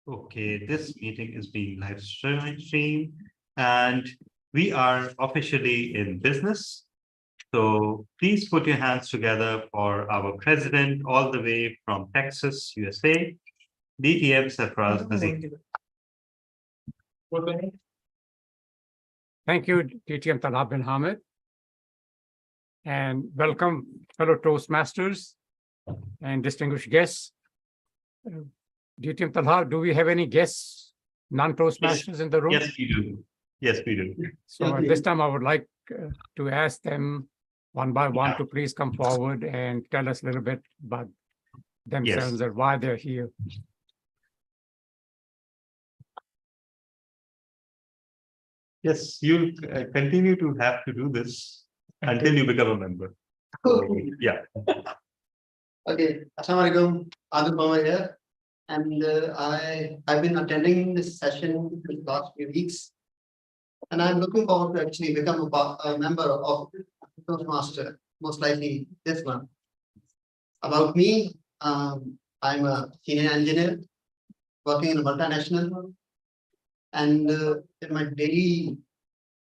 Okay, this meeting is being live streamed and we are officially in business. So please put your hands together for our president all the way from Texas, USA, DTM Sarfraz Nazir. Thank you, DTM Talha bin Hamid. And welcome, fellow Toastmasters and distinguished guests. DTM Talha, do we have any guests, non-Toastmasters in the room? Yes, we do. Yes, we do. So at this time, I would like to ask them one by one to please come forward and tell us a little bit about themselves and why they're here. Yes, you'll continue to have to do this until you become a member. Okay. Yeah. Okay, Assalamualaikum, Adil Pamar here, and I've been attending this session for the last few weeks, and I'm looking forward to actually become a member of Toastmaster, most likely this one. About me, I'm a senior engineer working in a multinational, and in my daily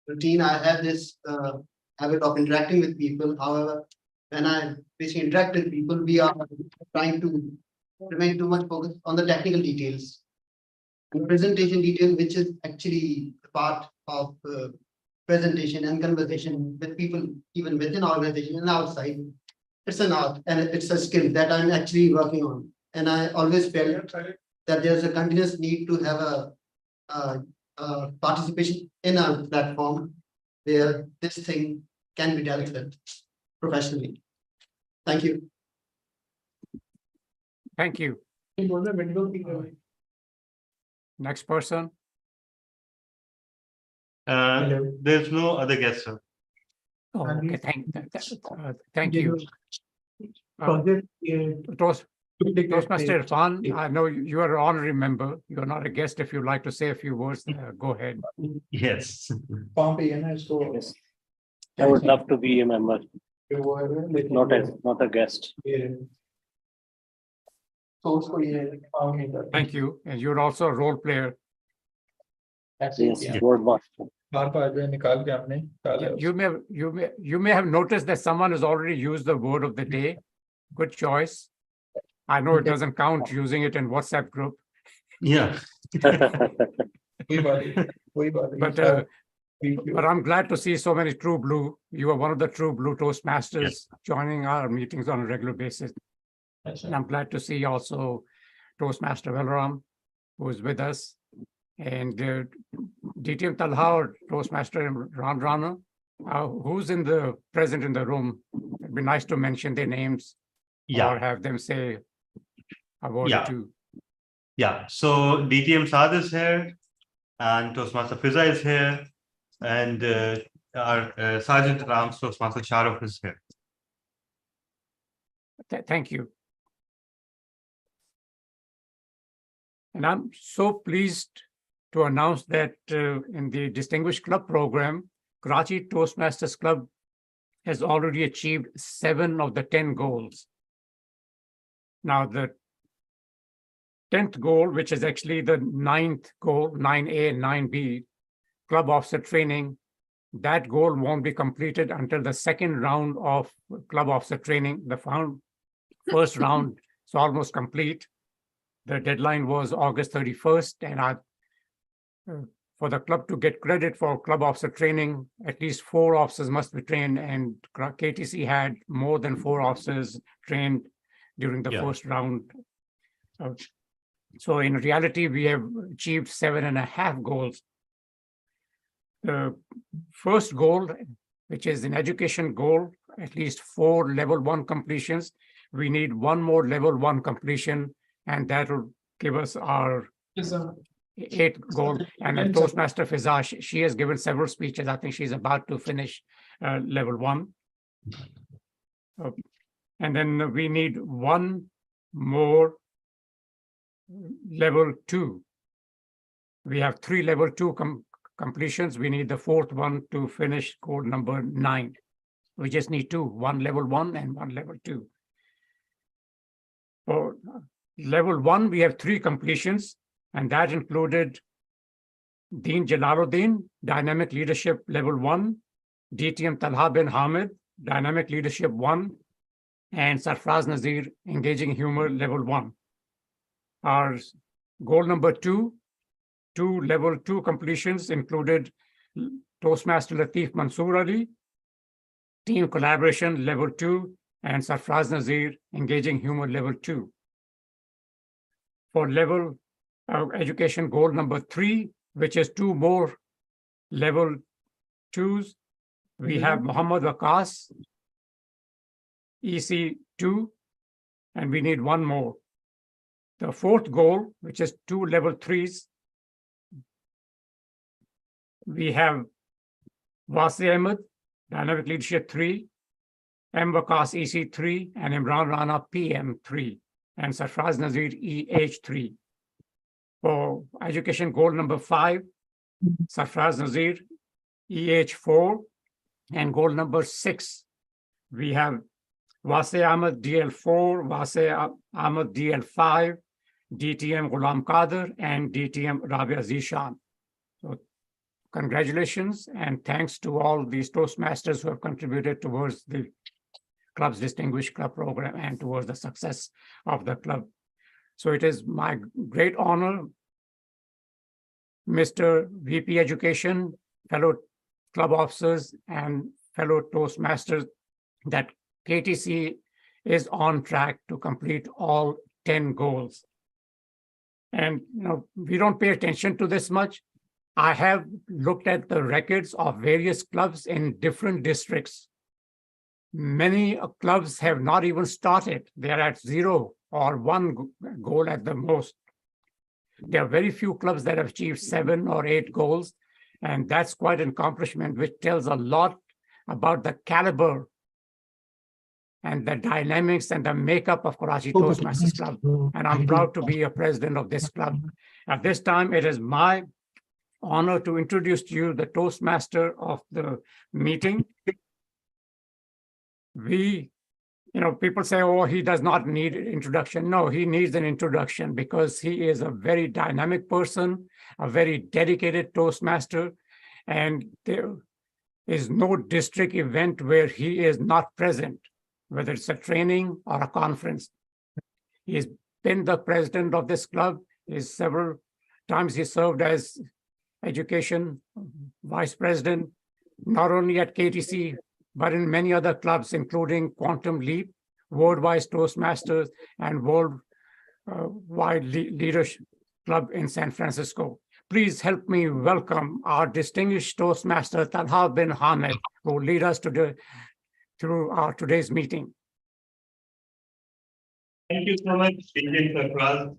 routine, I have this habit of interacting with people. However, when I basically interact with people, we are trying to remain too much focused on the technical details and presentation detail, which is actually part of presentation and conversation with people, even within organization and outside. It's an art and it's a skill that I'm actually working on. And I always felt that there's a continuous need to have a participation in a platform where this thing can be dealt with professionally. Thank you. Thank you. Next person. There's no other guest, sir. Oh, okay, thank you. Toastmaster Irfan, I know you are an honorary member. You're not a guest. If you'd like to say a few words, go ahead. Yes. I would love to be a member, not a guest. Thank you. And you're also a role player. Yes, board master. You may have noticed that someone has already used the word of the day. Good choice. I know it doesn't count using it in WhatsApp group. Yeah. But I'm glad to see so many true blue. You are one of the true blue Toastmasters joining our meetings on a regular basis. And I'm glad to see also Toastmaster Velaram, who is with us, and DTM Talha or Toastmaster Ran Rana, who's present in the room. It'd be nice to mention their names or have them say a word or two. Yeah, so DTM Saad is here and Toastmaster Fiza is here and our Sergeant Rams Toastmaster Sharaf is here. Thank you. And I'm so pleased to announce that in the Distinguished Club program, Karachi Toastmasters Club has already achieved 7 of the 10 goals. Now, the 10th goal, which is actually the 9th goal, 9A and 9B, club officer training, that goal won't be completed until the second round of club officer training. The first round is almost complete. The deadline was August 31st, and for the club to get credit for club officer training, at least 4 officers must be trained, and KTC had more than 4 officers trained during the first round. So in reality, we have achieved 7.5 goals. The first goal, which is an education goal, at least 4 level 1 completions. We need 1 more level 1 completion, and that will give us our 8th goal. And then Toastmaster Fiza, she has given several speeches. I think she's about to finish level 1. And then we need 1 more level 2. We have 3 level 2 completions. We need the 4th one to finish goal number 9. We just need 2, 1 level 1 and 1 level 2. For level 1, we have 3 completions, and that included Dean Jalaluddin, Dynamic Leadership Level 1, DTM Talha bin Hamid, Dynamic Leadership 1, and Sarfraz Nazir, Engaging Humor Level 1. Our goal number 2, 2 Level 2 completions included Toastmaster Latif Mansoor Ali, Team Collaboration Level 2, and Sarfraz Nazir, Engaging Humor Level 2. For level education goal number 3, which is 2 more level 2s, we have Muhammad Waqas, EC2, and we need 1 more. The 4th goal, which is 2 level 3s, we have Wasi Ahmed, Dynamic Leadership 3, M. Waqas EC3, and Imran Rana PM3, and Sarfraz Nazir EH3. For education goal number 5, Sarfraz Nazir EH4, and goal number 6, we have Wasi Ahmed DL4, Wasi Ahmed DL5, DTM Ghulam Qadir, and DTM Rabia Zishan. So congratulations and thanks to all these Toastmasters who have contributed towards the club's Distinguished Club program and towards the success of the club. So it is my great honor, Mr. VP Education, fellow club officers, and fellow Toastmasters, that KTC is on track to complete all 10 goals. And we don't pay attention to this much. I have looked at the records of various clubs in different districts. Many clubs have not even started. They're at 0 or 1 goal at the most. There are very few clubs that have achieved 7 or 8 goals, and that's quite an accomplishment, which tells a lot about the caliber and the dynamics and the makeup of Karachi Toastmasters Club. And I'm proud to be a president of this club. At this time, it is my honor to introduce to you the Toastmaster of the meeting. People say, oh, he does not need an introduction. No, he needs an introduction because he is a very dynamic person, a very dedicated Toastmaster, and there is no district event where he is not present, whether it's a training or a conference. He has been the president of this club. Several times he served as education vice president, not only at KTC, but in many other clubs, including Quantum Leap, Worldwide Toastmasters, and Worldwide Leadership Club in San Francisco. Please help me welcome our distinguished Toastmaster, Talha bin Hamid, who will lead us through our today's meeting. Thank you so much, DJ Sarfraz.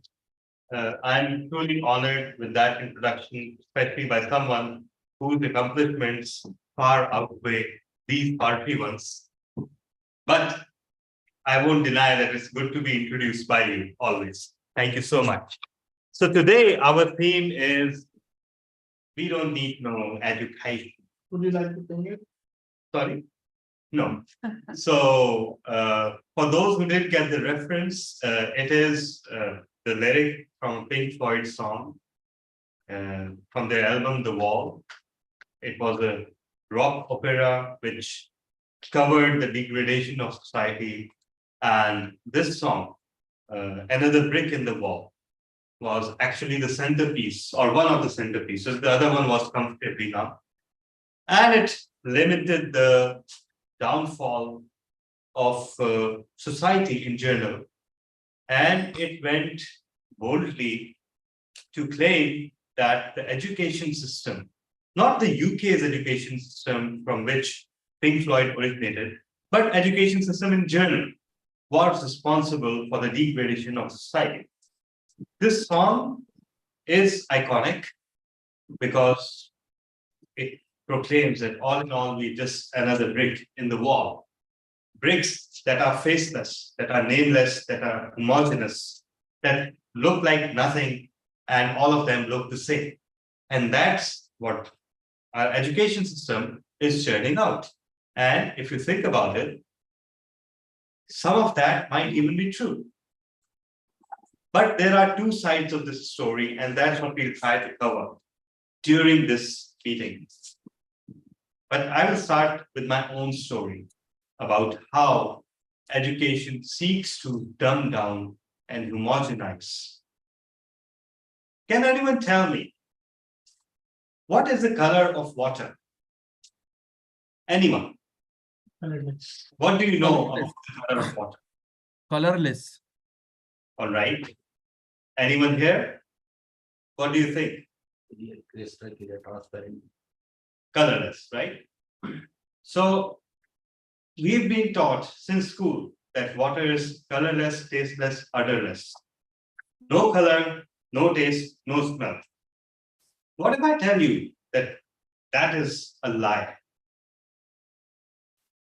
I'm truly honored with that introduction, especially by someone whose accomplishments far outweigh these paltry ones. But I won't deny that it's good to be introduced by you always. Thank you so much. So today our theme is, we don't need no education. Would you like to sing it? Sorry? No. So for those who didn't get the reference, it is the lyric from a Pink Floyd song from their album The Wall. It was a rock opera which covered the degradation of society, and this song, Another Brick in the Wall, was actually the centerpiece, or one of the centerpieces. The other one was Comfortably Numb, and it limited the downfall of society in general, and it went boldly to claim that the education system, not the UK's education system from which Pink Floyd originated, but education system in general, was responsible for the degradation of society. This song is iconic because it proclaims that all in all, we're just another brick in the wall. Bricks that are faceless, that are nameless, that are homogeneous, that look like nothing, and all of them look the same. And that's what our education system is churning out. And if you think about it, some of that might even be true. But there are two sides of this story, and that's what we'll try to cover during this meeting. But I will start with my own story about how education seeks to dumb down and homogenize. Can anyone tell me what is the color of water? Anyone? Colorless. What do you know about the color of water? Colorless. All right. Anyone here? What do you think? Crystal clear, transparent. Colorless, right? So we've been taught since school that water is colorless, tasteless, odorless. No color, no taste, no smell. What if I tell you that that is a lie?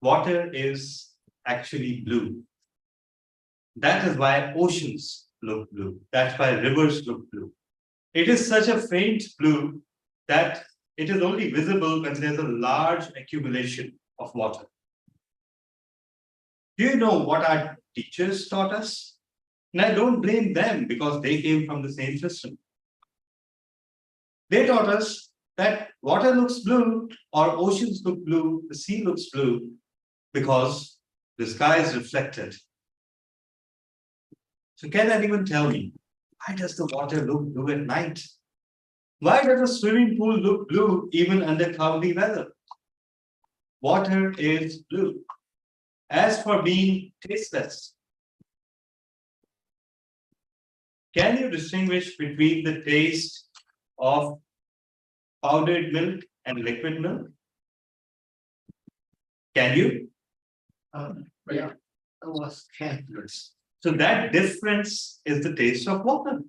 Water is actually blue. That is why oceans look blue. That's why rivers look blue. It is such a faint blue that it is only visible when there's a large accumulation of water. Do you know what our teachers taught us? And I don't blame them because they came from the same system. They taught us that water looks blue or oceans look blue, the sea looks blue because the sky is reflected. So can anyone tell me, why does the water look blue at night? Why does a swimming pool look blue even under cloudy weather? Water is blue. As for being tasteless, can you distinguish between the taste of powdered milk and liquid milk? Can you? Yeah, I was careless. So that difference is the taste of water.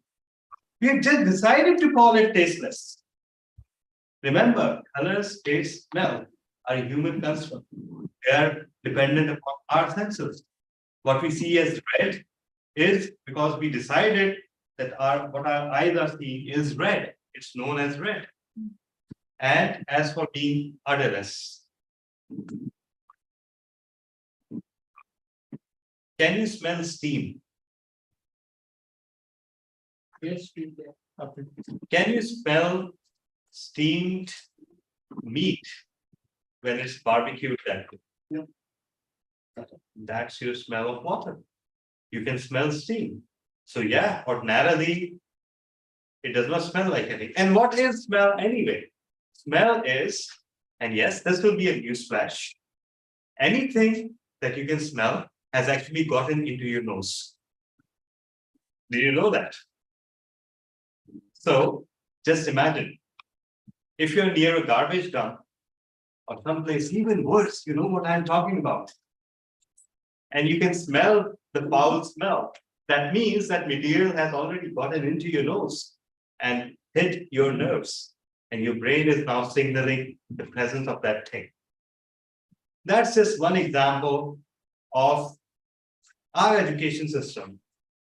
We have just decided to call it tasteless. Remember, colors, taste, smell are a human construct. They are dependent upon our senses. What we see as red is because we decided that what our eyes are seeing is red. It's known as red. And as for being odorless, can you smell steam? Yes, we Can you smell steamed meat when it's barbecued that way? No. That's your smell of water. You can smell steam. So yeah, ordinarily, it does not smell like anything. And what is smell anyway? Smell is, and yes, this will be a newsflash. Anything that you can smell has actually gotten into your nose. Did you know that? So just imagine, if you're near a garbage dump or someplace even worse, you know what I'm talking about. And you can smell the foul smell. That means that material has already gotten into your nose and hit your nerves. And your brain is now signaling the presence of that thing. That's just one example of our education system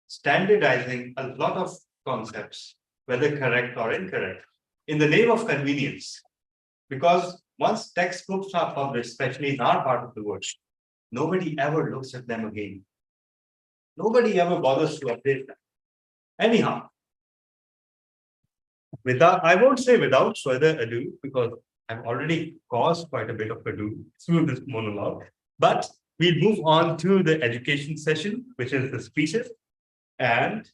standardizing a lot of concepts, whether correct or incorrect, in the name of convenience. Because once textbooks are published, especially in our part of the world, nobody ever looks at them again. Nobody ever bothers to update them. Anyhow, I won't say without further ado, because I've already caused quite a bit of ado through this monologue, but we'll move on to the education session, which is the speeches. And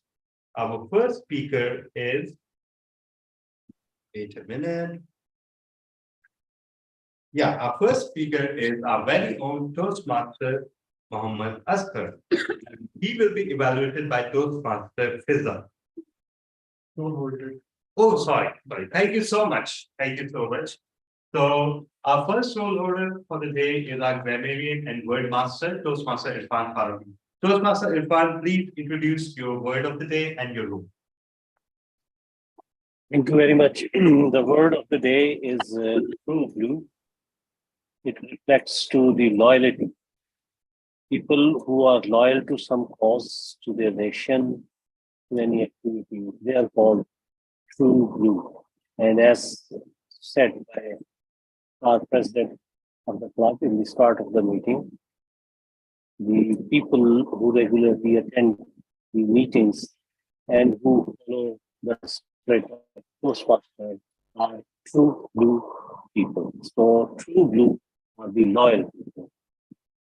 our first speaker is, wait a minute. Yeah, our first speaker is our very own Toastmaster, Mohammed Asghar. He will be evaluated by Toastmaster Fizza. don't hold it. Oh, sorry. Thank you so much. Thank you so much. So our first role holder for the day is our grammarian and word master, Toastmaster Irfan Faruqi. Toastmaster Irfan, please introduce your word of the day and your role. Thank you very much. The word of the day is true blue. It reflects to the loyalty. People who are loyal to some cause, to their nation, to any activity, they are called true blue. And as said by our president of the club in the start of the meeting, the people who regularly attend the meetings and who follow the spirit of Toastmasters are true blue people. So true blue are the loyal people.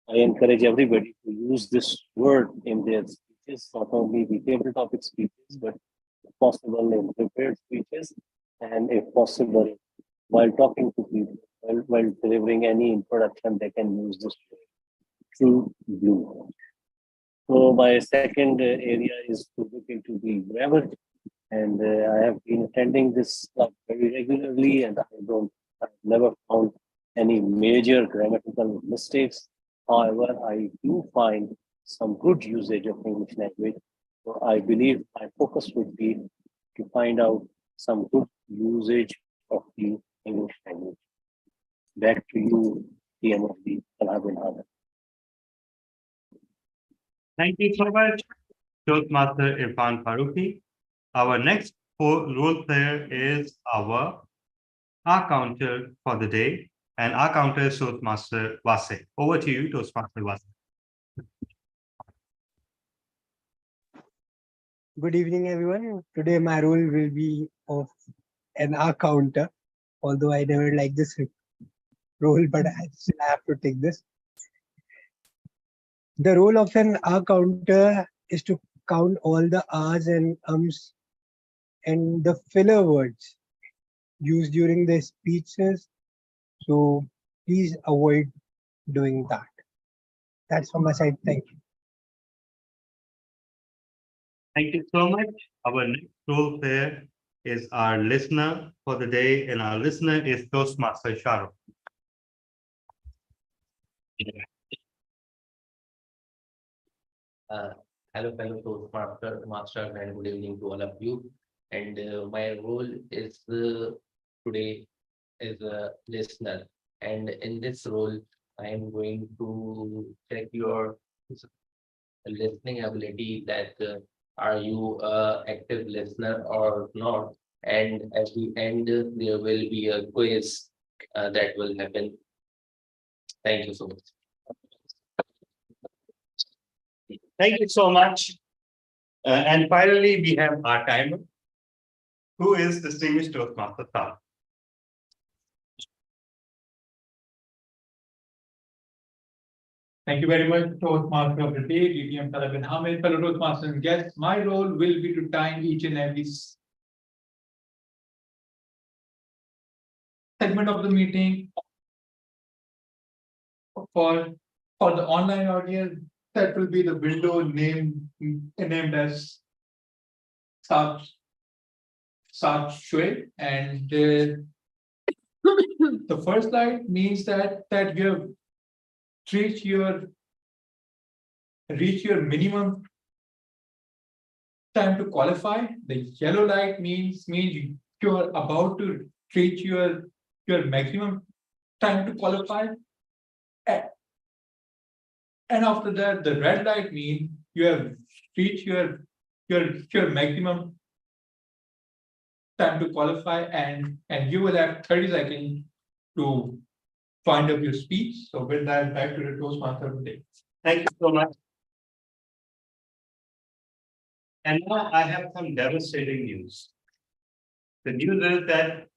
I encourage everybody to use this word in their speeches, not only the table topic speeches, but if possible in prepared speeches, and if possible while talking to people, while delivering any introduction, they can use this word, true blue. So my second area is to look into the grammar, and I have been attending this club very regularly, and I've never found any major grammatical mistakes. However, I do find some good usage of English language. So I believe my focus would be to find out some good usage of the English language. Back to you, TMFD, Salah bin Hamad. Thank you so much, Toastmaster Irfan Faruqi. Our next role player is our counter for the day, and our counter is Toastmaster Wase. Over to you, Toastmaster Wase. Good evening, everyone. Today, my role will be of an R counter, although I never like this role, but I still have to take this. The role of an R counter is to count all the R's and ums and the filler words used during the speeches. So please avoid doing that. That's from my side. Thank you. Thank you so much. Our next role player is our listener for the day, and our listener is Toastmaster Shahrukh. Hello, fellow Toastmasters, and good evening to all of you. And my role is today is a listener. And in this role, I am going to check your listening ability, that are you a active listener or not. And at the end, there will be a quiz that will happen. Thank you so much. Thank you so much. And finally, we have our timer, who is distinguished Toastmaster Star. Thank you very much, Toastmaster of the day, DTM Salah bin Hamad, fellow Toastmasters and guests. My role will be to time each and every segment of the meeting for the online audience. That will be the window named as Sat Shui, and the first slide means that you have reached your minimum time to qualify. The yellow light means you are about to reach your maximum time to qualify. And after that, the red light means you have reached your maximum time to qualify, and you will have 30 seconds to find up your speech. So with that, back to the Toastmaster of the day. Thank you so much. And now I have some devastating news. The news is that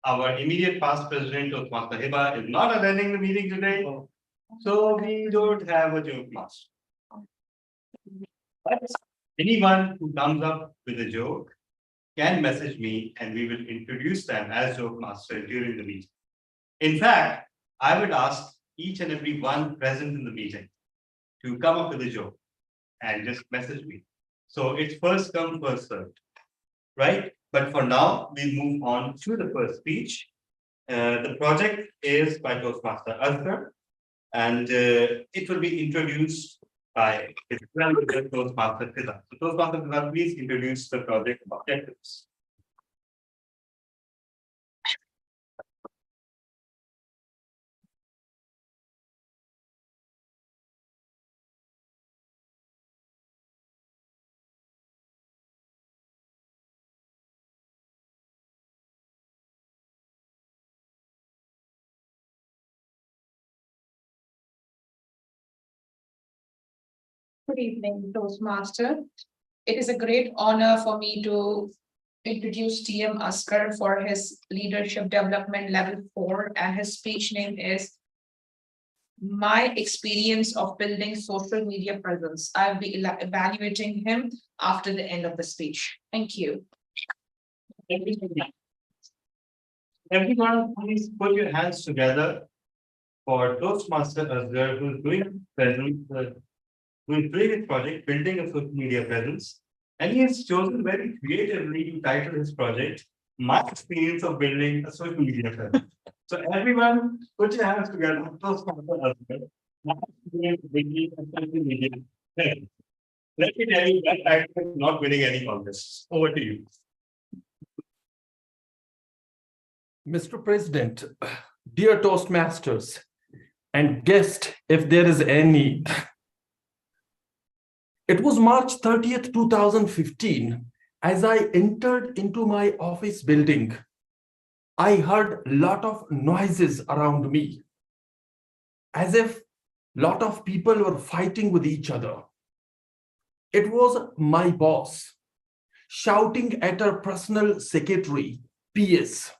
our immediate past president, Toastmaster Hiba, is not attending the meeting today. So we don't have a joke master. But anyone who comes up with a joke can message me, and we will introduce them as joke master during the meeting. In fact, I would ask each and every one present in the meeting to come up with a joke and just message me. So it's first come, first served, right? But for now, we move on to the first speech. The project is by Toastmaster Azhar, and it will be introduced by his grandmother, Toastmaster Fiza. So Toastmaster Fiza, please introduce the project objectives. Good evening, Toastmaster. It is a great honor for me to introduce TM Askar for his leadership development level 4, and his speech name is My Experience of Building Social Media Presence. I'll be evaluating him after the end of the speech. Thank you. Everyone, please put your hands together for Toastmaster Asghar, who's doing his project, building a social media presence. And he has chosen very creatively to title his project, My Experience of Building a Social Media Presence. So everyone, put your hands together for Toastmaster Asghar. My Experience of Building a Social Media Presence. Let me tell you, that title is not winning any contests. Over to you. Mr. President, dear Toastmasters, and guest, if there is any. It was March 30th, 2015. As I entered into my office building, I heard a lot of noises around me, as if a lot of people were fighting with each other. It was my boss shouting at her personal secretary, PS.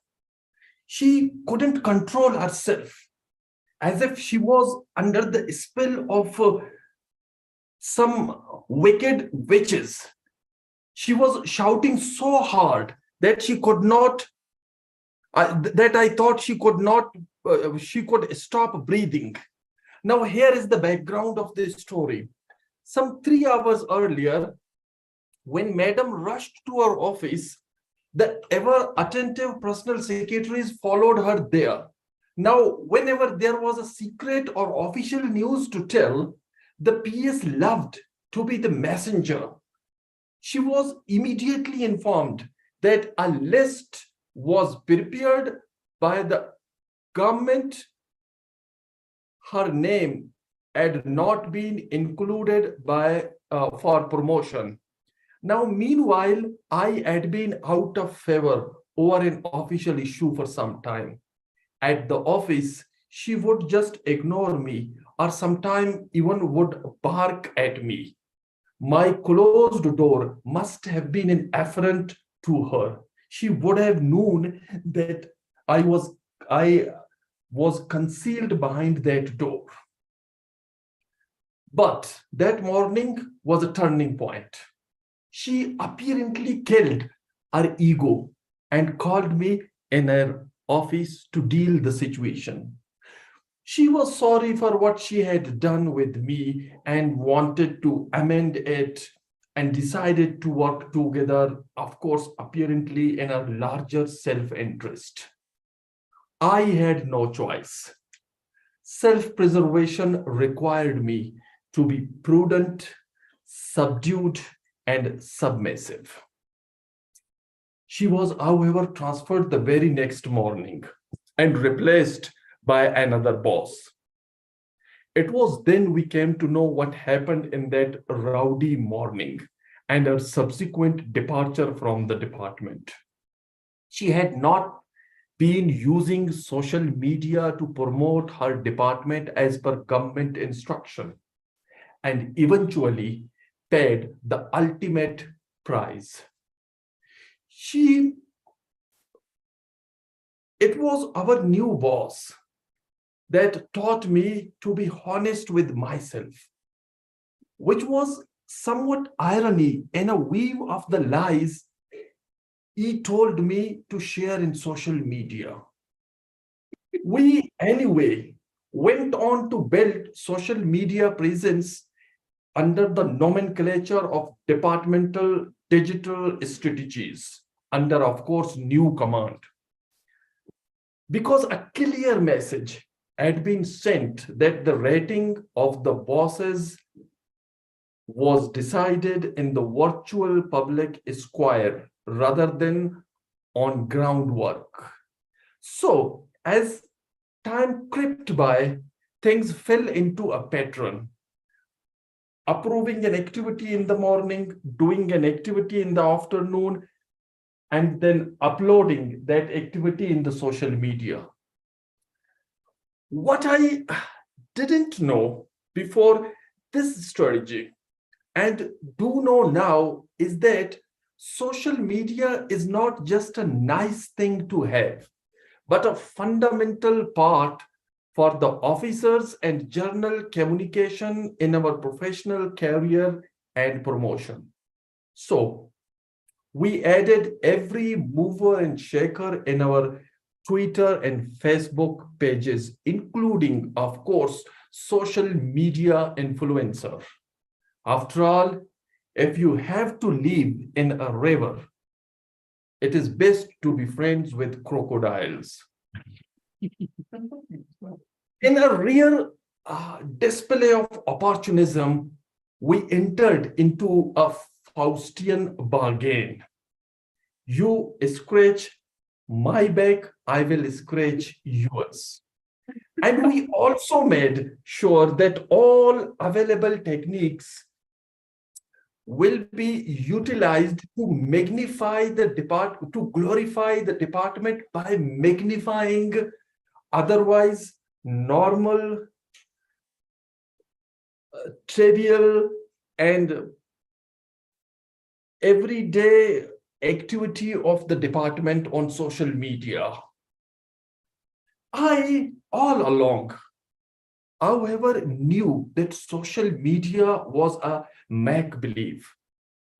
She couldn't control herself, as if she was under the spell of some wicked witches. She was shouting so hard that she could not, that I thought she could stop breathing. Now here is the background of this story. Some 3 hours earlier, when Madam rushed to her office, the ever attentive personal secretaries followed her there. Now, whenever there was a secret or official news to tell, the PS loved to be the messenger. She was immediately informed that a list was prepared by the government. Her name had not been included for promotion. Now, meanwhile, I had been out of favor over an official issue for some time. At the office, she would just ignore me, or sometimes even would bark at me. My closed door must have been an affront to her. She would have known that I was concealed behind that door. But that morning was a turning point. She apparently killed her ego and called me in her office to deal the situation. She was sorry for what she had done with me and wanted to amend it, and decided to work together, of course, apparently in a larger self-interest. I had no choice. Self-preservation required me to be prudent, subdued, and submissive. She was, however, transferred the very next morning and replaced by another boss. It was then we came to know what happened in that rowdy morning and her subsequent departure from the department. She had not been using social media to promote her department as per government instruction, and eventually paid the ultimate price. It was our new boss that taught me to be honest with myself, which was somewhat irony in a weave of the lies he told me to share in social media. We anyway went on to build social media presence under the nomenclature of departmental digital strategies, under, of course, new command. Because a clear message had been sent that the rating of the bosses was decided in the virtual public square rather than on groundwork. So, as time crept by, things fell into a pattern. Approving an activity in the morning, doing an activity in the afternoon, and then uploading that activity in the social media. What I didn't know before this strategy and do know now is that social media is not just a nice thing to have, but a fundamental part for the officers and journal communication in our professional career and promotion. So we added every mover and shaker in our Twitter and Facebook pages, including, of course, social media influencer. After all, if you have to live in a river, it is best to be friends with crocodiles. In a real display of opportunism, we entered into a Faustian bargain. You scratch my back, I will scratch yours. And we also made sure that all available techniques will be utilized to magnify the department, to glorify the department by magnifying otherwise normal, trivial, and everyday activity of the department on social media. I, all along, however, knew that social media was a make-believe,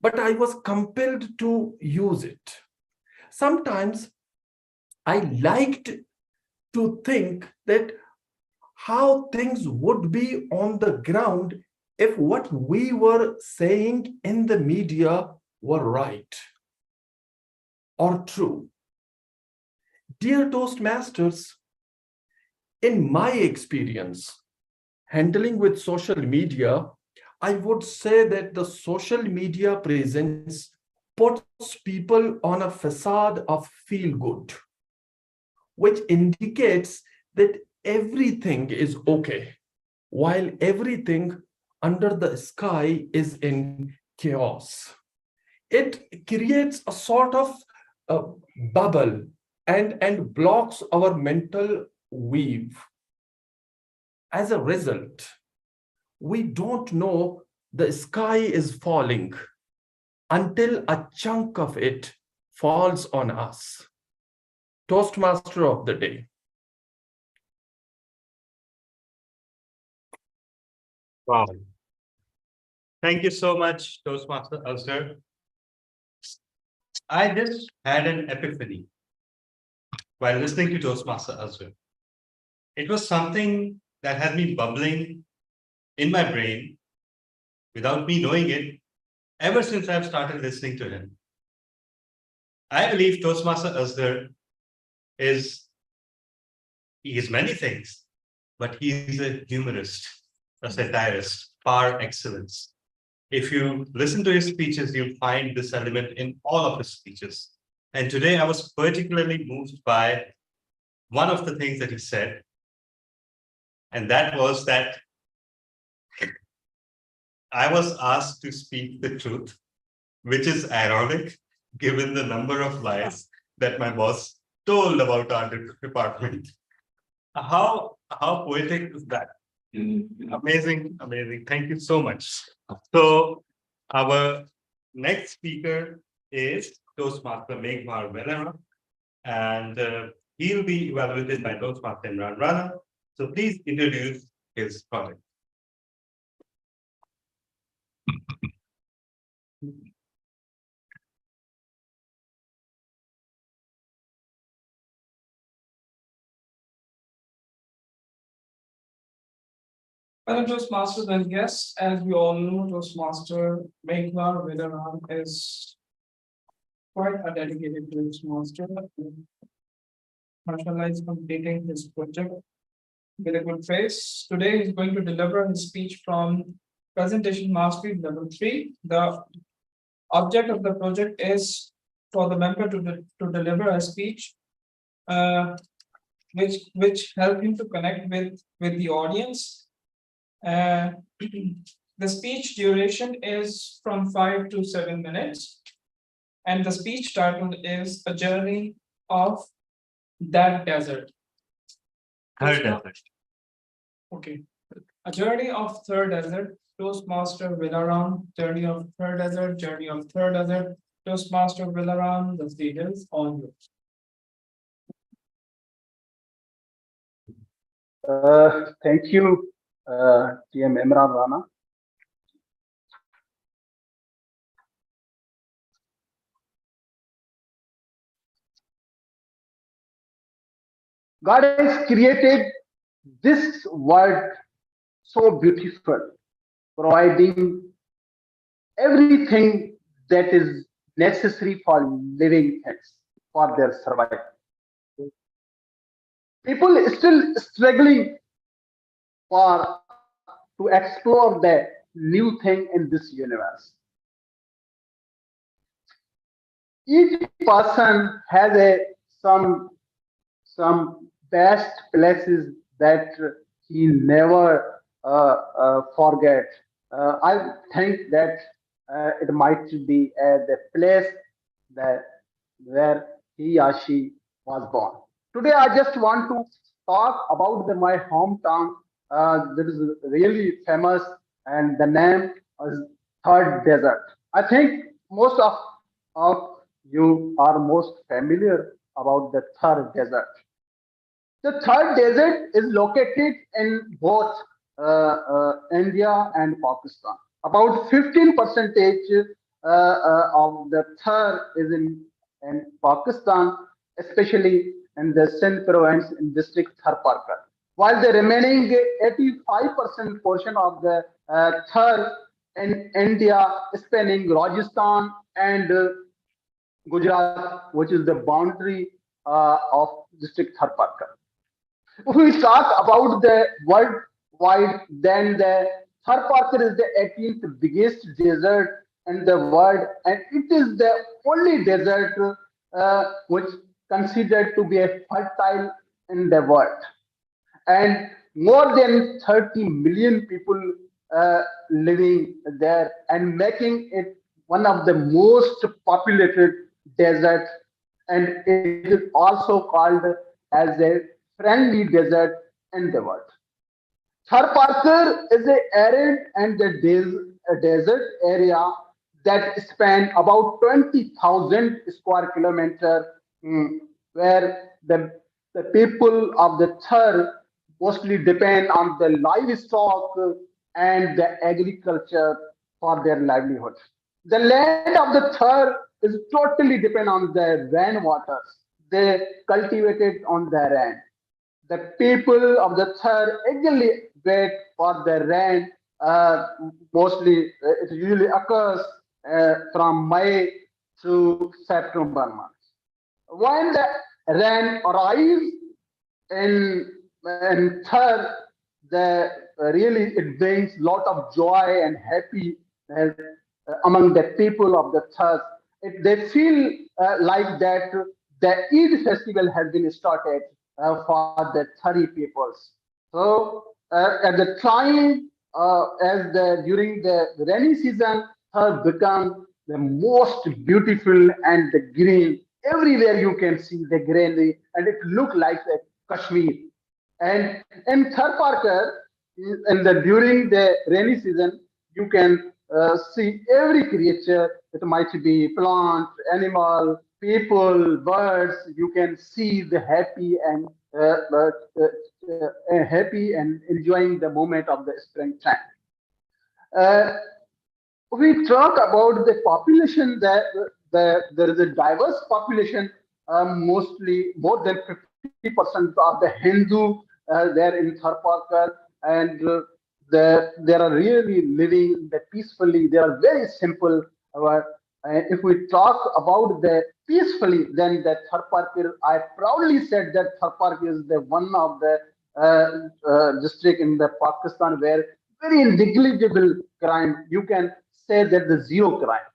but I was compelled to use it. Sometimes I liked to think that how things would be on the ground if what we were saying in the media were right or true. Dear Toastmasters, in my experience, handling with social media, I would say that the social media presence puts people on a facade of feel good, which indicates that everything is okay, while everything under the sky is in chaos. It creates a sort of bubble and blocks our mental weave. As a result, we don't know the sky is falling until a chunk of it falls on us. Toastmaster of the day. Wow. Thank you so much, Toastmaster Azhar. I just had an epiphany while listening to Toastmaster Azhar. It was something that had been bubbling in my brain without me knowing it ever since I've started listening to him. I believe Toastmaster Azhar is many things, but he is a humorist, a satirist, par excellence. If you listen to his speeches, you'll find this element in all of his speeches. And today I was particularly moved by one of the things that he said, and that was that I was asked to speak the truth, which is ironic given the number of lies that my boss told about our department. How poetic is that? Amazing, amazing. Thank you so much. So our next speaker is Toastmaster Meghmar Velera, and he'll be evaluated by Toastmaster Imran Rana. So please introduce his project. Fellow Toastmasters and guests, as we all know, Toastmaster Meghmar Vedaran is quite a dedicated Toastmaster. Mashallah is completing his project with a good face. Today he's going to deliver his speech from Presentation Mastery Level 3. The object of the project is for the member to deliver a speech which help him to connect with the audience. The speech duration is from 5 to 7 minutes, and the speech title is A Journey of That Desert. Third desert. Okay, A Journey of Third Desert. Toastmaster Villaram, Journey of Third Desert, Journey of Third Desert, Toastmaster Villaram, the stage is on you. Thank you, TM Imran Rana. God has created this world so beautiful, providing everything that is necessary for living things for their survival. People still struggling for to explore the new thing in this universe. Each person has some best places that he never forget. I think that it might be the place that where he or she was born. Today, I just want to talk about my hometown. That is really famous, and the name is Third Desert. I think most of you are most familiar about the Third Desert. The third desert is located in both India and Pakistan. About 15 percentage of the third is in Pakistan, especially in the Sindh province in district Tharparkar. While the remaining 85% portion of the third in India, spanning Rajasthan and Gujarat, which is the boundary of district Tharparkar. If we talk about the worldwide, then the Tharparkar is the 18th biggest desert in the world, and it is the only desert which considered to be a fertile in the world. And more than 30 million people living there and making it one of the most populated deserts, and it is also called as a friendly desert in the world. Tharparkar is a arid and a desert area that span about 20,000 square kilometer, where the people of the Thar mostly depend on the livestock and the agriculture for their livelihood. The land of the Thar is totally depend on the rainwaters. They cultivated on the rain. The people of the Thar eagerly wait for the rain. Mostly, it usually occurs from May to September month. When the rain arrives in Thar, the really it brings lot of joy and happy among the people of the Thar. They feel like that the Eid festival has been started for the Thari peoples. So at the time, as the during the rainy season, Thar become the most beautiful and the green. Everywhere you can see the greenery, and it look like a Kashmir. And in Tharparkar, in the during the rainy season, you can see every creature. It might be plant, animal, people, birds. You can see the happy and enjoying the moment of the springtime. Uh, we talk about the population that there is a diverse population, mostly more than 50% of the Hindu there in Tharparkar, and they are really living the peacefully. They are very simple. If we talk about the peacefully, then the Tharparkar, I proudly said that Tharparkar is the one of the district in the Pakistan where very negligible crime. You can say that the zero crime.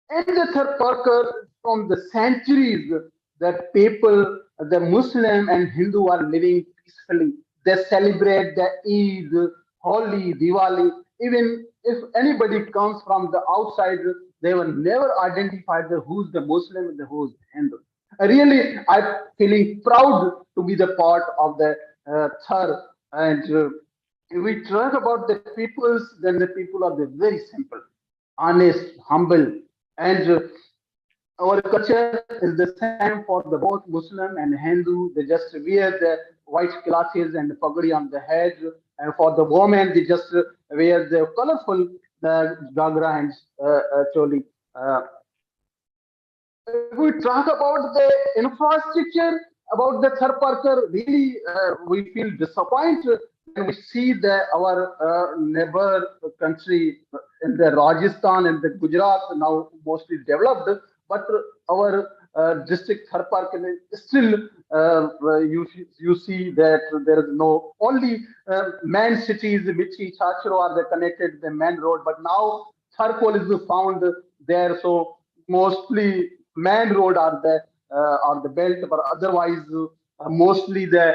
And the third Parker from the centuries that people, the Muslim and Hindu are living peacefully. They celebrate the Eid, Holi, Diwali. Even if anybody comes from the outside, they will never identify who's the Muslim and who's the Hindu. Really, I'm feeling proud to be the part of the third, and if we talk about the peoples, then the people are the very simple, honest, humble, and our culture is the same for the both Muslim and Hindu. They just wear the white clothes and pagadi on the head, and for the women, they just wear the colorful gagra and choli. Uh, if we talk about the infrastructure, about the third Parker, really we feel disappointed when we see that our neighbor country in the Rajasthan and the Gujarat now mostly developed, but our district third Parker is still you see that there is no only main cities, Michi, Chachro are the connected the main road, but now Tharkol is found there, so mostly main road are the belt, but otherwise mostly the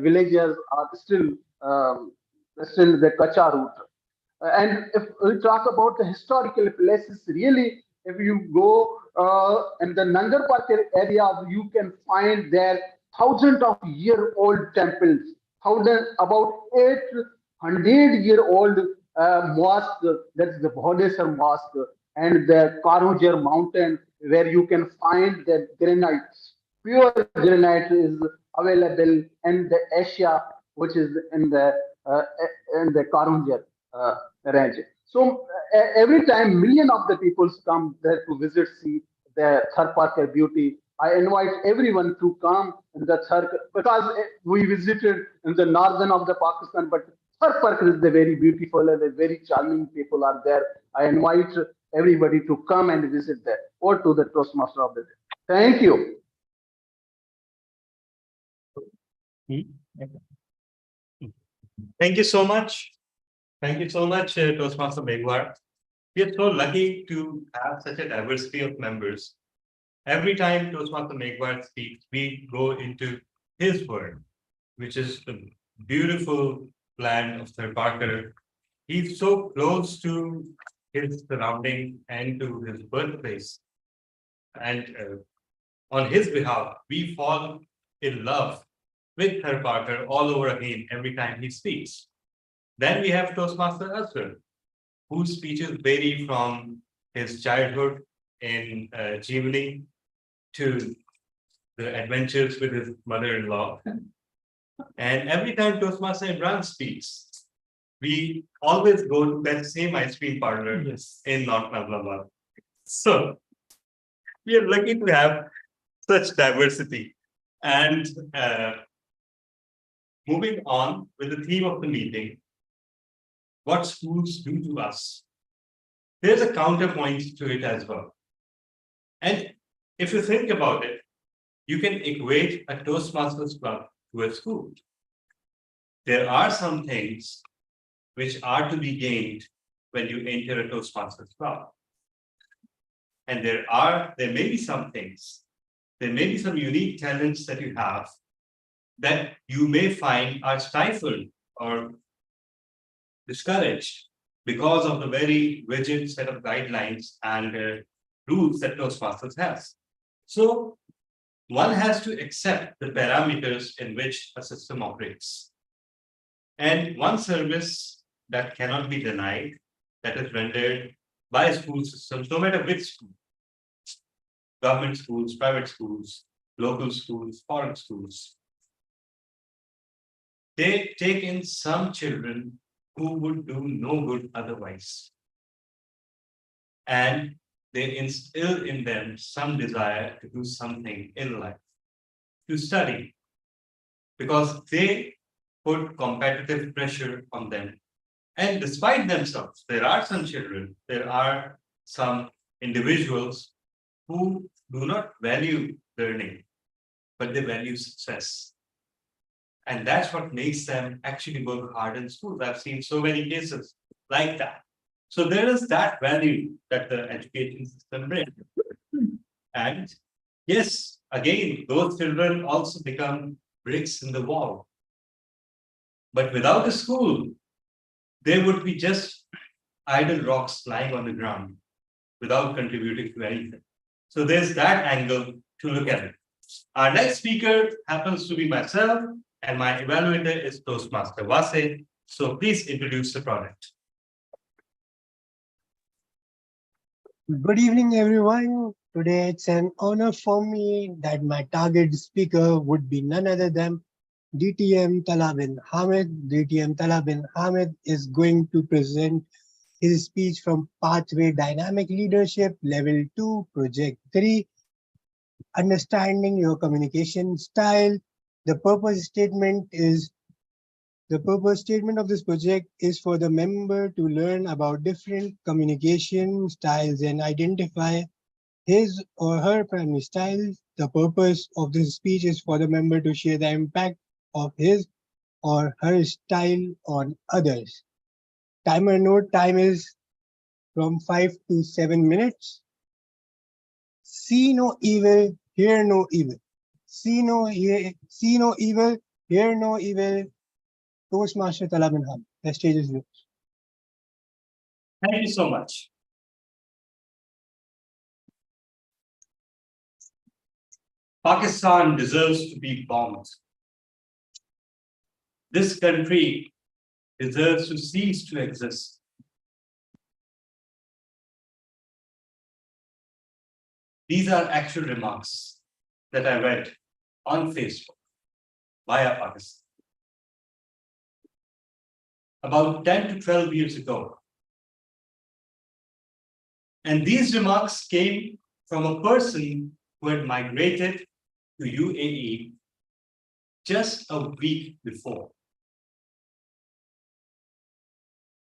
villages are still the Kacha route. And if we talk about the historical places, really, if you go in the Nangar Park area, you can find there thousands of year old temples, about 800-year-old mosque, that's the Bhodesar Mosque, and the Karujar mountain, where you can find the granite. Pure granite is available in the Asia, which is uh, in the Karujar range. So every time million of the people come there to visit, see the Thar Parker beauty. I invite everyone to come in the Thar, because we visited in the northern of the Pakistan, but Thar Parker is the very beautiful and the very charming people are there. I invite everybody to come and visit there, or to the Toastmaster of the day. Thank you. Thank you so much. Thank you so much, Toastmaster Megwar. We are so lucky to have such a diversity of members. Every time Toastmaster Megwar speaks, we go into his world, which is the beautiful land of Sir Parker. He's so close to his surrounding and to his birthplace. And on his behalf, we fall in love with Sir Parker all over again every time he speaks. Then we have Toastmaster Aswar, whose speeches vary from his childhood in Jivani to the adventures with his mother-in-law. And every time Toastmaster Imran speaks, we always go to that same ice cream parlor in North Navlabad. So we are lucky to have such diversity. And moving on with the theme of the meeting, what schools do to us. There's a counterpoint to it as well. And if you think about it, you can equate a Toastmasters club to a school. There are some things which are to be gained when you enter a Toastmasters club. And there may be some things, there may be some unique talents that you have that you may find are stifled or discouraged because of the very rigid set of guidelines and rules that Toastmasters has. So one has to accept the parameters in which a system operates. And one service that cannot be denied, that is rendered by school systems, no matter which school, government schools, private schools, local schools, foreign schools, they take in some children who would do no good otherwise. And they instill in them some desire to do something in life, to study, because they put competitive pressure on them. And despite themselves, there are some children, there are some individuals who do not value learning, but they value success. And that's what makes them actually work hard in schools. I've seen so many cases like that. So there is that value that the education system brings. And yes, again, those children also become bricks in the wall. But without a school, they would be just idle rocks lying on the ground without contributing to anything. So there's that angle to look at it. Our next speaker happens to be myself. And my evaluator is Toastmaster Vase. So please introduce the product. Good evening, everyone. Today it's an honor for me that my target speaker would be none other than DTM Talabin Hamid. DTM Talabin Hamid is going to present his speech from Pathway Dynamic Leadership Level 2, Project 3, Understanding Your Communication Style. The purpose statement of this project is for the member to learn about different communication styles and identify his or her primary style. The purpose of this speech is for the member to share the impact of his or her style on others. Timer note: time is from 5 to 7 minutes. See no evil, hear no evil. See no evil, hear no evil. Toastmaster Talabin Hamid. The stage is yours. Thank you so much. Pakistan deserves to be bombed. This country deserves to cease to exist. These are actual remarks that I read on Facebook via Pakistan about 10 to 12 years ago. And these remarks came from a person who had migrated to UAE just a week before.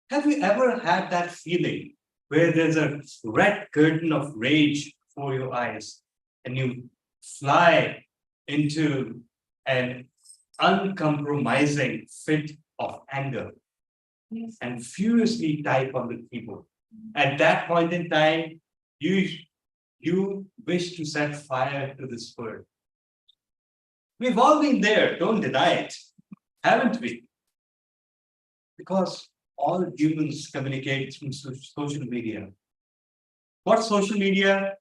Have you ever had that feeling where there's a red curtain of rage before your eyes and you fly into an uncompromising fit of anger and furiously type on the keyboard? At that point in time, you wish to set fire to this world. We've all been there, don't deny it, haven't we? Because all humans communicate through social media. What social media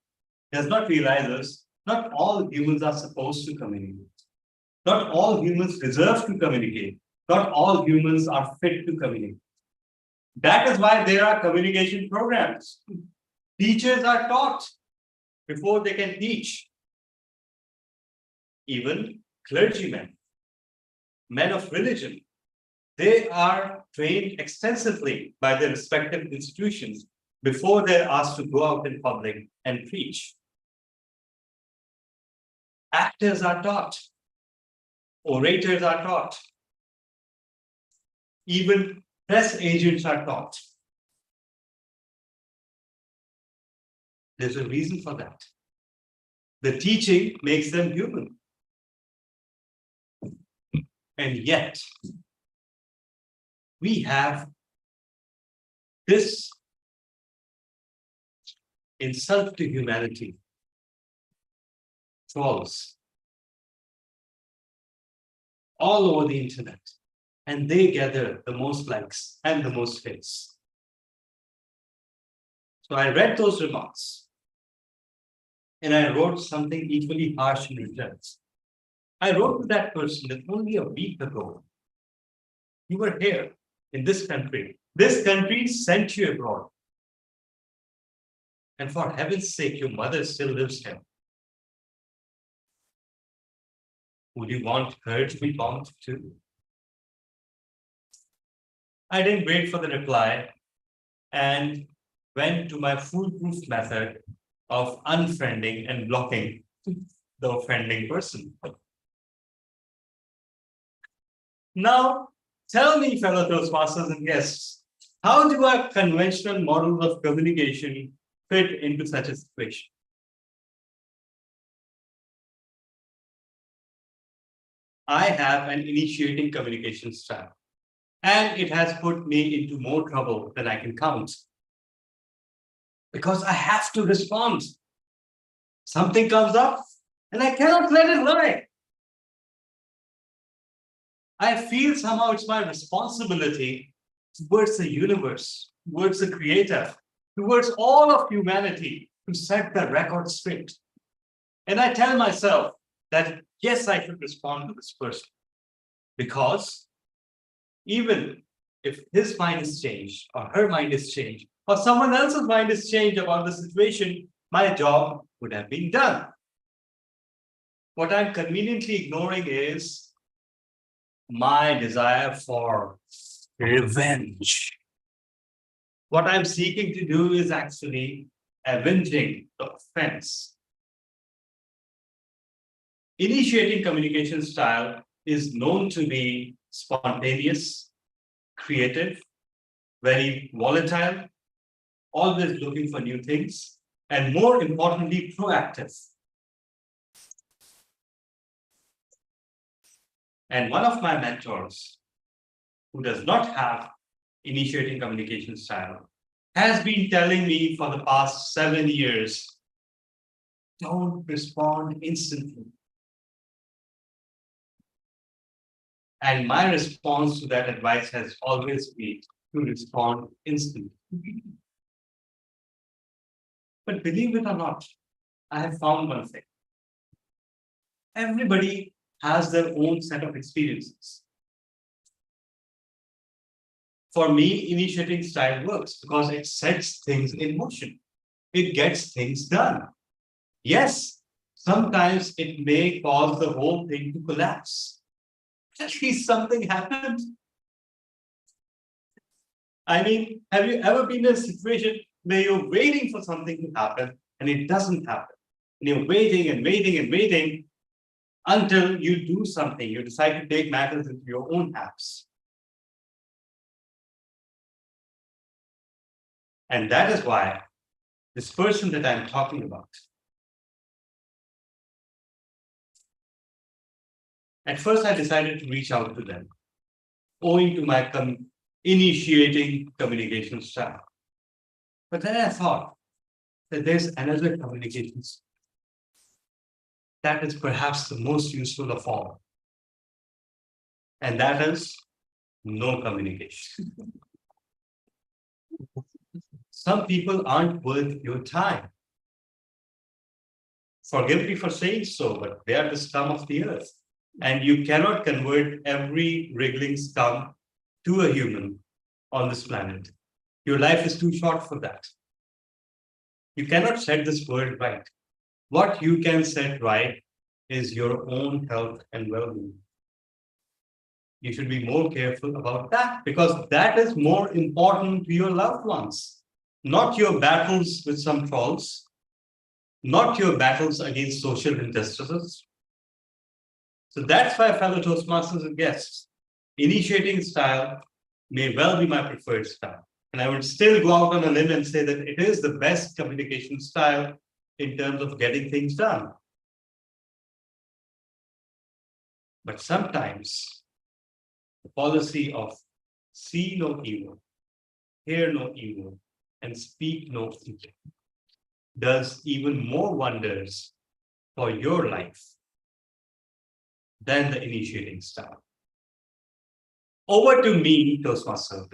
does not realize is not all humans are supposed to communicate. Not all humans deserve to communicate. Not all humans are fit to communicate. That is why there are communication programs. Teachers are taught before they can teach. Even clergymen, men of religion, they are trained extensively by their respective institutions before they're asked to go out in public and preach. Actors are taught. Orators are taught. Even press agents are taught. There's a reason for that. The teaching makes them human. And yet, we have this insult to humanity, trolls, all over the internet, and they gather the most likes and the most hits. So I read those remarks and I wrote something equally harsh in return. I wrote to that person that only a week ago, you were here in this country. This country sent you abroad. And for heaven's sake, your mother still lives here. Would you want her to be bombed too? I didn't wait for the reply and went to my foolproof method of unfriending and blocking the offending person. Now, tell me, fellow Toastmasters and guests, how do our conventional models of communication fit into such a situation? I have an initiating communication style, and it has put me into more trouble than I can count. Because I have to respond. Something comes up, and I cannot let it lie. I feel somehow it's my responsibility towards the universe, towards the creator, towards all of humanity to set the record straight. And I tell myself that, yes, I should respond to this person. Because even if his mind is changed, or her mind is changed, or someone else's mind is changed about the situation, my job would have been done. What I'm conveniently ignoring is my desire for revenge. What I'm seeking to do is actually avenging the offense. Initiating communication style is known to be spontaneous, creative, very volatile, always looking for new things, and more importantly, proactive. And one of my mentors, who does not have initiating communication style, has been telling me for the past 7 years, don't respond instantly. And my response to that advice has always been to respond instantly. But believe it or not, I have found one thing. Everybody has their own set of experiences. For me, initiating style works because it sets things in motion. It gets things done. Yes, sometimes it may cause the whole thing to collapse. At least something happened. I mean, have you ever been in a situation where you're waiting for something to happen and it doesn't happen? And you're waiting and waiting and waiting until you do something. You decide to take matters into your own hands. And that is why this person that I'm talking about, at first I decided to reach out to them, owing to my initiating communication style. But then I thought that there's another communication style that is perhaps the most useful of all. And that is no communication. Some people aren't worth your time. Forgive me for saying so, but they are the scum of the earth. And you cannot convert every wriggling scum to a human on this planet. Your life is too short for that. You cannot set this world right. What you can set right is your own health and well-being. You should be more careful about that because that is more important to your loved ones, not your battles with some trolls, not your battles against social injustices. So that's why, fellow Toastmasters and guests, initiating style may well be my preferred style. And I would still go out on a limb and say that it is the best communication style in terms of getting things done. But sometimes the policy of see no evil, hear no evil, and speak no evil does even more wonders for your life than the initiating style. Over to me, Toastmasters.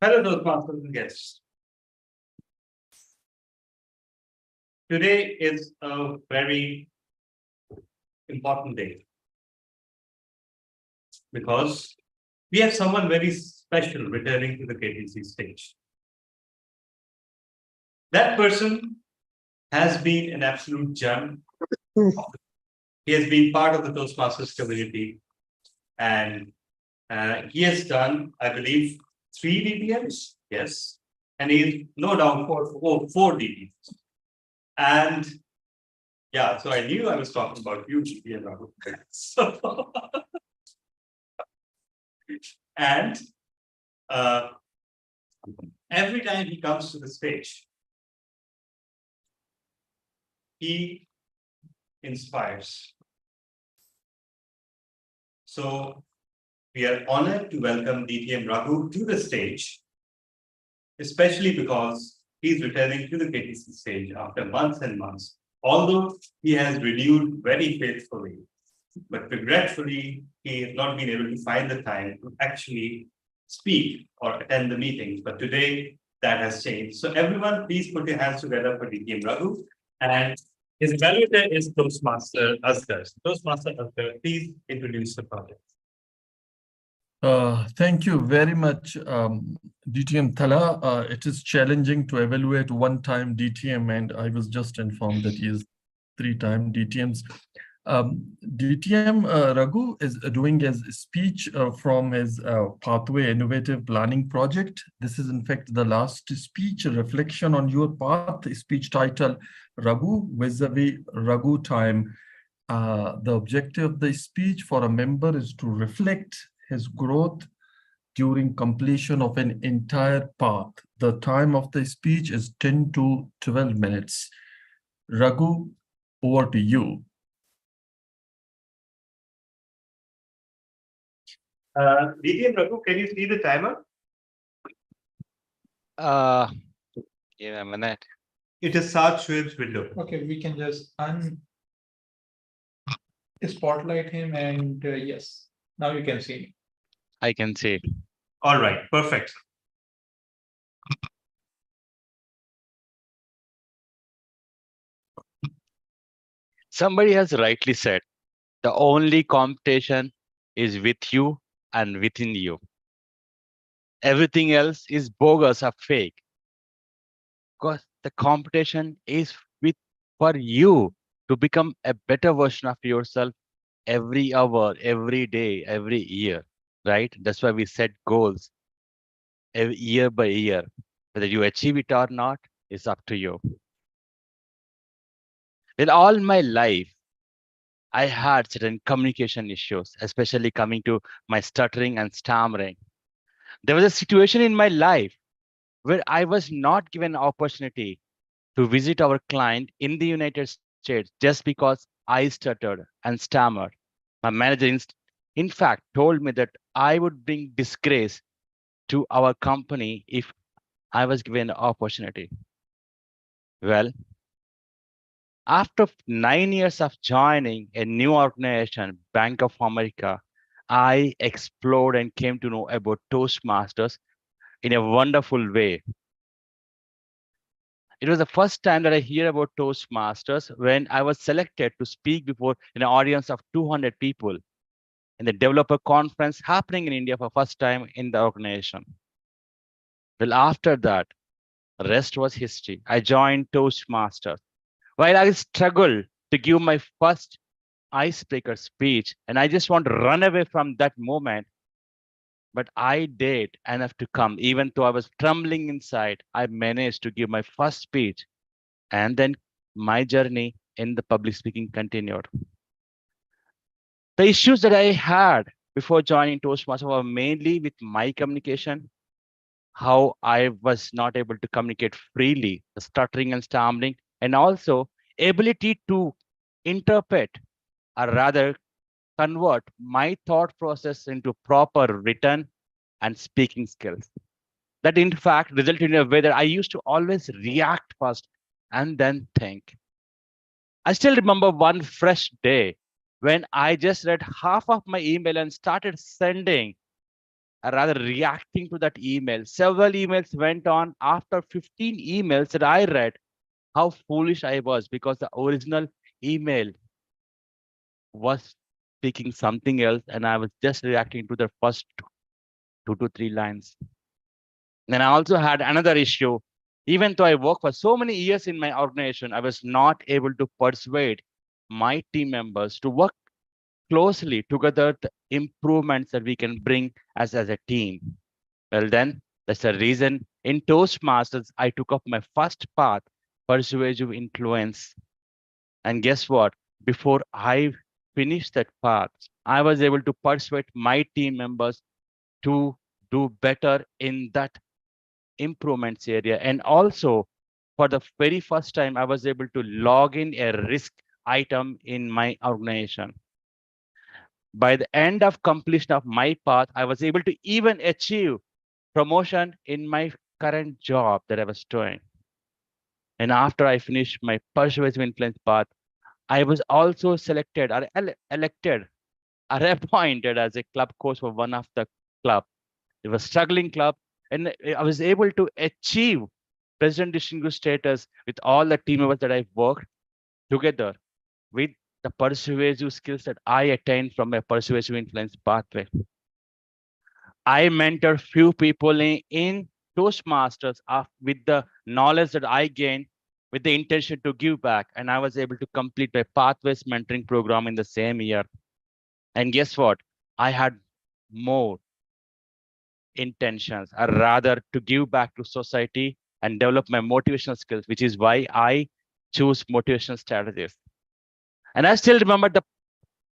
Fellow Toastmasters and guests, today is a very important day because we have someone very special returning to the KTC stage. That person has been an absolute gem. He has been part of the Toastmasters community and he has done, I believe, 3 DTMs. Yes. And he's no doubt 4 DTMs. And yeah, so I knew I was talking about you, DTM. So, and every time he comes to the stage, he inspires. So we are honored to welcome DTM Raghu to the stage, especially because he's returning to the KTC stage after months and months, although he has renewed very faithfully. But regretfully, he has not been able to find the time to actually speak or attend the meetings. But today, that has changed. So everyone, please put your hands together for DTM Raghu. And His evaluator is Toastmaster Asghar. Toastmaster Asghar, please introduce the project. Thank you very much, DTM Thala. It is challenging to evaluate one-time DTM, and I was just informed that he is three-time DTMs. DTM Raghu is doing his speech from his Pathway Innovative Planning Project. This is in fact the last speech, a reflection on your path, speech title, Raghu vis-a-vis Raghu time. The objective of the speech for a member is to reflect his growth during completion of an entire path. The time of the speech is 10 to 12 minutes. Raghu, over to you. DTM Raghu, can you see the timer? Give a minute. It is Saad Shoaib's window. Okay, we can just spotlight him and yes, now you can see me. I can see. All right, perfect. Somebody has rightly said, the only competition is with you and within you. Everything else is bogus or fake. Because the competition is for you to become a better version of yourself every hour, every day, every year, right? That's why we set goals year by year. Whether you achieve it or not is up to you. In all my life, I had certain communication issues, especially coming to my stuttering and stammering. There was a situation in my life where I was not given an opportunity to visit our client in the United States just because I stuttered and stammered. My manager, in fact, told me that I would bring disgrace to our company if I was given an opportunity. Well, after 9 years of joining a new organization, Bank of America, I explored and came to know about Toastmasters in a wonderful way. It was the first time that I hear about Toastmasters when I was selected to speak before an audience of 200 people in the developer conference happening in India for first time in the organization. Well, after that, the rest was history. I joined Toastmasters. While I struggled to give my first icebreaker speech, and I just want to run away from that moment, but I did enough to come. Even though I was trembling inside, I managed to give my first speech. And then my journey in the public speaking continued. The issues that I had before joining Toastmasters were mainly with my communication, how I was not able to communicate freely, the stuttering and stammering, and also ability to interpret or rather convert my thought process into proper written and speaking skills. That in fact resulted in a way that I used to always react first and then think. I still remember one fresh day when I just read half of my email and started sending, or rather reacting to that email. Several emails went on. After 15 emails that I read, how foolish I was because the original email was speaking something else and I was just reacting to the first 2 to 3 lines. Then I also had another issue. Even though I worked for so many years in my organization, I was not able to persuade my team members to work closely together the improvements that we can bring as a team. Well, then that's the reason in Toastmasters, I took up my first path, persuasive influence. And guess what? Before I finished that path, I was able to persuade my team members to do better in that improvements area. And also, for the very first time, I was able to log in a risk item in my organization. By the end of completion of my path, I was able to even achieve promotion in my current job that I was doing. And after I finished my persuasive influence path, I was also selected or elected or appointed as a club coach for one of the club. It was struggling club, and I was able to achieve president distinguished status with all the team members that I've worked. together with the persuasive skills that I attained from a persuasive influence pathway. I mentored few people in Toastmasters with the knowledge that I gained with the intention to give back. And I was able to complete my Pathways mentoring program in the same year. And guess what? I had more intentions, or rather to give back to society and develop my motivational skills, which is why I choose motivational strategies. And I still remember the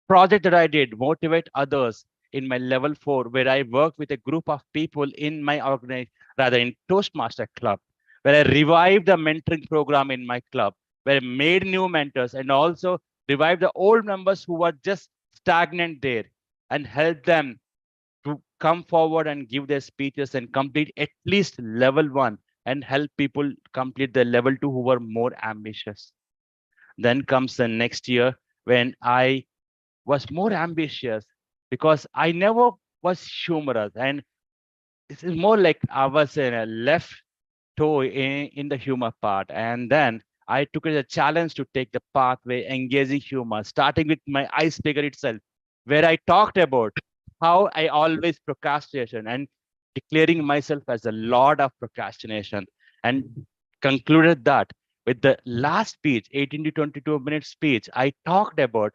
project that I did, Motivate Others, in my level 4, where I worked with a group of people in my organization, rather in Toastmaster Club, where I revived the mentoring program in my club, where I made new mentors and also revived the old members who were just stagnant there and helped them to come forward and give their speeches and complete at least level 1 and help people complete the level 2 who were more ambitious. Then comes the next year when I was more ambitious because I never was humorous. And this is more like I was in a left toe in the humor part. And then I took it as a challenge to take the pathway, engaging humor, starting with my icebreaker itself, where I talked about how I always procrastination and declaring myself as a lord of procrastination, and concluded that with the last speech, 18 to 22 minute speech, I talked about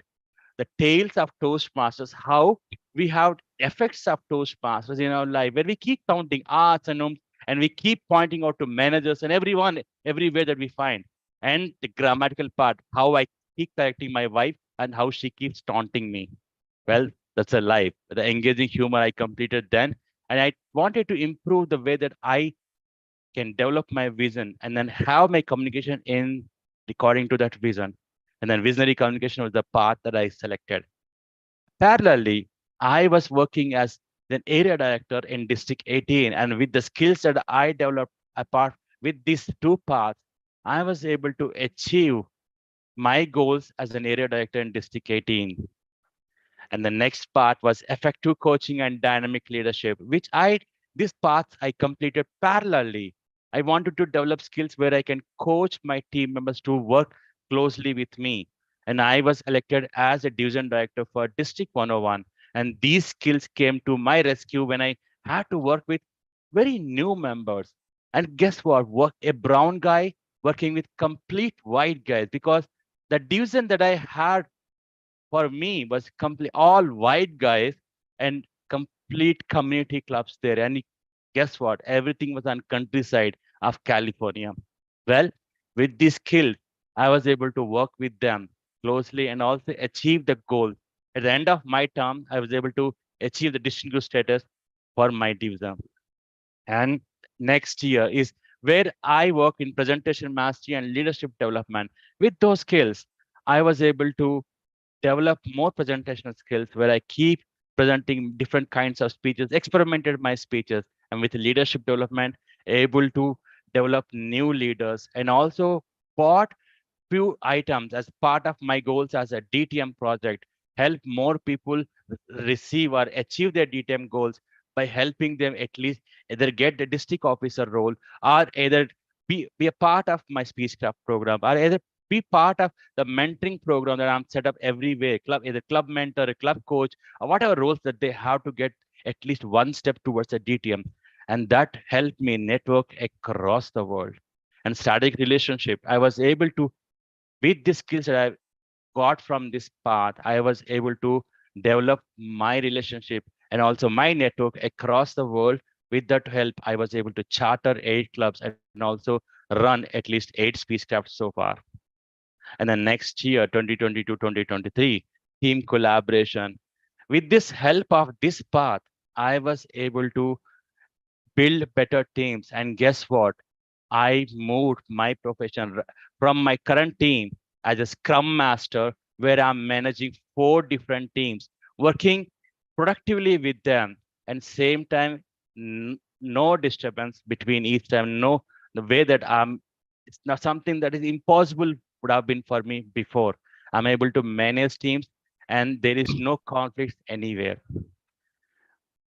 the tales of Toastmasters, how we have effects of Toastmasters in our life, where we keep counting arts and and we keep pointing out to managers and everyone, everywhere that we find. And the grammatical part, how I keep correcting my wife and how she keeps taunting me. Well, that's a life. The engaging humor I completed then. And I wanted to improve the way that I can develop my vision and then have my communication in according to that vision. And then visionary communication was the path that I selected. Parallelly, I was working as an area director in District 18, and with the skills that I developed apart with these two paths, I was able to achieve my goals as an area director in District 18. And the next part was effective coaching and dynamic leadership, which this path I completed parallelly. I wanted to develop skills where I can coach my team members to work closely with me. And I was elected as a division director for District 101. And these skills came to my rescue when I had to work with very new members. And guess what? A brown guy working with complete white guys, because the division that I had for me was complete all white guys and complete community clubs there. And guess what? Everything was on countryside of California. Well, with this skill, I was able to work with them closely and also achieve the goal. At the end of my term, I was able to achieve the distinguished status for my division. And next year is where I work in presentation mastery and leadership development. With those skills, I was able to develop more presentational skills where I keep presenting different kinds of speeches, experimented my speeches, and with leadership development, able to develop new leaders and also bought few items as part of my goals as a DTM project, help more people receive or achieve their DTM goals by helping them at least either get the district officer role or either be a part of my speechcraft program or either be part of the mentoring program that I'm set up everywhere, either club mentor, a club coach, or whatever roles that they have to get at least one step towards a DTM. And that helped me network across the world and starting relationship. I was able to, with the skills that I got from this path, I was able to develop my relationship and also my network across the world. With that help, I was able to charter 8 clubs and also run at least 8 speechcrafts so far. And then next year, 2022-2023, team collaboration. With this help of this path, I was able to build better teams. And guess what? I moved my profession from my current team as a scrum master, where I'm managing 4 different teams, working productively with them, and same time, no disturbance between each time. No, the way that it's not something that is impossible would have been for me before. I'm able to manage teams, and there is no conflict anywhere.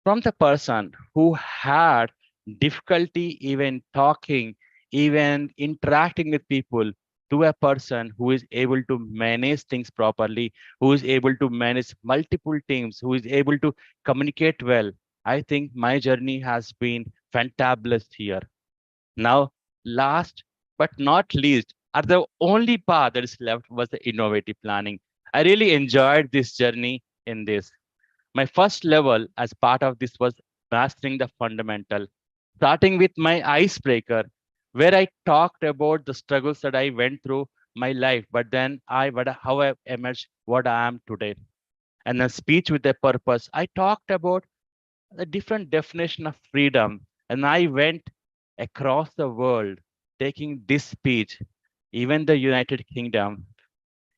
From the person who had difficulty even talking, even interacting with people, to a person who is able to manage things properly, who is able to manage multiple teams, who is able to communicate well. I think my journey has been fantabulous here. Now, last but not least, the only path that is left was the innovative planning. I really enjoyed this journey in this. My first level as part of this was mastering the fundamental, starting with my icebreaker, where I talked about the struggles that I went through my life, but then how I emerged what I am today. And then speech with a purpose. I talked about a different definition of freedom. And I went across the world taking this speech, even the United Kingdom,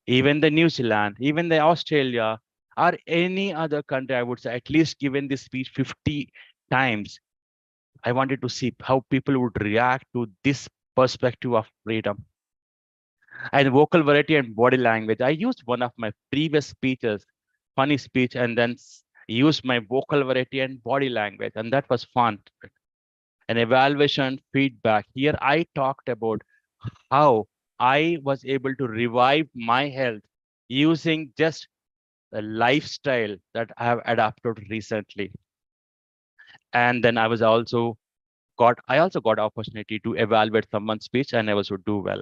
even the New Zealand, even the Australia, or any other country, I would say, at least given this speech 50 times. I wanted to see how people would react to this perspective of freedom. And vocal variety and body language. I used one of my previous speeches, funny speech, and then used my vocal variety and body language, and that was fun. An evaluation feedback. Here I talked about how I was able to revive my health using just the lifestyle that I have adapted recently. And then I also got opportunity to evaluate someone's speech and I was to do well.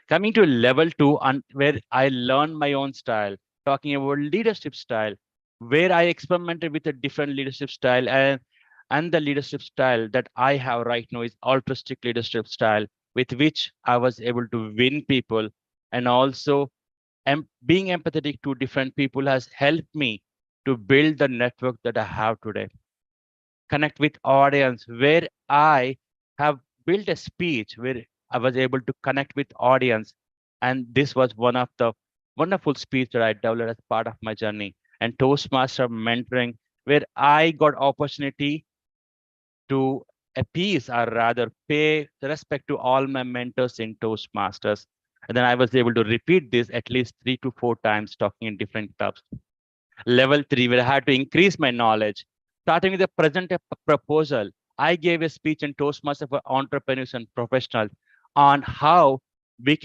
Coming to level two, where I learned my own style, talking about leadership style, where I experimented with a different leadership style, and the leadership style that I have right now is altruistic leadership style, with which I was able to win people, and also being empathetic to different people has helped me to build the network that I have today. Connect with audience, where I have built a speech where I was able to connect with audience. And this was one of the wonderful speech that I developed as part of my journey. And Toastmaster mentoring, where I got opportunity to appease or rather pay respect to all my mentors in Toastmasters. And then I was able to repeat this at least 3 to 4 times talking in different clubs. Level three, where I had to increase my knowledge. Starting with a present proposal, I gave a speech in Toastmasters for entrepreneurs and professionals on how we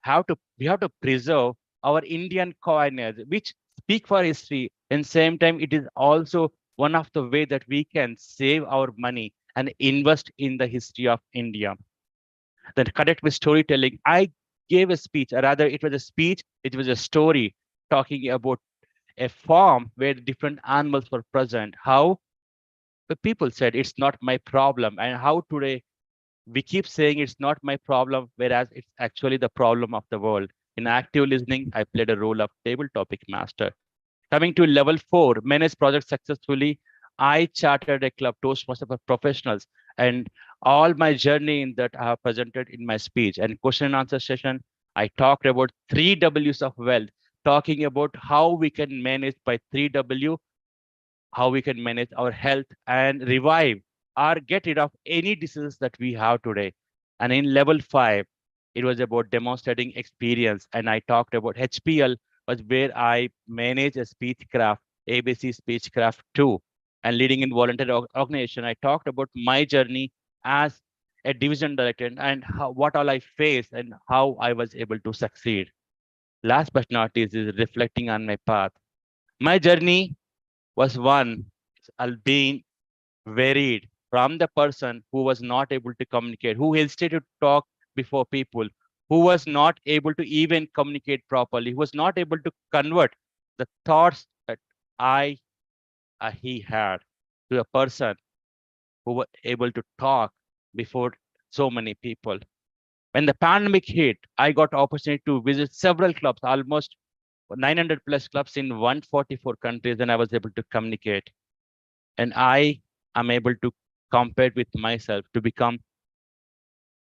have to preserve our Indian coinage, which speak for history. And same time, it is also one of the way that we can save our money and invest in the history of India. Then connect with storytelling. I gave a speech, or rather, it was a speech, it was a story talking about a farm where different animals were present, how the people said it's not my problem, and how today we keep saying it's not my problem, whereas it's actually the problem of the world. In active listening, I played a role of table topic master. Coming to level 4, manage projects successfully. I chartered a club, Toastmaster for professionals, and all my journey in that I have presented in my speech. And question and answer session, I talked about 3 Ws of wealth, talking about how we can manage by 3W, how we can manage our health and revive or get rid of any diseases that we have today. And in level 5, it was about demonstrating experience. And I talked about HPL was where I manage a speechcraft, ABC Speechcraft 2, and leading in volunteer organization. I talked about my journey as a division director and what all I faced and how I was able to succeed. Last but not least is reflecting on my path. My journey was one being varied from the person who was not able to communicate, who hesitated to talk before people, who was not able to even communicate properly, who was not able to convert the thoughts that he had to a person who was able to talk before so many people. When the pandemic hit, I got opportunity to visit several clubs, almost 900 plus clubs in 144 countries, and I was able to communicate. And I am able to compare with myself to become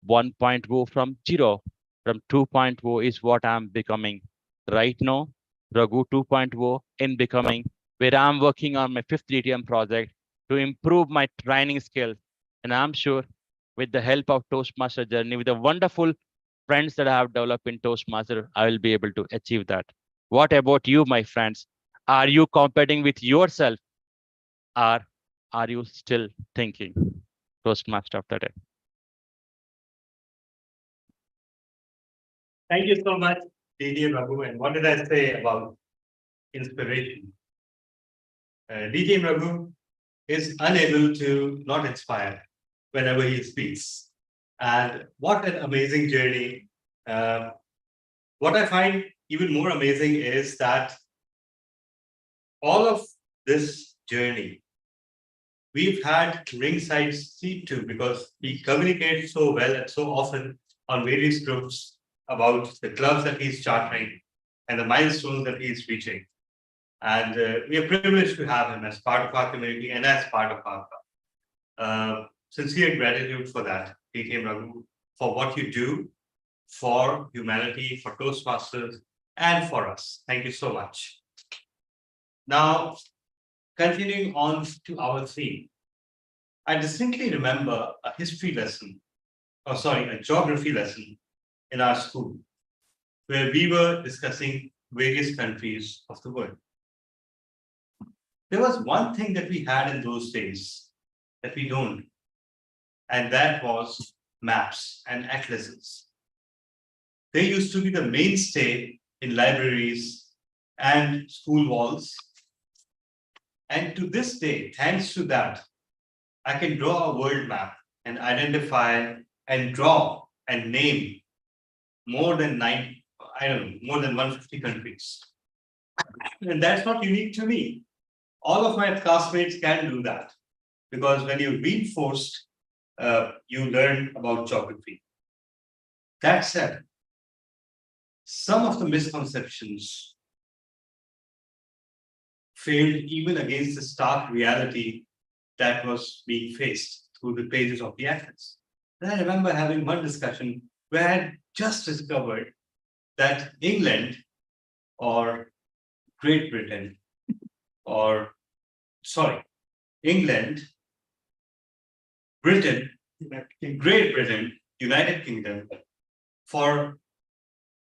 1.0 from 0. From 2.0 is what I'm becoming right now. Raghu 2.0 in becoming, where I'm working on my 5th DTM project to improve my training skills. And I'm sure with the help of Toastmaster journey, with the wonderful friends that I have developed in Toastmaster, I will be able to achieve that. What about you, my friends? Are you competing with yourself, or are you still thinking? Toastmaster of the day. Thank you so much, DJ Raghu. And what did I say about inspiration? DJ Raghu is unable to not inspire whenever he speaks. And what an amazing journey. What I find even more amazing is that all of this journey, we've had ringside seat too, because he communicates so well and so often on various groups about the clubs that he's chartering and the milestones that he's reaching. And we are privileged to have him as part of our community and as part of our club. Sincere gratitude for that, DK Raghu, for what you do for humanity, for Toastmasters, and for us. Thank you so much. Now, continuing on to our theme, I distinctly remember a history lesson, a geography lesson in our school, where we were discussing various countries of the world. There was one thing that we had in those days that we don't, and that was maps and atlases. They used to be the mainstay in libraries and school walls. And to this day, thanks to that, I can draw a world map and identify and draw and name more than 150 countries. And that's not unique to me. All of my classmates can do that, because when you read forced, you learn about geography. That said, some of the misconceptions failed even against the stark reality that was being faced through the pages of the atlas. And I remember having one discussion where I had just discovered that England or Great Britain, England, Britain, Great Britain, United Kingdom, for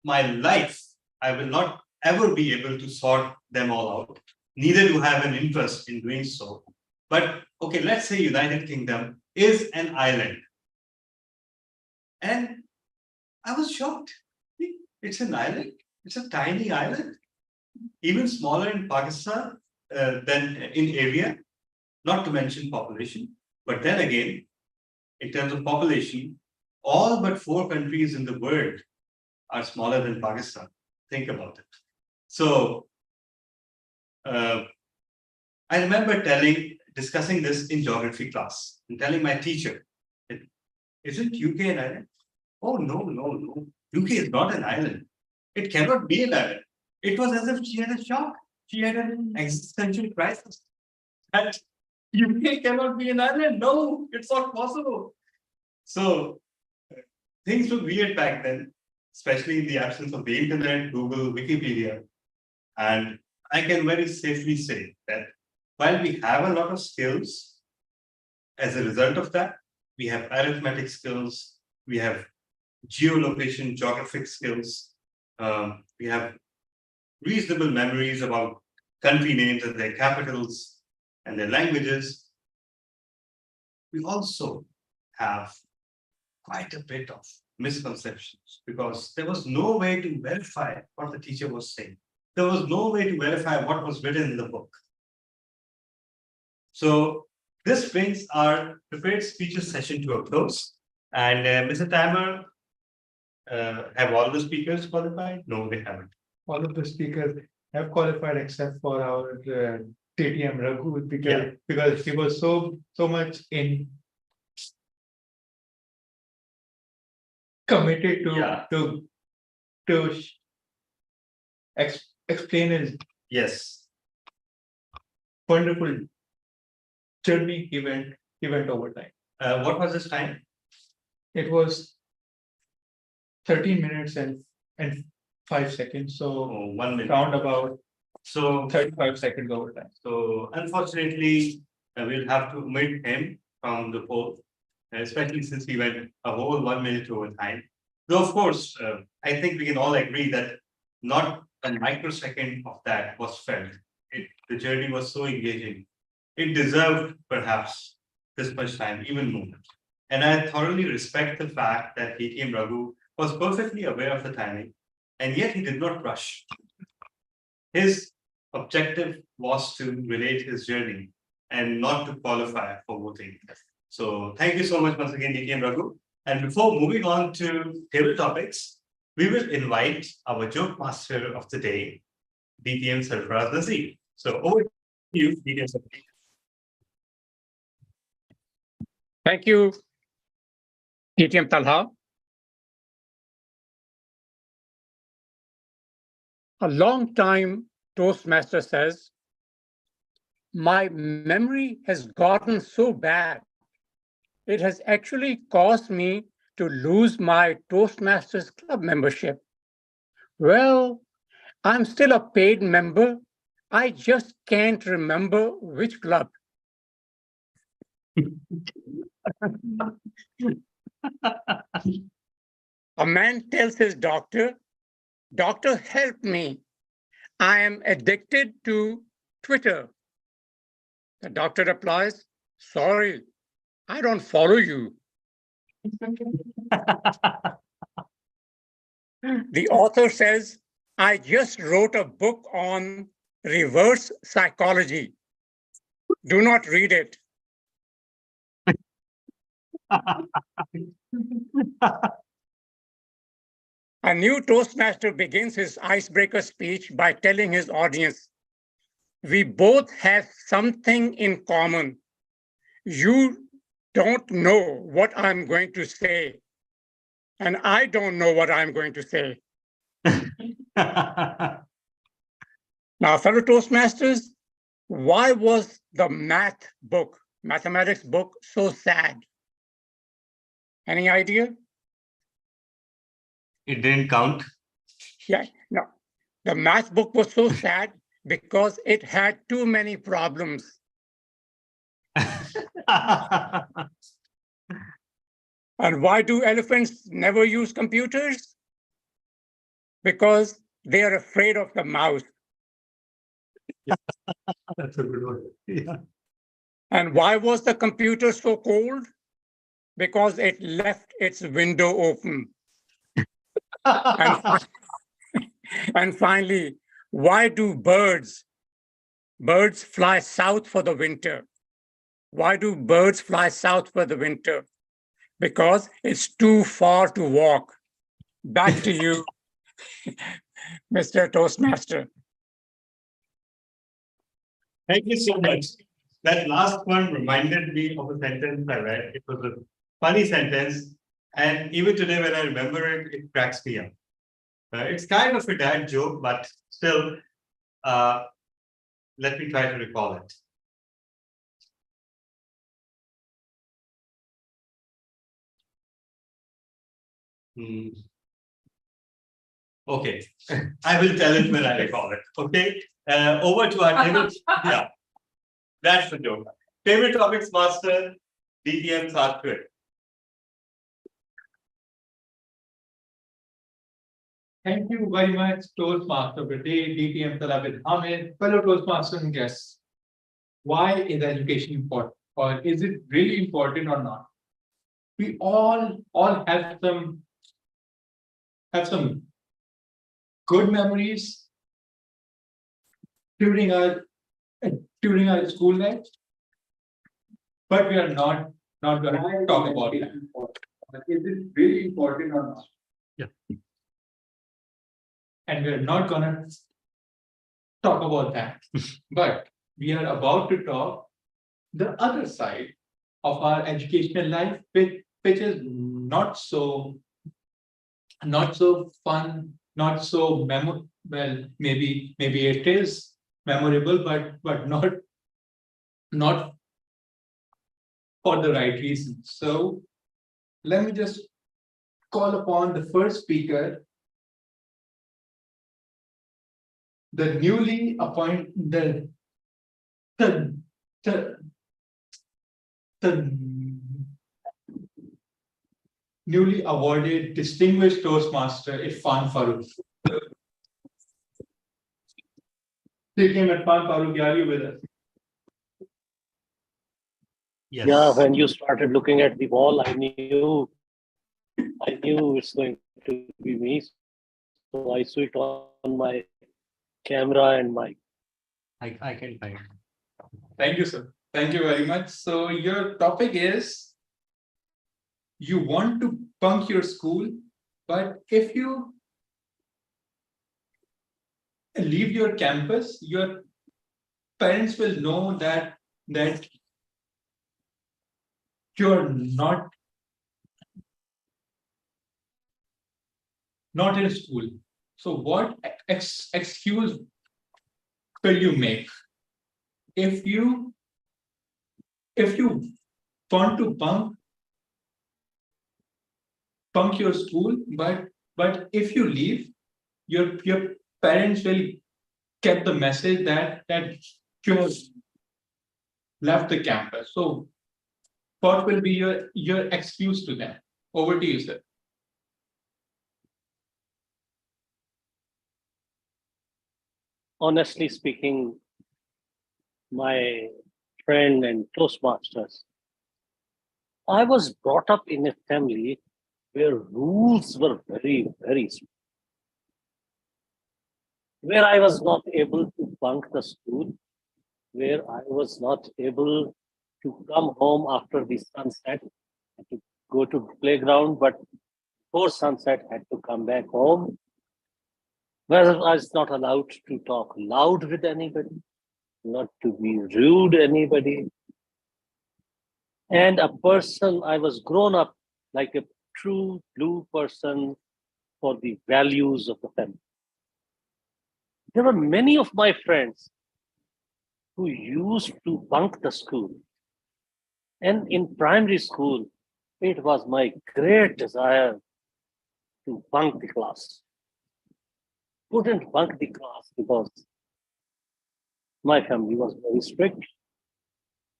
my life, I will not ever be able to sort them all out. Neither do I have an interest in doing so. But okay, let's say United Kingdom is an island. And I was shocked. It's an island. It's a tiny island, even smaller in Pakistan than in area, not to mention population. But then again, in terms of population, all but 4 countries in the world are smaller than Pakistan. Think about it. So I remember discussing this in geography class and telling my teacher, isn't UK an island? Oh, no. UK is not an island. It cannot be an island. It was as if she had a shock. She had an existential crisis. And UK cannot be an island. No, it's not possible. So things looked weird back then, especially in the absence of the internet, Google, Wikipedia. And I can very safely say that while we have a lot of skills, as a result of that, we have arithmetic skills, we have geolocation, geographic skills, we have reasonable memories about country names and their capitals and their languages. We also have quite a bit of misconceptions, because there was no way to verify what the teacher was saying. There was no way to verify what was written in the book. So this brings our prepared speeches session to a close. And Mr. Tamer, have all the speakers qualified? No, they haven't. All of the speakers have qualified except for our TTM Raghu, because he was so much committed to explain his wonderful journey. He went over time. What was his time? It was 13 minutes and 5 seconds. So 1 minute. Roundabout. So 35 seconds over time. So unfortunately, we'll have to omit him from the poll, especially since he went a whole 1 minute over time. Though, of course, I think we can all agree that not a microsecond of that was felt. The journey was so engaging. It deserved perhaps this much time, even more. And I thoroughly respect the fact that KTM Raghu was perfectly aware of the timing and yet he did not rush. His objective was to relate his journey and not to qualify for voting. So thank you so much once again, DTM Raghu. And before moving on to table topics, we will invite our joke master of the day, DTM Sarfaraz Nazir. So over to you, DTM Sarfaraz. Thank you, DTM Talha. A long-time Toastmaster says, my memory has gotten so bad, it has actually caused me to lose my Toastmasters Club membership. Well, I'm still a paid member. I just can't remember which club. A man tells his doctor, doctor, help me. I am addicted to Twitter. The doctor replies, sorry, I don't follow you. The author says, I just wrote a book on reverse psychology. Do not read it. A new Toastmaster begins his icebreaker speech by telling his audience, we both have something in common. You don't know what I'm going to say, and I don't know what I'm going to say. Now, fellow Toastmasters, why was the mathematics book, so sad? Any idea? It didn't count. Yeah, no. The math book was so sad because it had too many problems. And why do elephants never use computers? Because they are afraid of the mouse. That's a good one. Yeah. And why was the computer so cold? Because it left its window open. And finally, why do birds fly south for the winter? Why do birds fly south for the winter? Because it's too far to walk. Back to you, Mr. Toastmaster. Thank you so much. That last one reminded me of a sentence I read. It was a funny sentence. And even today, when I remember it, it cracks me up. It's kind of a dad joke, but still, let me try to recall it. Okay, I will tell it when I recall it. Okay, over to our table. Yeah, that's the joke. Favorite topics master, DTM Sarkar. Thank you very much, Toastmaster of the day, DTM Talabid Ahmed, fellow Toastmasters and guests. Why is education important? Or is it really important or not? We all have some good memories during our school life, but we are not going to talk about that. Is it really important or not? Yeah. And we're not going to talk about that. But we are about to talk the other side of our educational life, which is not so fun, not so memorable. Well, maybe it is memorable, but not for the right reasons. So let me just call upon the first speaker, the newly appointed, the newly awarded distinguished Toastmaster Irfan Farooq. Speaking Irfan Farooq, are you with us? Yes. Yeah, when you started looking at the wall, I knew it's going to be me. So I switched on my camera and mic. I can find. Thank you, sir. Thank you very much. So your topic is you want to bunk your school, but if you leave your campus, your parents will know that you're not in school. So what excuse will you make if you want to bunk your school, but if you leave, your parents will get the message that you left the campus. So what will be your excuse to them? Over to you, sir. Honestly speaking, my friend and Toastmasters, I was brought up in a family where rules were very, very strict. Where I was not able to bunk the school, where I was not able to come home after the sunset, to go to playground, but before sunset had to come back home, where I was not allowed to talk loud with anybody, not to be rude to anybody. And a person, I was grown up like a true blue person for the values of the family. There were many of my friends who used to bunk the school. And in primary school, it was my great desire to bunk the class. Couldn't bunk the class because my family was very strict.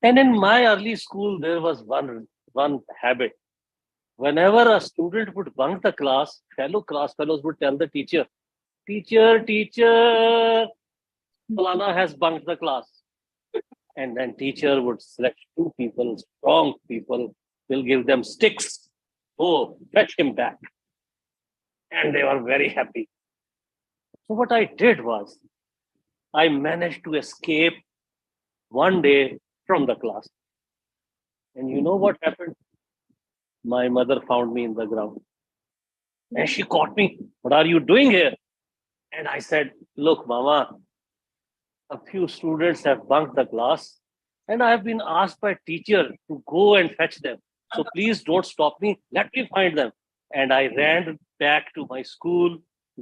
And in my early school, there was one habit. Whenever a student would bunk the class, fellow class fellows would tell the teacher, teacher, Falana has bunked the class. And then teacher would select two people, strong people, will give them sticks. Oh, fetch him back. And they were very happy. So what I did was, I managed to escape one day from the class. And you know what happened? My mother found me in the ground. And she caught me. What are you doing here? And I said, look, Mama, a few students have bunked the class. And I have been asked by teacher to go and fetch them. So please don't stop me. Let me find them. And I ran back to my school,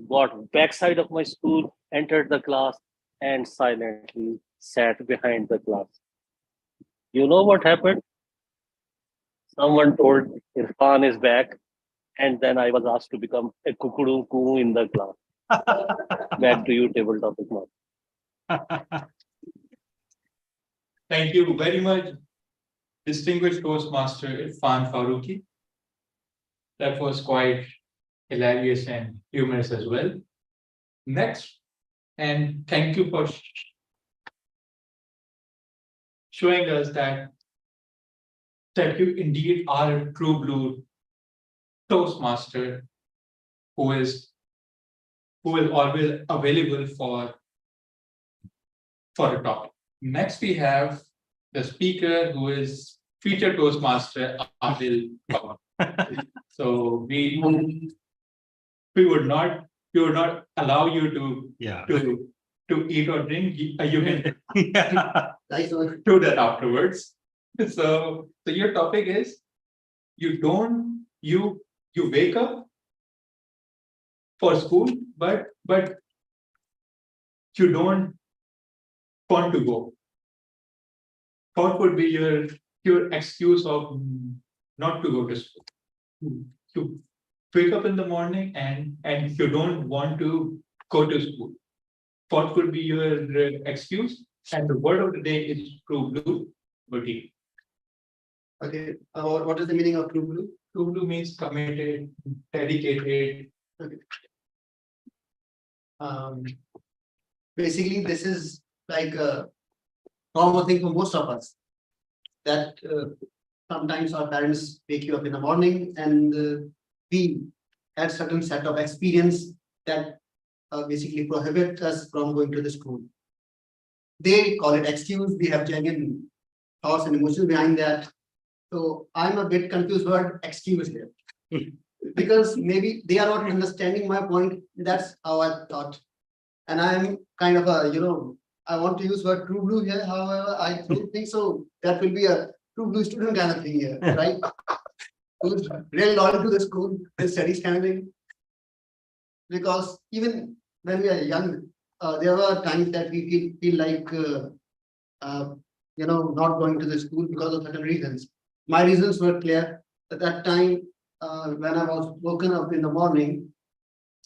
got backside of my school, entered the class, and silently sat behind the class. You know what happened? Someone told Irfan is back, and then I was asked to become a kukudu in the class. Back to you, table topic now. Thank you very much, distinguished Toastmaster Irfan Faruqi. That was quite hilarious and humorous as well. Next, and thank you for showing us that you indeed are a true blue Toastmaster who is always available for a topic. Next, we have the speaker who is featured Toastmaster Adil Kaur. So we would not allow you to eat or drink. You can do that afterwards. So your topic is you wake up for school, but you don't want to go. What would be your excuse of not to go to school? You wake up in the morning and you don't want to go to school. What would be your excuse? And the word of the day is true blue. Booty. Okay, what is the meaning of true blue? True blue means committed, dedicated. Okay. Basically, this is like a normal thing for most of us. That sometimes our parents wake you up in the morning, and we had certain set of experience that basically prohibit us from going to the school. They call it excuse. We have genuine thoughts and emotions behind that. So I'm a bit confused word excuse here. Because maybe they are not understanding my point. That's how I thought. And I'm kind of a, I want to use word true blue here. However, I don't think so. That will be a true blue student kind of thing here, right? Who's real loyal to the school, the studies kind of thing. Because even when we are young, there were times that we feel like, not going to the school because of certain reasons. My reasons were clear. At that time, when I was woken up in the morning,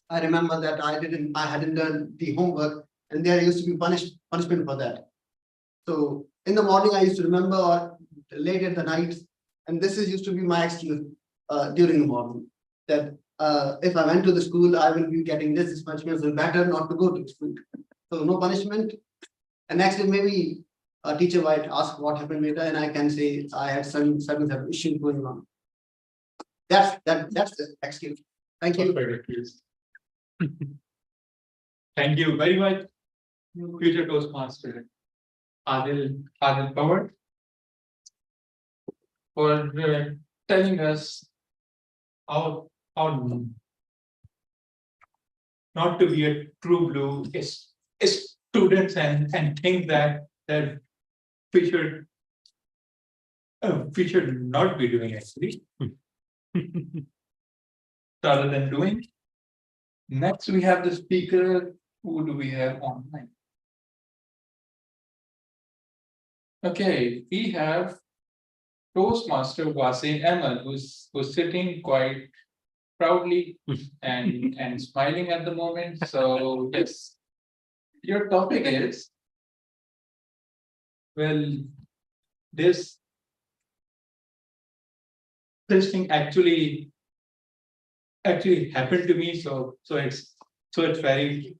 I remember that I hadn't done the homework, and there used to be punishment for that. So in the morning, I used to remember, or late at the night, and this used to be my excuse during the morning, that if I went to the school, I will be getting this punishment, so better not to go to school. So no punishment. And next day, maybe a teacher might ask what happened later, and I can say I had some issues going on. That's the excuse. Thank you. Perfect excuse. Thank you very much, future Toastmaster Adil Power, for telling us how not to be a true blue is students and think that we should not be doing actually rather than doing. Next, we have the speaker. Who do we have online? Okay, we have Toastmaster Wasim Ahmed, who's sitting quite proudly and smiling at the moment. So yes, your topic is, well, this thing actually happened to me. So it's very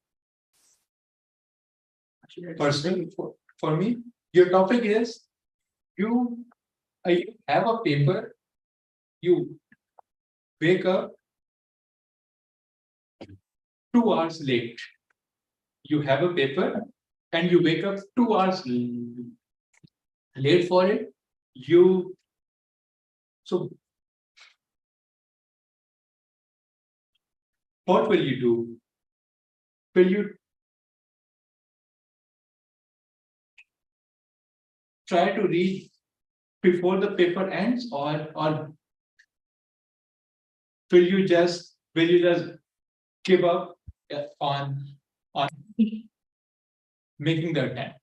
personal for me. Your topic is, you have a paper, you wake up 2 hours late. You have a paper and you wake up 2 hours late for it. So what will you do? Will you try to read before the paper ends, or will you just give up on making the attempt?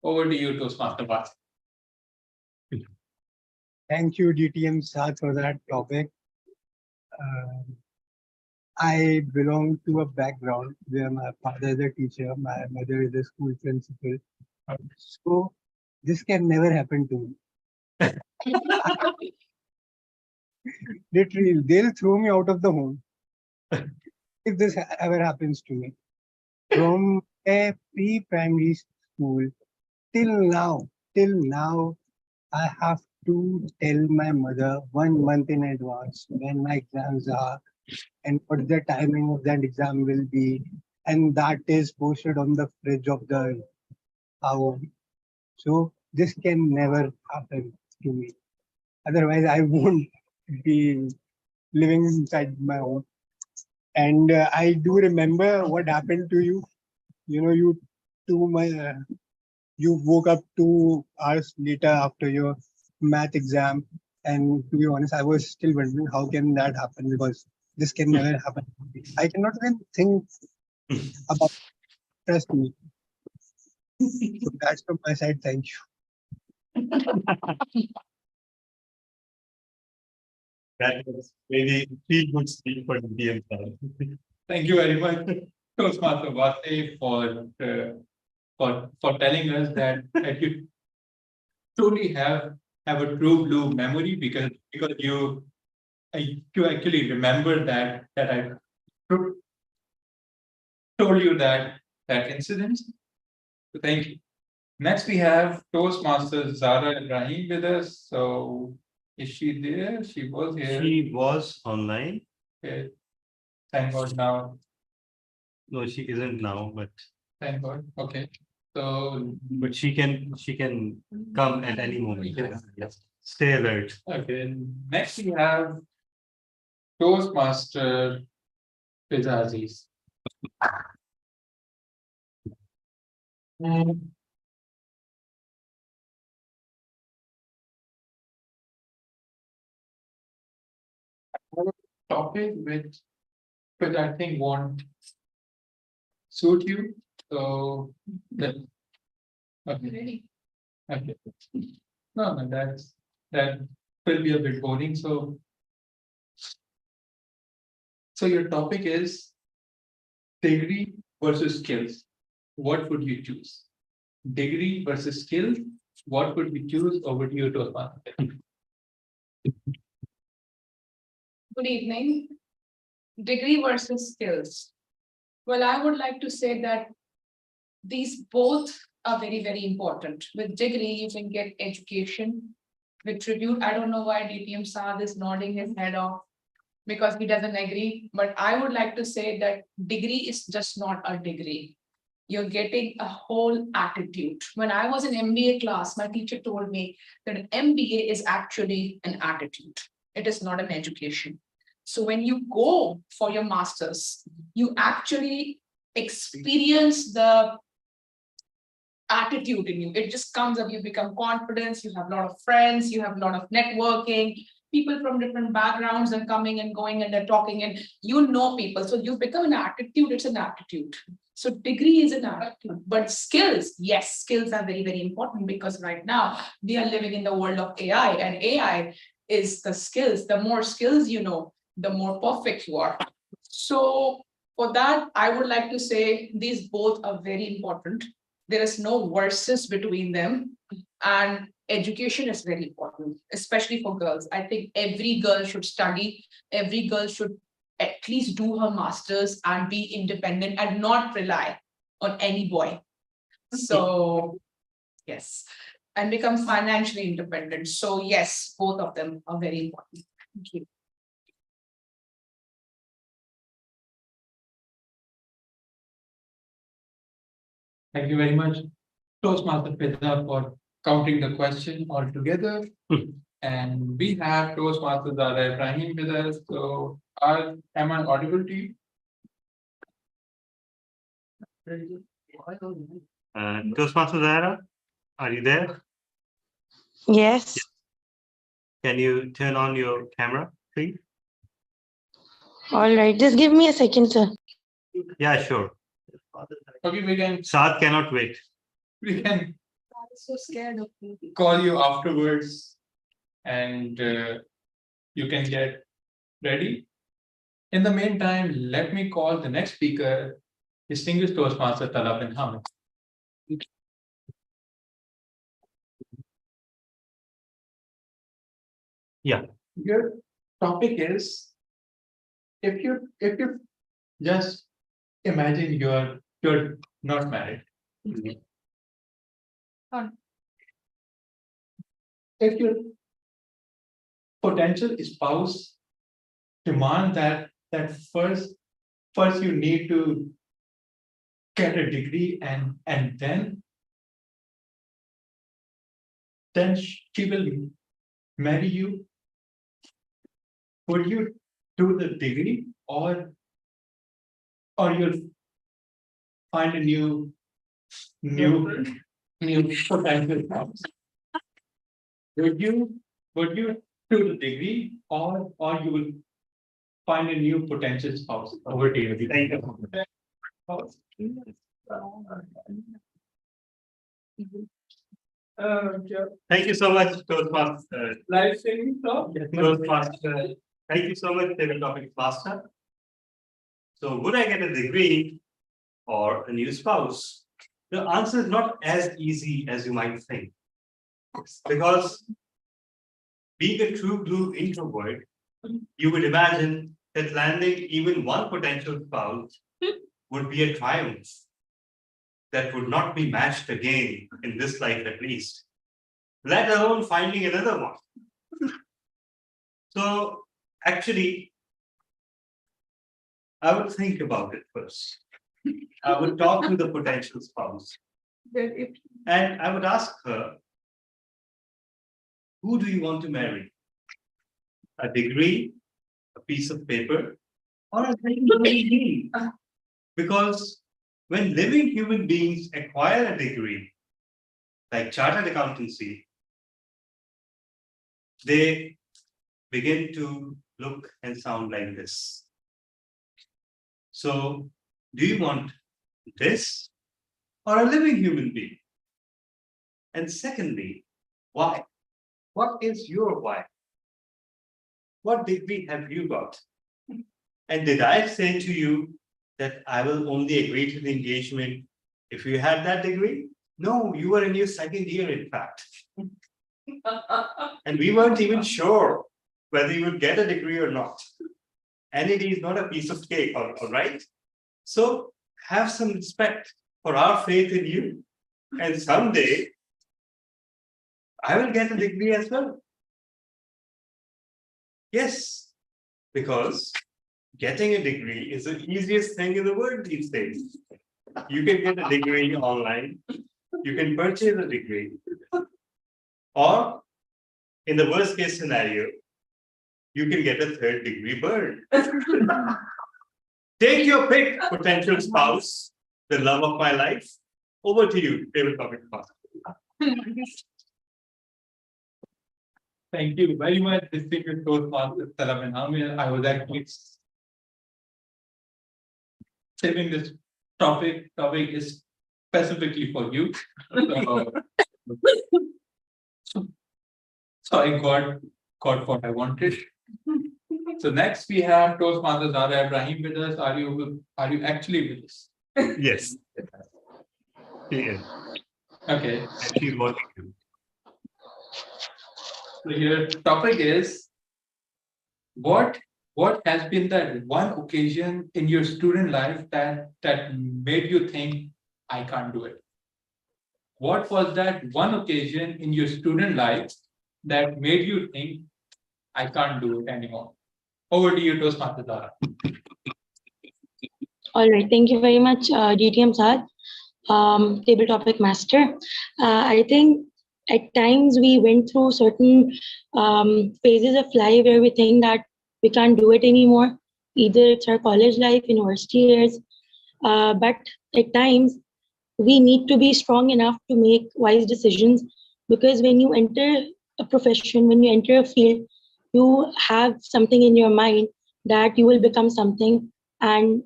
Over to you, Toastmaster Bhatt. Thank you, DTM Saad, for that topic. I belong to a background where my father is a teacher, my mother is a school principal. So this can never happen to me. Literally, they'll throw me out of the home if this ever happens to me. From a pre-primary school till now, I have to tell my mother 1 month in advance when my exams are and what the timing of that exam will be, and that is posted on the fridge of the house. So this can never happen to me. Otherwise, I won't be living inside my home. And I do remember what happened to you. You woke up 2 hours later after your math exam, and to be honest, I was still wondering how can that happen, because this can never happen. I cannot even think about it. Trust me. So that's from my side. Thank you. That was really feel good speak for the DM. Thank you very much, Toastmaster Vase, for telling us that you truly have a true blue memory, because you actually remember that I told you that incident. So thank you. Next, we have Toastmaster Zara Ibrahim with us. So is she there? She was here. She was online. Okay. Thank God now No, she isn't now, but Thank God. Okay. So, she can come at any moment. Yes. Stay alert. okay, next we have Toastmaster Pizzazis. Topic which I think won't suit you. So okay. Really? Okay. No, that will be a bit boring. So your topic is degree versus skills. What would you choose? Degree versus skills. What would you choose? Over to you, Toastmaster. Good evening. Degree versus skills. Well, I would like to say that these both are very, very important. With degree, you can get education. With tribute, I don't know why DTM Saad is nodding his head off because he doesn't agree. But I would like to say that degree is just not a degree. You're getting a whole attitude. When I was in MBA class, my teacher told me that an MBA is actually an attitude. It is not an education. So when you go for your master's, you actually experience the attitude in you. It just comes up, you become confident, you have a lot of friends, you have a lot of networking, people from different backgrounds are coming and going and they're talking and you know people. So you become an attitude, it's an attitude. So degree is an attitude, but skills, yes, skills are very, very important because right now we are living in the world of AI and AI is the skills. The more skills you know, the more perfect you are. So for that, I would like to say these both are very important. There is no versus between them. And education is very important, especially for girls. I think every girl should study, every girl should at least do her master's and be independent and not rely on any boy. So, yes, and become financially independent. So, yes, both of them are very important. Thank you. Thank you very much, Toastmaster Pizza, for counting the question altogether. And we have Toastmaster Zara Ibrahim with us. So, am I audible to you? Toastmaster Zahra, are you there? Yes. Can you turn on your camera, please? All right. Just give me a second, sir. Yeah, sure. Okay, Saad cannot wait. we can I'm so scared of you. call you afterwards and you can get ready. In the meantime, let me call the next speaker, distinguished Toastmaster Talab bin Hamid. Yeah. Your topic is if you just imagine you're not married. If your potential spouse demand that first you need to get a degree and then she will marry you, would you do the degree or you'll find a new potential spouse? Would you do the degree or you will find a new potential spouse? Over to you. Thank you. Thank you so much, Toastmaster. Live streaming talk. Toastmaster. Thank you so much, David Topic Master. So, would I get a degree or a new spouse? The answer is not as easy as you might think. Because being a true blue introvert, you would imagine that landing even one potential spouse would be a triumph that would not be matched again in this life at least, let alone finding another one. So actually, I would think about it first. I would talk to the potential spouse and I would ask her, who do you want to marry? A degree, a piece of paper, or a living being? Because when living human beings acquire a degree, like chartered accountancy, they begin to look and sound like this. So, do you want this or a living human being? And secondly, why? What is your why? What degree have you got? And did I say to you that I will only agree to the engagement if you had that degree? No, you were in your second year, in fact. And we weren't even sure whether you would get a degree or not. NED is not a piece of cake, all right? So have some respect for our faith in you. And someday, I will get a degree as well. Yes, because getting a degree is the easiest thing in the world these days. You can get a degree online. You can purchase a degree. Or, in the worst case scenario, you can get a third degree burned. Take your pick, potential spouse, the love of my life. Over to you, favorite topic. Thank you very much, distinguished Toastmaster Salam and Amir. I was actually saving this topic is specifically for you. So I got what I wanted. So next we have Toastmaster Zara Ibrahim with us. Are you actually with us? Yes. Yeah. Okay. She's watching you. So your topic is what has been that one occasion in your student life that made you think I can't do it? What was that one occasion in your student life that made you think I can't do it anymore? Over to you, Toastmaster Zara. All right, thank you very much, DTM Saad, table topic master. I think at times we went through certain phases of life where we think that we can't do it anymore. Either it's our college life, university years, but at times we need to be strong enough to make wise decisions, because when you enter a profession, when you enter a field, you have something in your mind that you will become something, and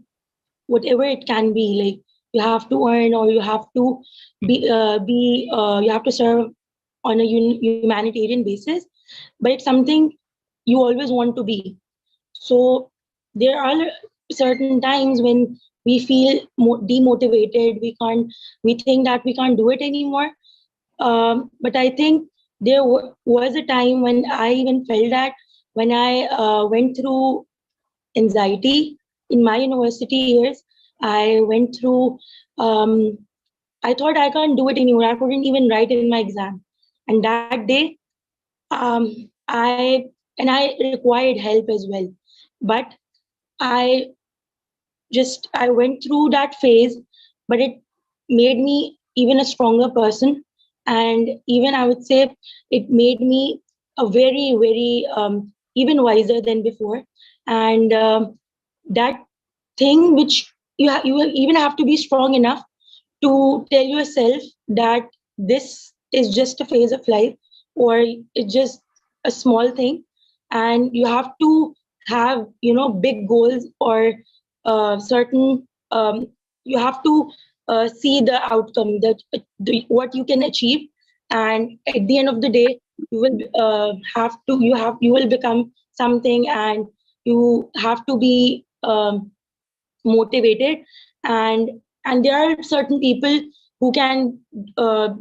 whatever it can be, like you have to earn, or you have to you have to serve on a humanitarian basis, but it's something you always want to be. So there are certain times when we feel demotivated, we think that we can't do it anymore. But I think there was a time when I even felt that, when I went through anxiety in my university years. I went through, I thought I can't do it anymore. I couldn't even write in my exam. And that day, I required help as well. But I went through that phase, but it made me even a stronger person. And even I would say it made me a very, very even wiser than before. And that thing which you even have to be strong enough to tell yourself that this is just a phase of life, or it's just a small thing, and you have to have big goals, or certain you have to see the outcome, that what you can achieve, and at the end of the day you will you will become something, and you have to be motivated, and there are certain people who can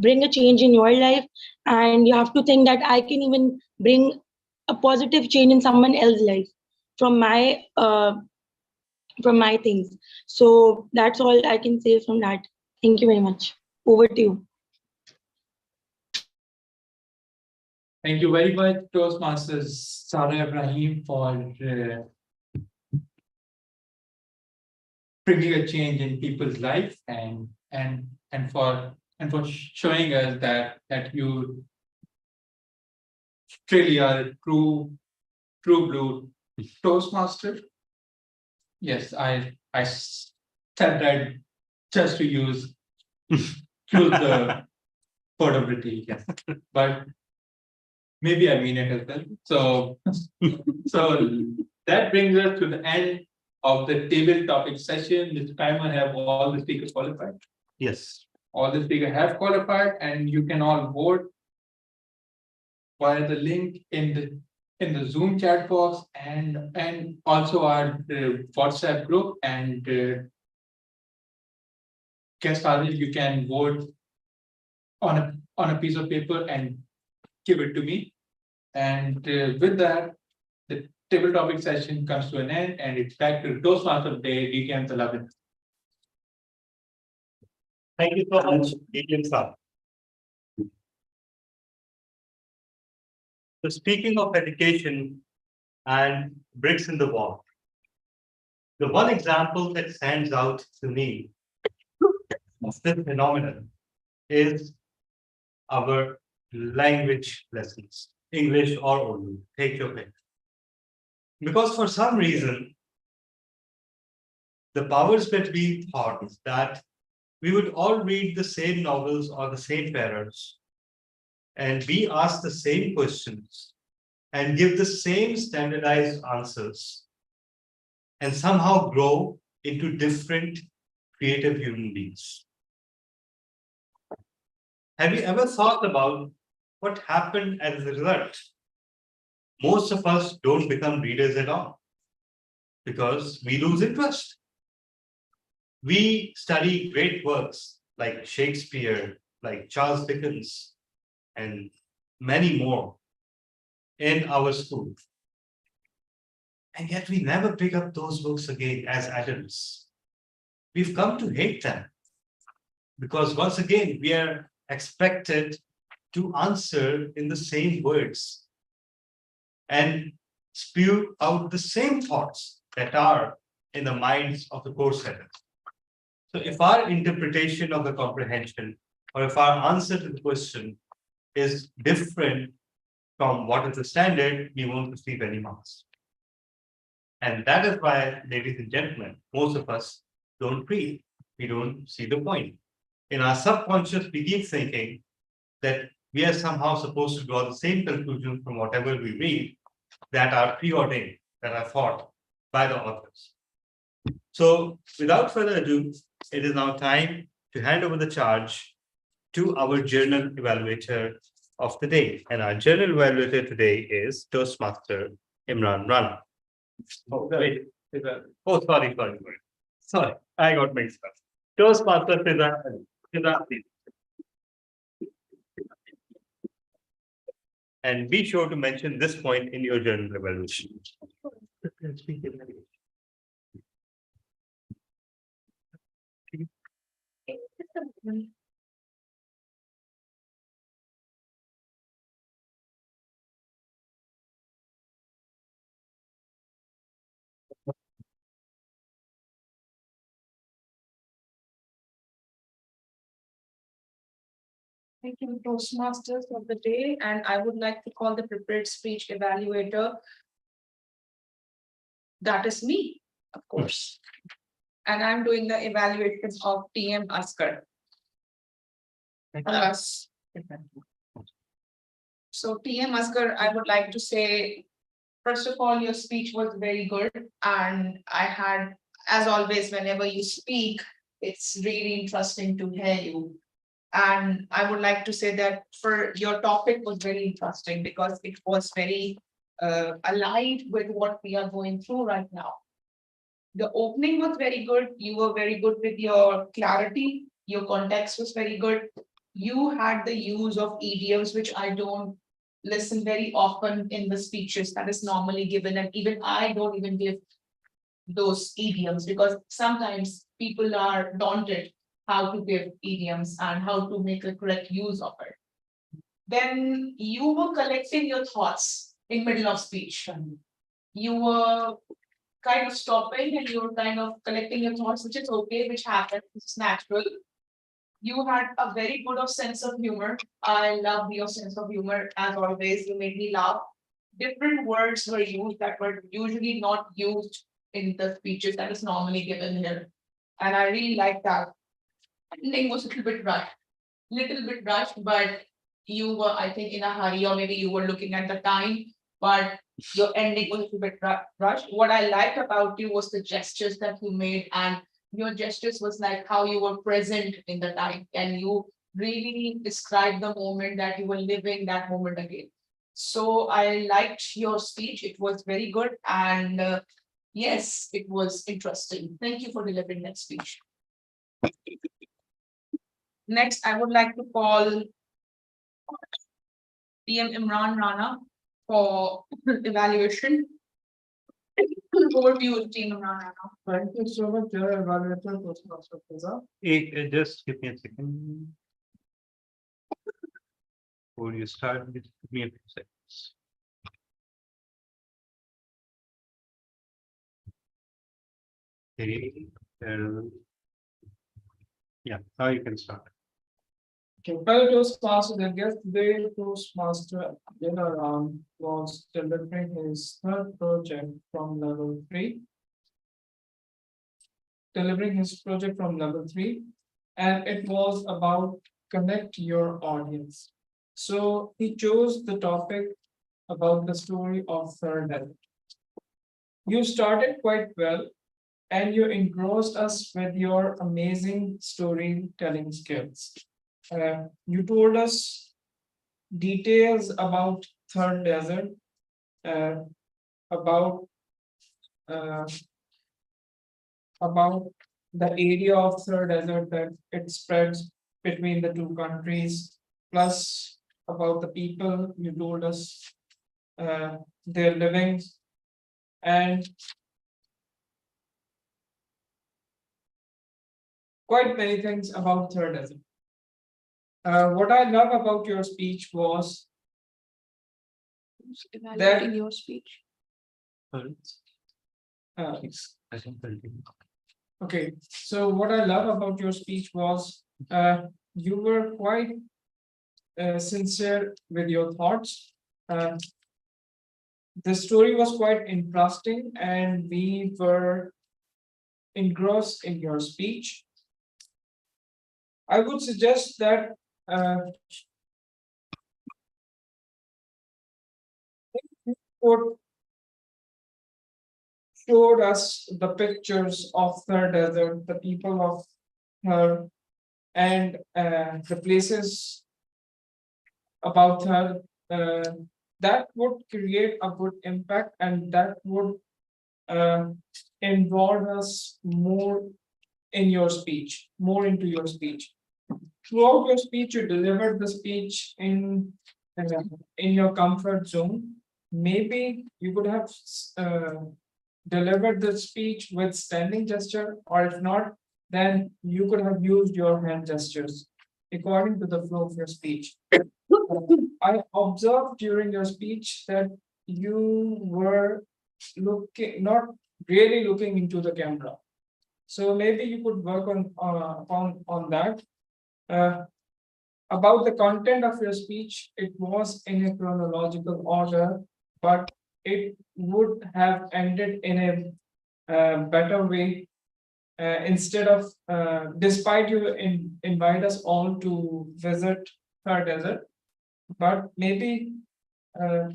bring a change in your life, and you have to think that I can even bring a positive change in someone else's life from my things. So that's all I can say from that. Thank you very much. Over to you. Thank you very much, Toastmasters Zara Ibrahim, for bringing a change in people's life and for showing us that you really are a true blue Toastmaster. Yes, I said that just to use the portability, yes, but maybe I mean it as well. So that brings us to the end of the table topic session. This time I have all the speakers qualified. Yes. All the speakers have qualified, and you can all vote via the link in the Zoom chat box and also our WhatsApp group. And guest others, you can vote on a piece of paper and give it to me. And with that, the table topic session comes to an end, and it's back to Toastmasters Day, DTM 11. Thank you so much, DTM sir. So speaking of education and bricks in the wall, the one example that stands out to me of this phenomenon is our language lessons, English or Urdu, take your pick. Because for some reason, the powers that be thought that we would all read the same novels or the same parents and be asked the same questions and give the same standardized answers and somehow grow into different creative human beings. Have you ever thought about what happened as a result? Most of us don't become readers at all because we lose interest. We study great works like Shakespeare, like Charles Dickens, and many more in our school. And yet we never pick up those books again as adults. We've come to hate them because once again, we are expected to answer in the same words and spew out the same thoughts that are in the minds of the course setter. So if our interpretation of the comprehension or if our answer to the question is different from what is the standard, we won't receive any marks. And that is why, ladies and gentlemen, most of us don't read. We don't see the point. In our subconscious, we keep thinking that we are somehow supposed to draw the same conclusions from whatever we read that are preordained, that are thought by the authors. So without further ado, it is now time to hand over the charge to our journal evaluator of the day. And our journal evaluator today is Toastmaster Imran Rana. Oh, wait. Oh, sorry. Sorry, I got mixed up. Toastmaster Fiza, please. And be sure to mention this point in your journal evaluation. Thank you, Toastmasters of the day, and I would like to call the prepared speech evaluator. That is me, of course. And I'm doing the evaluation of TM Askar. Plus. So TM Askar, I would like to say, first of all, your speech was very good. And I had, as always, whenever you speak, it's really interesting to hear you. And I would like to say that for your topic was very interesting because it was very aligned with what we are going through right now. The opening was very good. You were very good with your clarity. Your context was very good. You had the use of idioms, which I don't listen very often in the speeches that is normally given. And even I don't even give those idioms because sometimes people are daunted how to give idioms and how to make a correct use of it. Then you were collecting your thoughts in middle of speech. You were kind of stopping and you're kind of collecting your thoughts, which is okay, which happens, it's natural. You had a very good of sense of humor. I love your sense of humor as always. You made me laugh. Different words were used that were usually not used in the speeches that is normally given here. And I really like that. Ending was a little bit rushed, but you were, I think, in a hurry, or maybe you were looking at the time, but your ending was a little bit rushed. What I liked about you was the gestures that you made, and your gestures was like how you were present in the time. Can you really describe the moment that you were living that moment again? So I liked your speech. It was very good. And yes, it was interesting. Thank you for delivering that speech. Next, I would like to call PM Imran Rana for evaluation. Overview of Team Imran Rana. Thank you so much, dear evaluator, Toastmaster Fiza. Just give me a second. Before you start, just give me a few seconds. Okay. Yeah, now you can start. Fellow Toastmaster, the guest today, Toastmaster Ram was delivering his third project from level 3. Delivering his project from level 3, and it was about connect your audience. So he chose the topic about the story of third level. You started quite well, and you engrossed us with your amazing storytelling skills. You told us details about third desert, about the area of third desert, that it spreads between the two countries, plus about the people. You told us their livings, and quite many things about third desert. What I love about your speech was Evaluating your speech. uh, I think continue. okay, so what I love about your speech was you were quite sincere with your thoughts. The story was quite interesting, and we were engrossed in your speech. I would suggest that would showed us the pictures of third desert, the people of her, and the places about her, that would create a good impact, and that would involve us more in your speech, more into your speech. Throughout your speech, you delivered the speech in your comfort zone. Maybe you could have delivered the speech with standing gesture, or if not, then you could have used your hand gestures according to the flow of your speech. I observed during your speech that you were not really looking into the camera. So maybe you could work on that. About the content of your speech, it was in a chronological order, but it would have ended in a better way. Instead of, despite you invite us all to visit Thar Desert, but maybe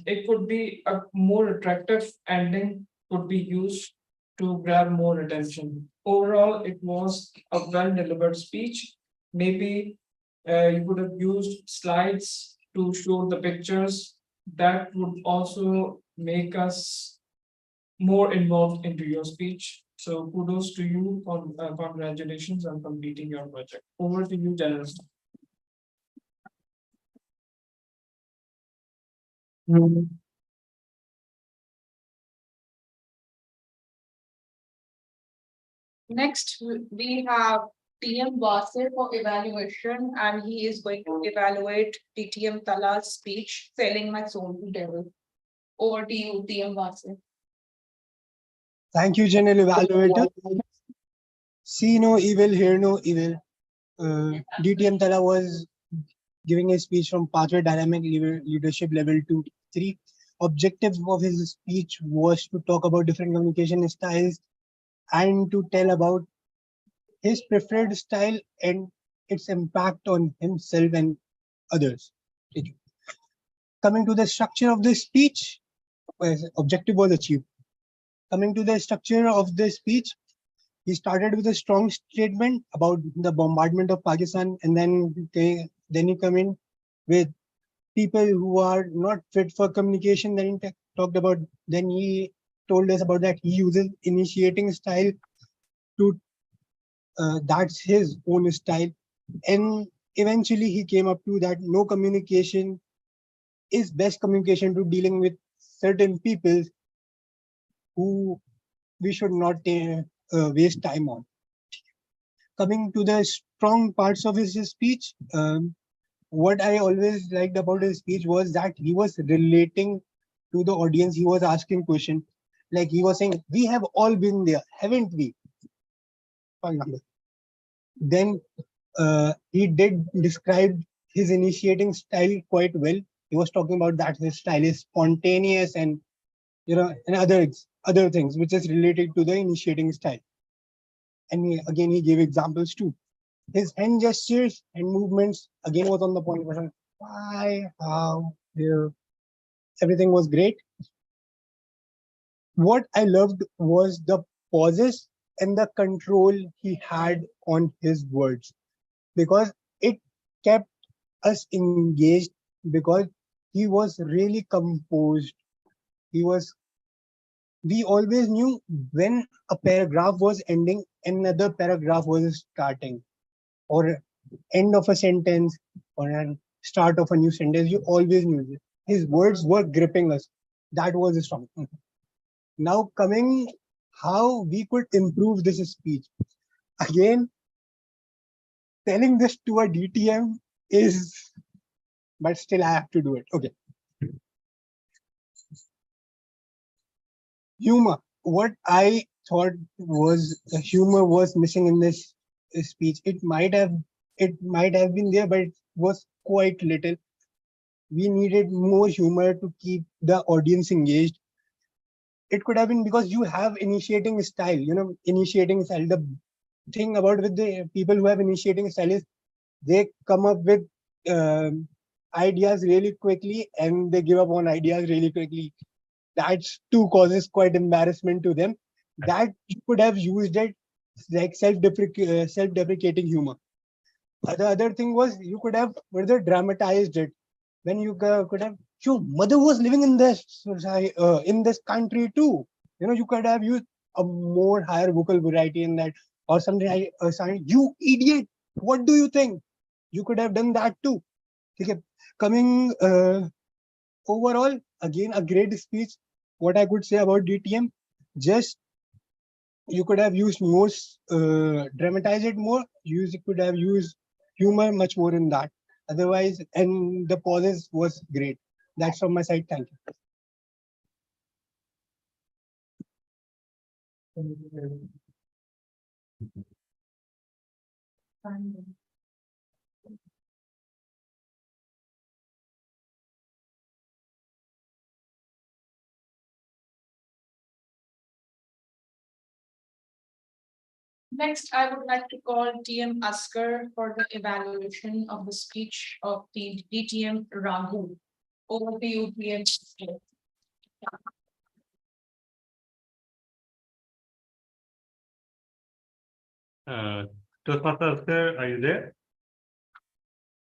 it could be a more attractive ending could be used to grab more attention. Overall, it was a well-delivered speech. Maybe you could have used slides to show the pictures. That would also make us more involved into your speech. So kudos to you. Congratulations on completing your project. Over to you, General. Next, we have TM Wasir for evaluation, and he is going to evaluate TM Tala's speech, Selling My Soul to Devil. Over to you, TM Wasir. Thank you, General Evaluator. See no evil, hear no evil. DTM Tala was giving a speech from Pathway Dynamic Leadership Level 2-3. Objective of his speech was to talk about different communication styles and to tell about his preferred style and its impact on himself and others. Coming to the structure of the speech, objective was achieved. Coming to the structure of the speech, he started with a strong statement about the bombardment of Pakistan, and then he come in with people who are not fit for communication. Then he talked about. Then he told us about that he uses initiating style to. That's his own style, and eventually he came up to that no communication is best communication to dealing with certain people who we should not waste time on. Coming to the strong parts of his speech, what I always liked about his speech was that he was relating to the audience. He was asking questions, like he was saying, "We have all been there, haven't we?" For example. Then he did describe his initiating style quite well. He was talking about that his style is spontaneous and and other things which is related to the initiating style. And he gave examples too. His hand gestures and movements again was on the point. Why, how, everything was great. What I loved was the pauses and the control he had on his words, because it kept us engaged, because he was really composed. We always knew when a paragraph was ending, another paragraph was starting, or end of a sentence, or a start of a new sentence. You always knew it. His words were gripping us. That was strong. Now coming how we could improve this speech. Again, telling this to a DTM is, but still I have to do it. Okay. Humor. What I thought was the humor was missing in this speech. It might have been there, but it was quite little. We needed more humor to keep the audience engaged. It could have been because you have initiating style, initiating style. The thing about with the people who have initiating style is they come up with ideas really quickly and they give up on ideas really quickly. That's too causes quite embarrassment to them. That you could have used it like self-deprecating humor. The other thing was you could have further dramatized it. When you could have, your mother was living in this country too. You could have used a more higher vocal variety in that, or something like you idiot, what do you think? You could have done that too. Okay. Coming overall, again, a great speech. What I could say about DTM, just you could have used more, dramatize it more. You could have used humor much more in that. Otherwise, and the pauses was great. That's from my side. Thank you. Next, I would like to call TM Askar for the evaluation of the speech of the DTM Raghu. Over to you, TM Askar. Toastmaster Askar, are you there?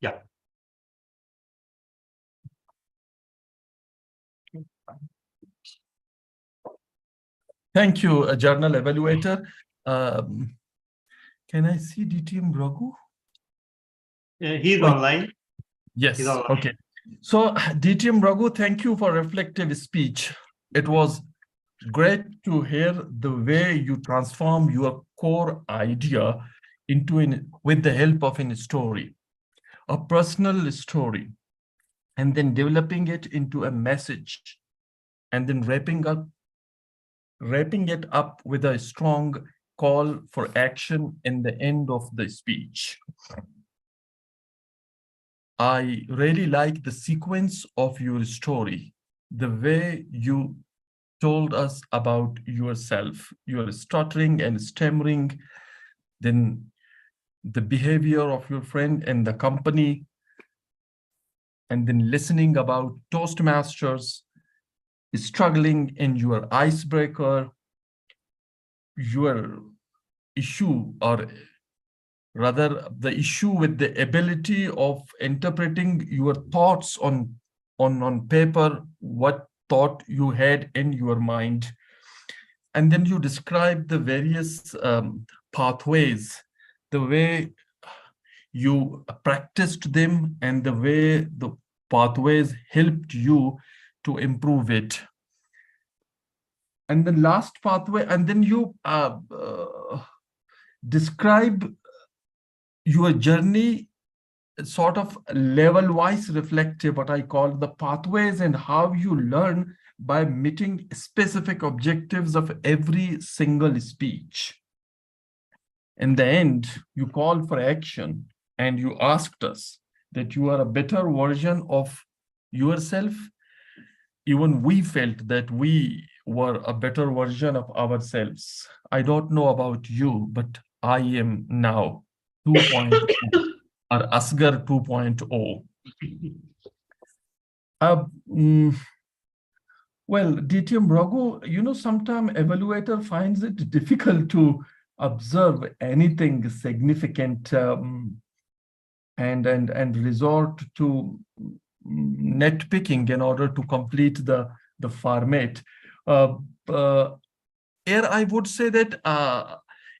Yeah. Thank you, Journal Evaluator. Can I see DTM Raghu? He's online. Yes. He's online. Okay. So DTM Raghu, thank you for reflective speech. It was great to hear the way you transform your core idea with the help of a story, a personal story, and then developing it into a message, and then wrapping up wrapping it up with a strong call for action in the end of the speech. I really like the sequence of your story, the way you told us about yourself, your stuttering and stammering, then the behavior of your friend and the company, and then listening about Toastmasters, struggling in your icebreaker, your issue, or rather the issue with the ability of interpreting your thoughts on paper, what thought you had in your mind. And then you describe the various pathways, the way you practiced them and the way the pathways helped you to improve it. And the last pathway, and then you describe your journey sort of level-wise reflective, what I call the pathways, and how you learn by meeting specific objectives of every single speech. In the end, you called for action and you asked us that you are a better version of yourself. Even we felt that we were a better version of ourselves. I don't know about you, but I am now 2.0 or Asgar 2.0. Well, DTM Raghu, you know, sometimes evaluator finds it difficult to observe anything significant and resort to nitpicking in order to complete the format. Here I would say that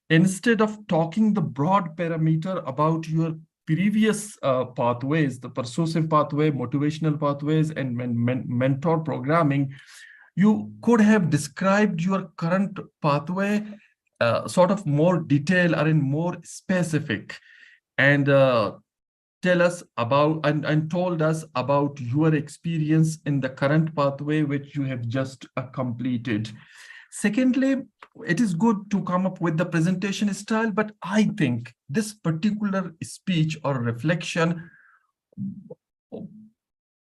instead of talking the broad parameter about your previous pathways, the persuasive pathway, motivational pathways, and mentor programming, you could have described your current pathway sort of more detail or in more specific, and tell us about and told us about your experience in the current pathway which you have just completed. Secondly, it is good to come up with the presentation style, but I think this particular speech or reflection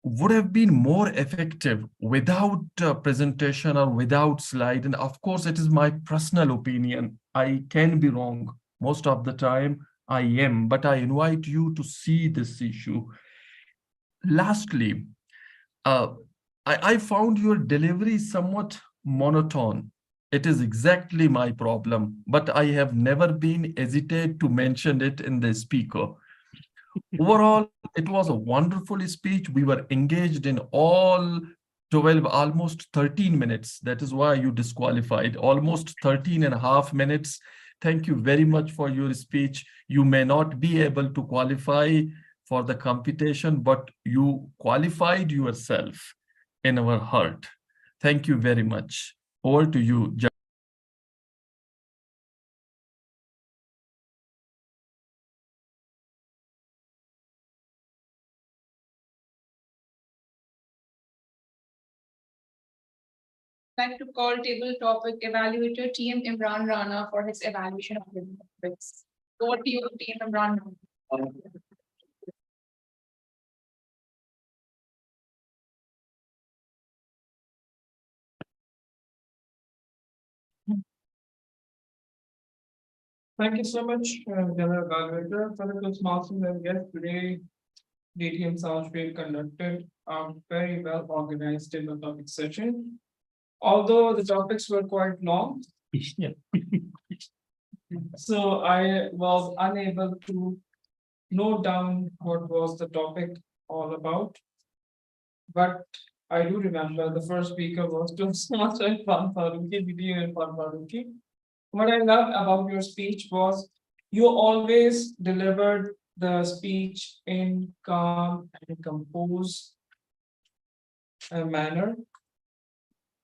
would have been more effective without presentation or without slide. And of course, it is my personal opinion. I can be wrong. Most of the time I am, but I invite you to see this issue. Lastly, I found your delivery somewhat monotone. It is exactly my problem, but I have never been hesitant to mention it in the speaker. Overall, it was a wonderful speech. We were engaged in all 12, almost 13 minutes. That is why you disqualified, almost 13 and a half minutes. Thank you very much for your speech. You may not be able to qualify for the competition, but you qualified yourself in our heart. Thank you very much. Over to you. I'd like to call table topic evaluator TM Imran Rana for his evaluation of the topics. Over to you, TM Imran. Thank you so much, General Evaluator. For the Toastmasters, and yes, today DTM Soundwave conducted a very well organized table topic session. Although the topics were quite long, so I was unable to note down what was the topic all about. But I do remember the first speaker was Toastmaster Irfan Farooqi, DTM Irfan Farooqi. What I loved about your speech was you always delivered the speech in calm and composed manner.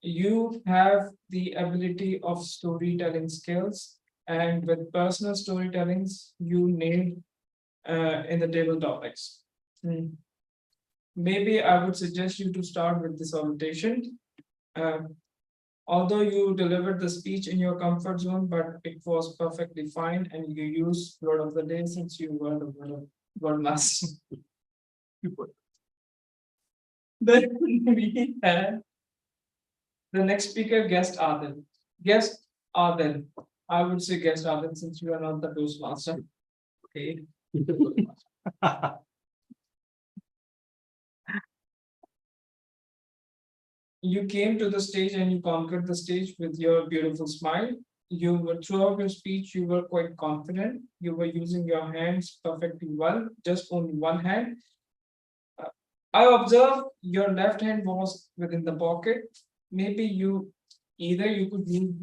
You have the ability of storytelling skills, and with personal storytellings, you nailed in the table topics. Maybe I would suggest you to start with the salutation. Although you delivered the speech in your comfort zone, but it was perfectly fine, and you used word of the day since you were the word master. Then we had the next speaker, guest Adil. Guest Adil. I would say guest Adil since you are not the Toastmaster. Okay. You came to the stage and you conquered the stage with your beautiful smile. You were throughout your speech, you were quite confident. You were using your hands perfectly well, just only one hand. I observed your left hand was within the pocket. Maybe you could use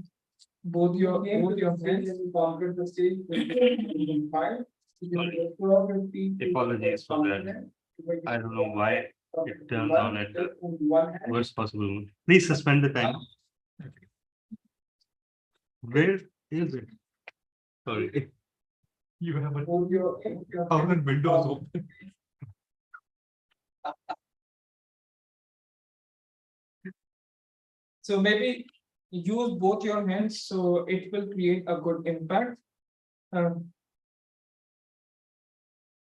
both your hands and conquer the stage with the fire. Apologies for that. I don't know why it turns on at the worst possible moment. Please suspend the time. Where is it? Sorry. You have a thousand windows open. So maybe use both your hands so it will create a good impact.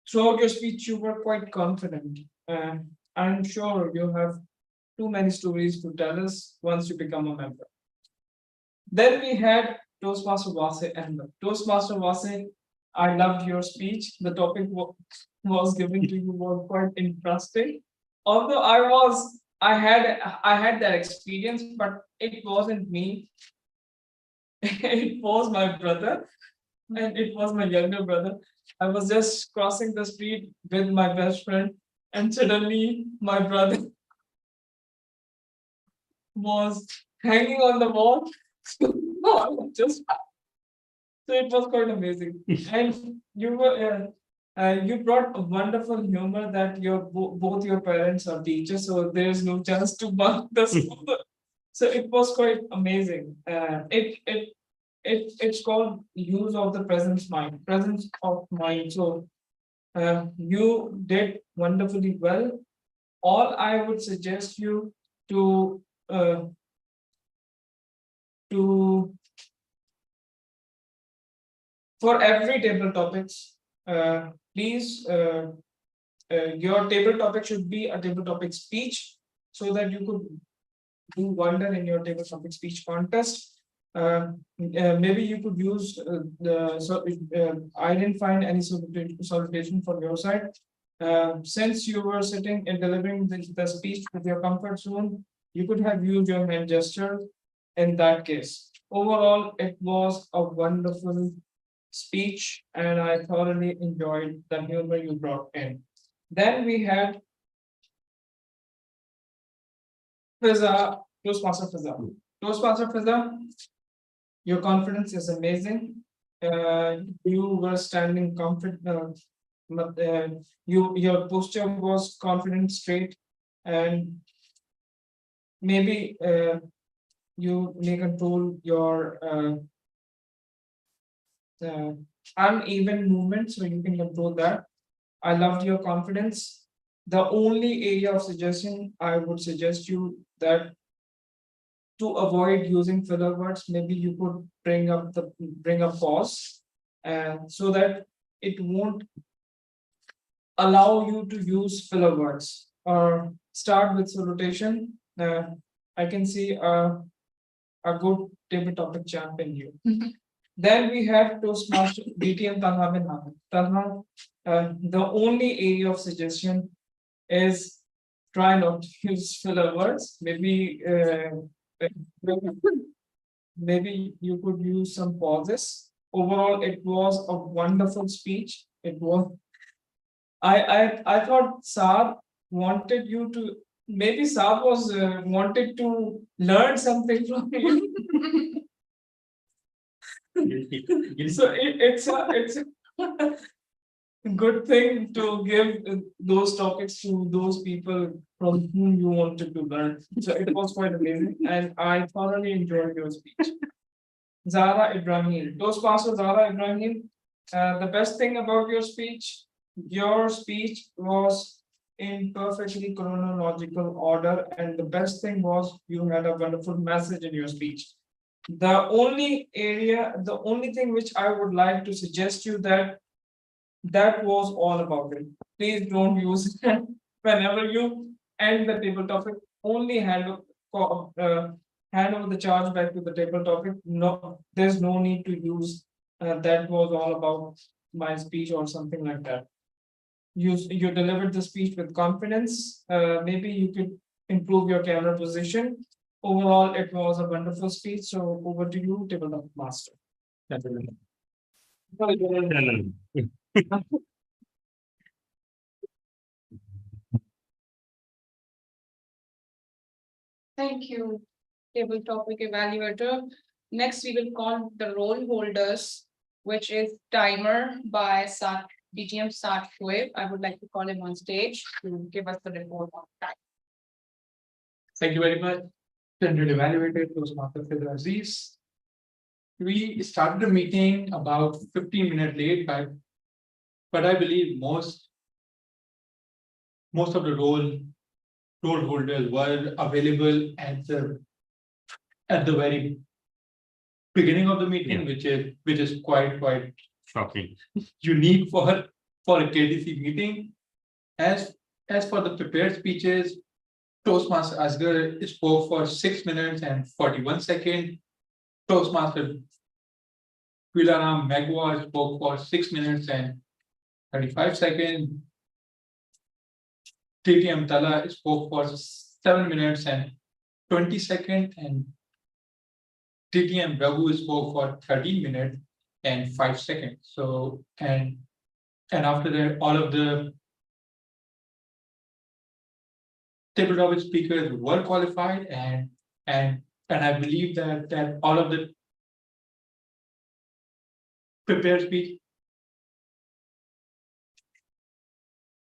Throughout your speech, you were quite confident. I'm sure you have too many stories to tell us once you become a member. Then we had Toastmaster Wase Ahmed. Toastmaster Wase, I loved your speech. The topic was given to you was quite interesting. Although I had that experience, but it wasn't me. It was my brother, and it was my younger brother. I was just crossing the street with my best friend, and suddenly my brother was hanging on the wall. Just so it was quite amazing. And you brought a wonderful humor that both your parents are teachers, so there's no chance to bunk the school. So it was quite amazing. It's called use of the presence of mind. So you did wonderfully well. All I would suggest you to for every table topics, please your table topic should be a table topic speech so that you could do wonder in your table topic speech contest. Maybe you could use I didn't find any solicitation from your side. Since you were sitting and delivering the speech with your comfort zone, you could have used your hand gesture in that case. Overall, it was a wonderful speech, and I thoroughly enjoyed the humor you brought in. Then we had Fiza, Toastmaster Fiza. Toastmaster Fiza, your confidence is amazing. You were standing confident. Your posture was confident, straight, and maybe you may control your uneven movement, so you can control that. I loved your confidence. The only area of suggestion I would suggest you that to avoid using filler words, maybe you could bring a pause, and so that it won't allow you to use filler words. Or start with salutation. I can see a good table topic champ in you. Then we have Toastmaster DTM Talha bin Hamid. Talha, the only area of suggestion is try not to use filler words. Maybe maybe you could use some pauses. Overall, it was a wonderful speech. It was. I thought Saab wanted you to. Maybe Saab was wanted to learn something from you. So it's a good thing to give those topics to those people from whom you wanted to learn. So it was quite amazing, and I thoroughly enjoyed your speech. Zara Ibrahim, Toastmaster Zara Ibrahim. The best thing about your speech was in perfectly chronological order, and the best thing was you had a wonderful message in your speech. The only thing which I would like to suggest you that was all about it. Please don't use it whenever you end the table topic. Only hand over the charge back to the table topic. No, there's no need to use that was all about my speech or something like that. You delivered the speech with confidence. Maybe you could improve your camera position. Overall, it was a wonderful speech. So over to you, table topic master. Thank you, table topic evaluator. Next, we will call the roll holders, which is timer by DTM Sat Shoaib. I would like to call him on stage to give us the report on time. Thank you very much. General evaluator, Toastmaster Aziz. We started the meeting about 15 minutes late, but I believe most of the role holders were available at the very beginning of the meeting, which is quite Shocking. unique for a KDC meeting. As for the prepared speeches, Toastmaster Asghar spoke for 6 minutes and 41 seconds. Toastmaster Vilaram Megwa spoke for 6 minutes and 35 seconds. TTM Tala spoke for 7 minutes and 20 seconds, and TTM Raghu spoke for 13 minutes and 5 seconds. So and after that, all of the tabletop speakers were qualified, and I believe that all of the prepared speech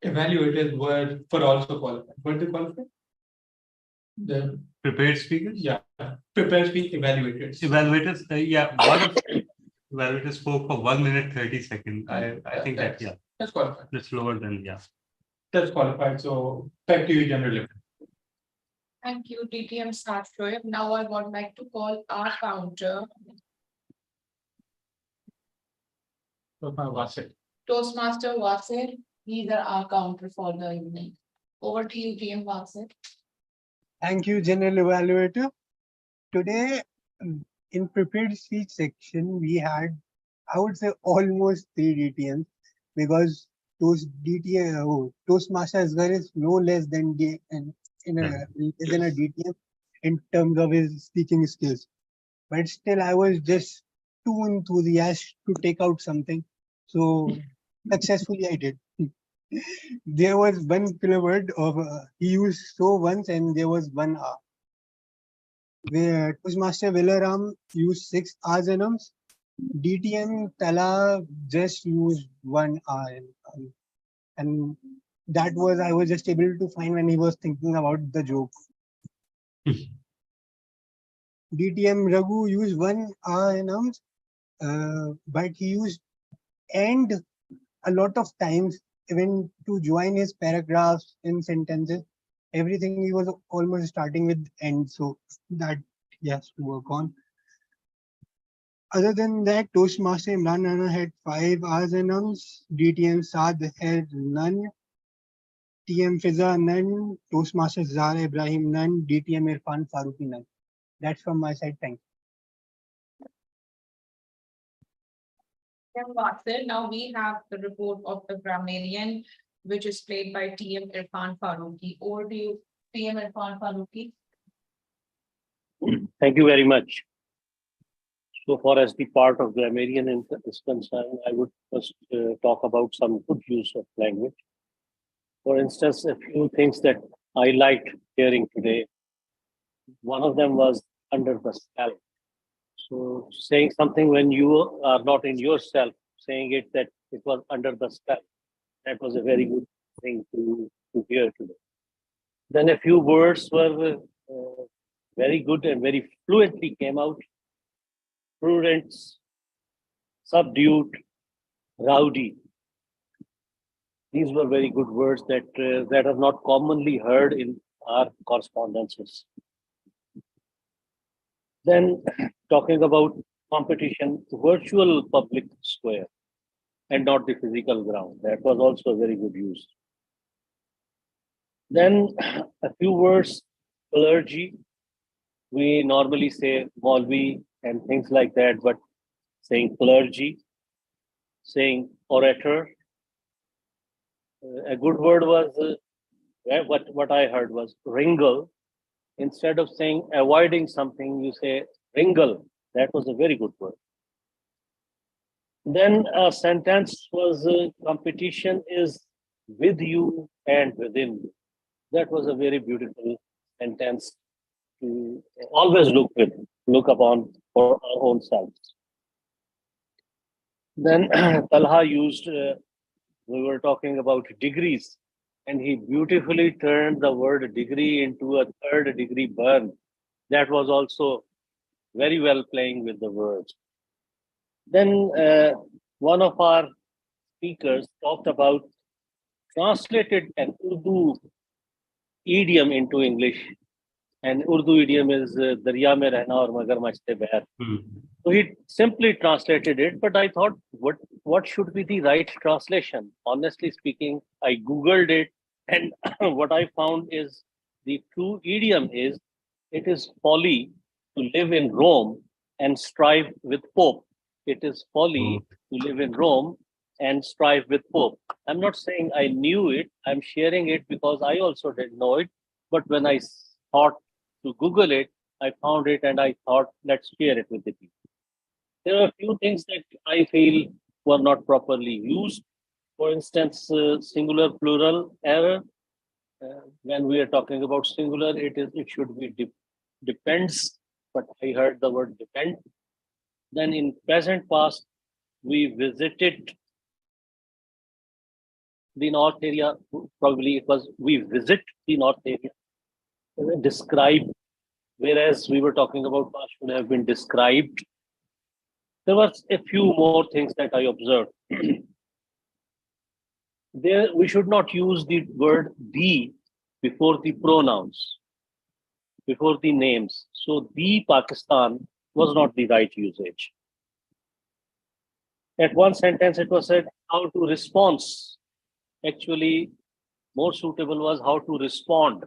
evaluators were also qualified. Were they qualified? The Prepared speakers? yeah, prepared speech evaluators. Evaluators, one of evaluators spoke for 1 minute 30 seconds. I think that's qualified. that's lower than That's qualified. So back to you, General. Thank you, DTM Sat Shoaib. Now I would like to call our counter, Toastmaster Wasir. These are our counter for the evening. Over to you, GM Wasir. Thank you, General Evaluator. Today, in prepared speech section, we had, I would say, almost 3 DTMs because Toastmaster Asghar is no less than a DTM in terms of his speaking skills. But still, I was just too enthusiastic to take out something. So successfully I did. There was one filler word of he used so once, and there was 1 hour. Where Toastmaster Vilaram used 6 hours and DTM Tala just used 1 hour, and that was I was just able to find when he was thinking about the joke. DTM Raghu used 1 hour and but he used and a lot of times even to join his paragraphs in sentences, everything he was almost starting with end, so that he has to work on. Other than that, Toastmaster Imran Rana had 5 hours and DTM Saad had none, TM Fiza none, Toastmaster Zara Ibrahim none, DTM Irfan Faruqi none. That's from my side. Thank you. Now we have the report of the grammarian, which is played by TM Irfan Faruqi. Over to you, TM Irfan Faruqi. Thank you very much. So far as the part of grammarian is concerned, I would first talk about some good use of language. For instance, a few things that I liked hearing today. One of them was under the spell. So saying something when you are not in yourself, saying it that it was under the spell. That was a very good thing to hear today. Then a few words were very good and very fluently came out. Prudence, subdued, rowdy. These were very good words that are not commonly heard in our correspondences. Then talking about competition, virtual public square and not the physical ground. That was also a very good use. Then a few words, clergy. We normally say Maulvi and things like that, but saying clergy, saying orator. A good word was, what I heard was wringle. Instead of saying avoiding something, you say wringle. That was a very good word. Then a sentence was competition is with you and within you. That was a very beautiful sentence to always look upon for our own selves. Then Talha used, we were talking about degrees, and he beautifully turned the word degree into a third degree burn. That was also very well playing with the words. Then one of our speakers talked about translated an Urdu idiom into English. And Urdu idiom is Darya mein rehna aur magarmachh se bair. So he simply translated it, but I thought, what should be the right translation? Honestly speaking, I Googled it, and what I found is the true idiom is, it is folly to live in Rome and strive with Pope. It is folly to live in Rome and strive with Pope. I'm not saying I knew it, I'm sharing it because I also didn't know it. But when I thought to Google it, I found it and I thought, let's share it with the people. There are a few things that I feel were not properly used. For instance, singular plural error. When we are talking about singular, it should be depends, but I heard the word depend. Then in present past, we visited the north area. Probably it was we visit the north area. Describe, whereas we were talking about past should have been described. There were a few more things that I observed. There, we should not use the word the before the pronouns, before the names. So the Pakistan was not the right usage. At one sentence, it was said how to respond. Actually, more suitable was how to respond.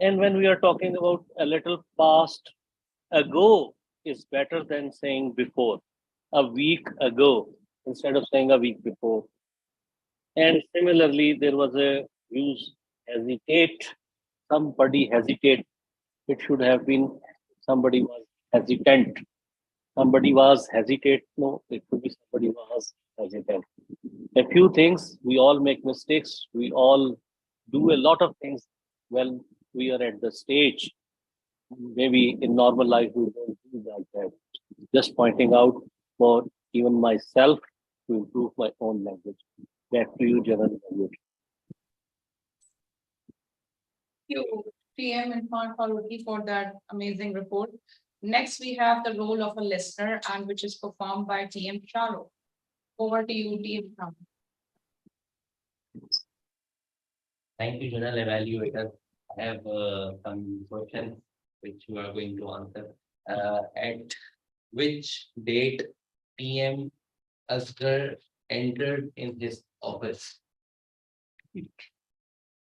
And when we are talking about a little past, ago is better than saying before. A week ago instead of saying a week before. And similarly, there was a use hesitate. Somebody hesitate. It should have been somebody was hesitant. Somebody was hesitate. No, it could be somebody was hesitant. A few things, we all make mistakes. We all do a lot of things when we are at the stage. Maybe in normal life, we don't do that. Just pointing out for even myself to improve my own language. Back to you, General. Thank you, PM Irfan Faruqi, for that amazing report. Next, we have the role of a listener, and which is performed by TM Charo. Over to you, TM Charo. Thank you, General Evaluator. I have some questions which you are going to answer. At which date PM Asghar entered in his office?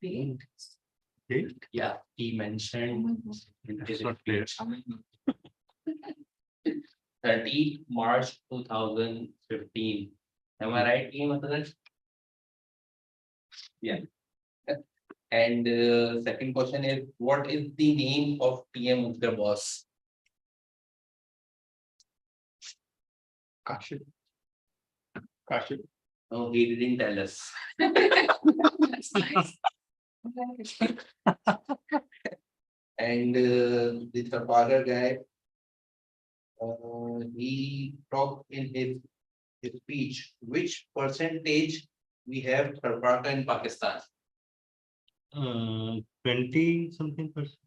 Date? Yeah, he mentioned in his speech. 30 March 2015. Am I right, PM Asghar? Yeah. And second question is, what is the name of PM Asghar boss? Kashif. No, he didn't tell us. That's nice. And the Trafalgar guy, he talked in his speech, which percentage we have Trafalgar in Pakistan? 20 something percent.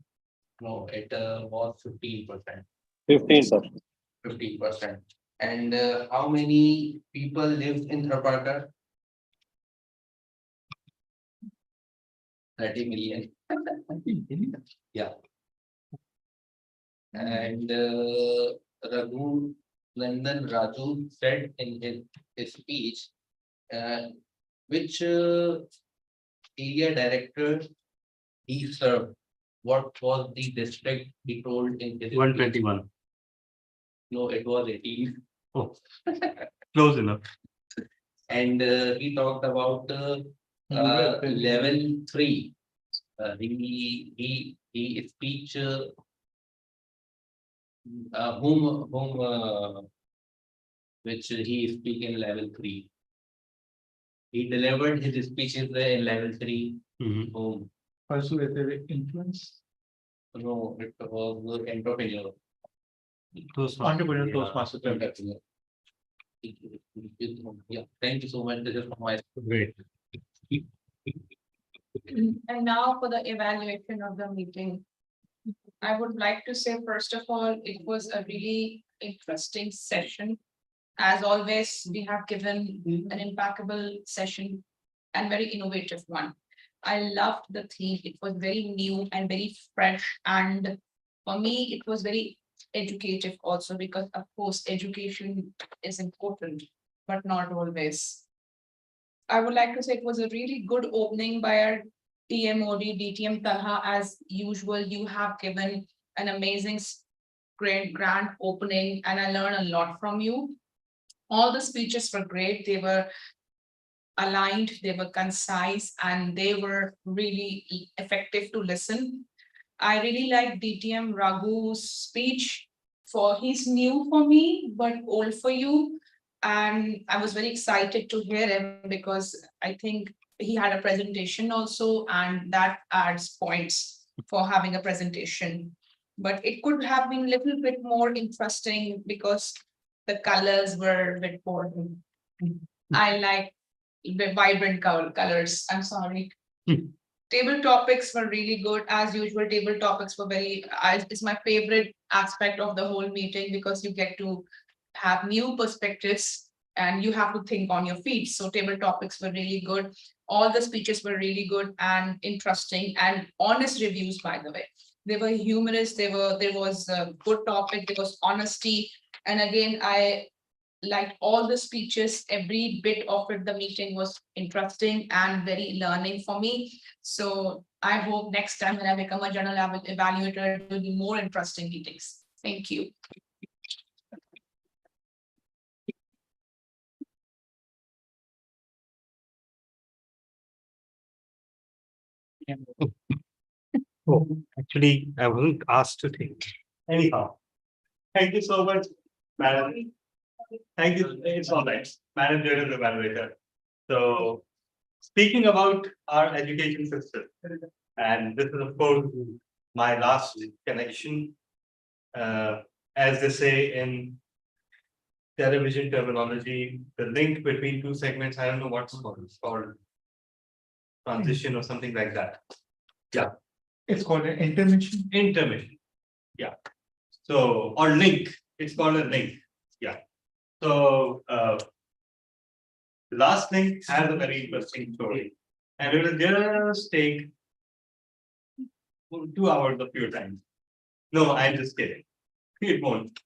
No, it was 15%. 15%. 15%. And how many people live in Trafalgar? 30 million. Yeah. And Raghu Nandan Raju said in his speech, which area director he served. What was the district he told in his speech? 121. No, it was 18. Oh, close enough. And he talked about level 3. He speech whom which he speak in level 3. He delivered his speeches in level 3. Mhm. Whom? Also with the influence. No, it was entrepreneur. Entrepreneur Yeah. Toastmasters. Entrepreneur. Yeah, thank you so much. This is from my Great. And now for the evaluation of the meeting. I would like to say, first of all, it was a really interesting session. As always, we have given an impeccable session and very innovative one. I loved the theme. It was very new and very fresh. And for me, it was very educative also because, of course, education is important, but not always. I would like to say it was a really good opening by our TMOD, DTM Talha. As usual, you have given an amazing grand opening, and I learned a lot from you. All the speeches were great. They were aligned, they were concise, and they were really effective to listen. I really like DTM Raghu's speech. He's new for me, but old for you. And I was very excited to hear him because I think he had a presentation also, and that adds points for having a presentation. But it could have been a little bit more interesting because the colors were a bit boring. I like the vibrant colors. I'm sorry. Table topics were really good. As usual, table topics were it's my favorite aspect of the whole meeting because you get to have new perspectives and you have to think on your feet. So table topics were really good. All the speeches were really good and interesting and honest reviews, by the way. They were humorous. There was a good topic. There was honesty. And again, I liked all the speeches. Every bit of it, the meeting was interesting and very learning for me. So I hope next time when I become a journal evaluator, it will be more interesting meetings. Thank you. Oh, actually, I wasn't asked to take. Anyhow, thank you so much, madam. Thank you. It's all right, Madam Journal Evaluator. So, speaking about our education system, and this is of course my last connection. As they say in television terminology, the link between two segments, I don't know what's called. It's called transition or something like that. Yeah. It's called an intermission. Intermission. Yeah. So, or link. It's called a link. Yeah. So, the last link has a very interesting story, and it will just take 2 hours of your time. No, I'm just kidding. It won't.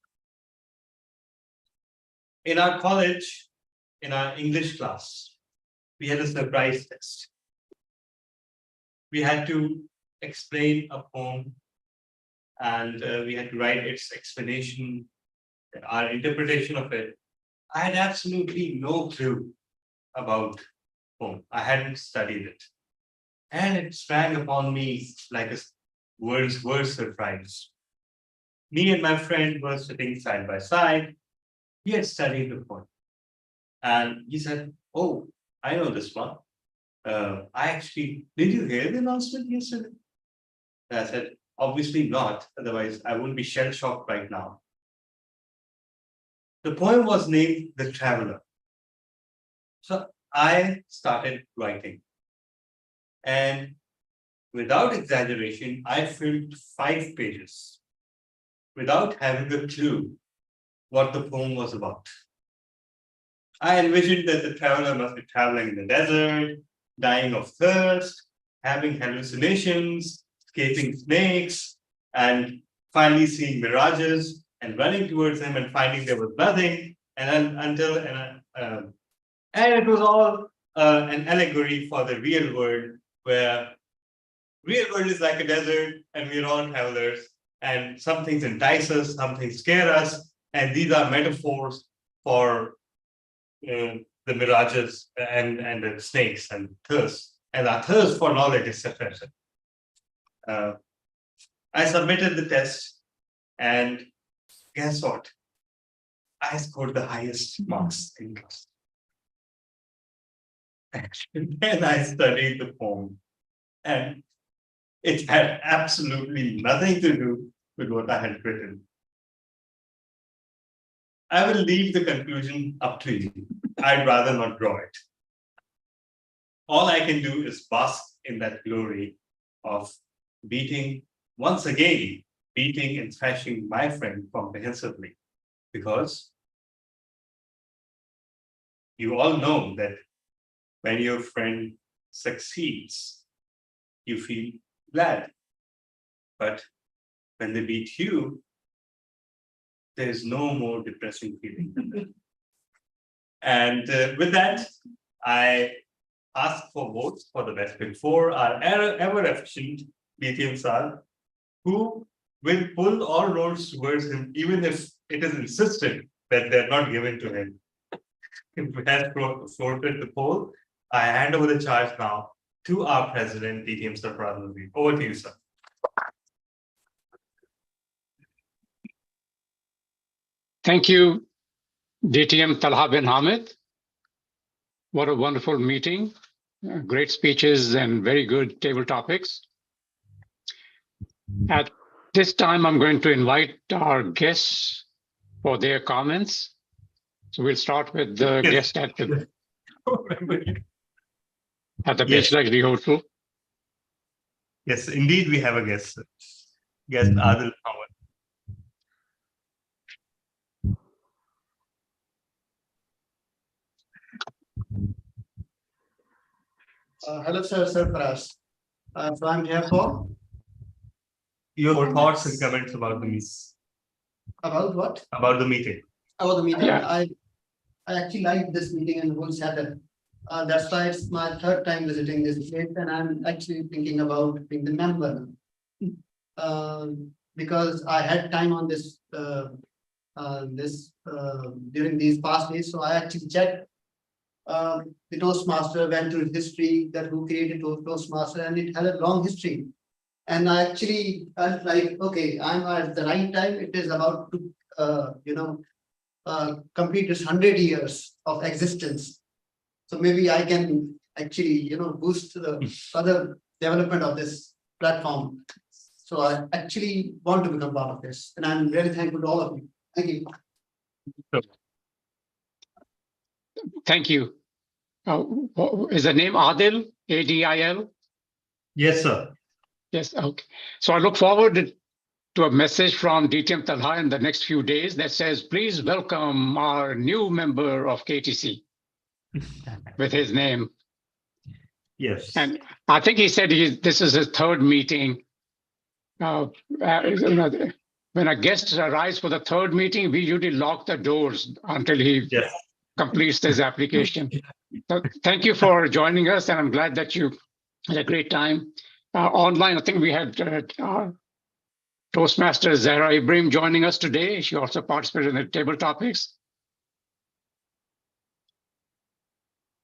In our college, in our English class, we had a surprise test. We had to explain a poem, and we had to write its explanation, our interpretation of it. I had absolutely no clue about poem. I hadn't studied it. And it sprang upon me like a word surprise. Me and my friend were sitting side by side. He had studied the poem. And he said, "Oh, I know this one. Did you hear the announcement yesterday?" And I said, "Obviously not. Otherwise, I wouldn't be shell shocked right now." The poem was named The Traveler. So I started writing. And without exaggeration, I filled 5 pages without having a clue what the poem was about. I envisioned that the traveler must be traveling in the desert, dying of thirst, having hallucinations, escaping snakes, and finally seeing mirages and running towards him and finding there was nothing. And it was all an allegory for the real world, where real world is like a desert and we're all travelers, and some things entice us, some things scare us, and these are metaphors for the mirages and the snakes and thirst, and our thirst for knowledge, etc. I submitted the test, and guess what? I scored the highest marks in class. And then I studied the poem, and it had absolutely nothing to do with what I had written. I will leave the conclusion up to you. I'd rather not draw it. All I can do is bask in that glory of once again, beating and thrashing my friend comprehensively, because you all know that when your friend succeeds, you feel glad. But when they beat you, there's no more depressing feeling than that. And with that, I ask for votes for the best before our ever efficient BTM Sal, who will pull all roads towards him, even if it is insisted that they're not given to him. If he has floated the poll, I hand over the charge now to our president, DTM Sir Pradhan. Over to you, sir. Thank you, DTM Talha bin Hamid. What a wonderful meeting. Great speeches and very good table topics. At this time, I'm going to invite our guests for their comments. So we'll start with the guest at the Beach Luxury Hotel. Yes, indeed, we have a guest. Guest Adil Ahmed. Hello, Sir Paras. So I'm here for your thoughts and comments about the meeting. about what? About the meeting. About the meeting. Yeah. I actually like this meeting and the whole setup. That's why it's my third time visiting this place, and I'm actually thinking about being the member. Because I had time on this during these past days, so I actually checked the Toastmaster, went through history, that who created Toastmaster, and it had a long history. And I actually felt like, okay, I'm at the right time. It is about to complete its 100 years of existence. So maybe I can actually, boost the further development of this platform. So I actually want to become part of this, and I'm very thankful to all of you. Thank you. Thank you. Is the name Adil, A-D-I-L? Yes, sir. Yes, okay. So I look forward to a message from DTM Talha in the next few days that says, please welcome our new member of KTC with his name. Yes. And I think he said this is his third meeting. When a guest arrives for the third meeting, we usually lock the doors until he completes his application. So thank you for joining us, and I'm glad that you had a great time. Online, I think we had Toastmaster Zahra Ibrahim joining us today. She also participated in the table topics.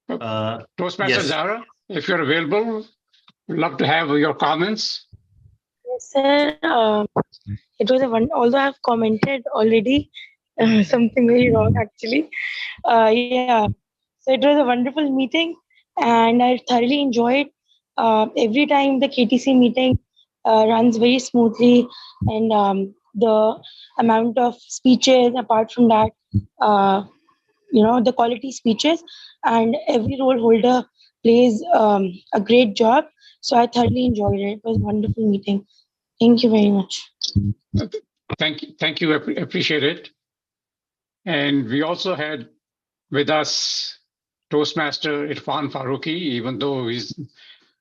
Toastmaster Zahra, if you're available, we'd love to have your comments. Yes, sir. It was although I've commented already, something very wrong actually. Yeah. So it was a wonderful meeting, and I thoroughly enjoyed. Every time the KTC meeting runs very smoothly, and the amount of speeches, apart from that, the quality speeches, and every role holder plays a great job. So I thoroughly enjoyed it. It was a wonderful meeting. Thank you very much. Thank you. Appreciate it. And we also had with us Toastmaster Irfan Farooqi, even though he's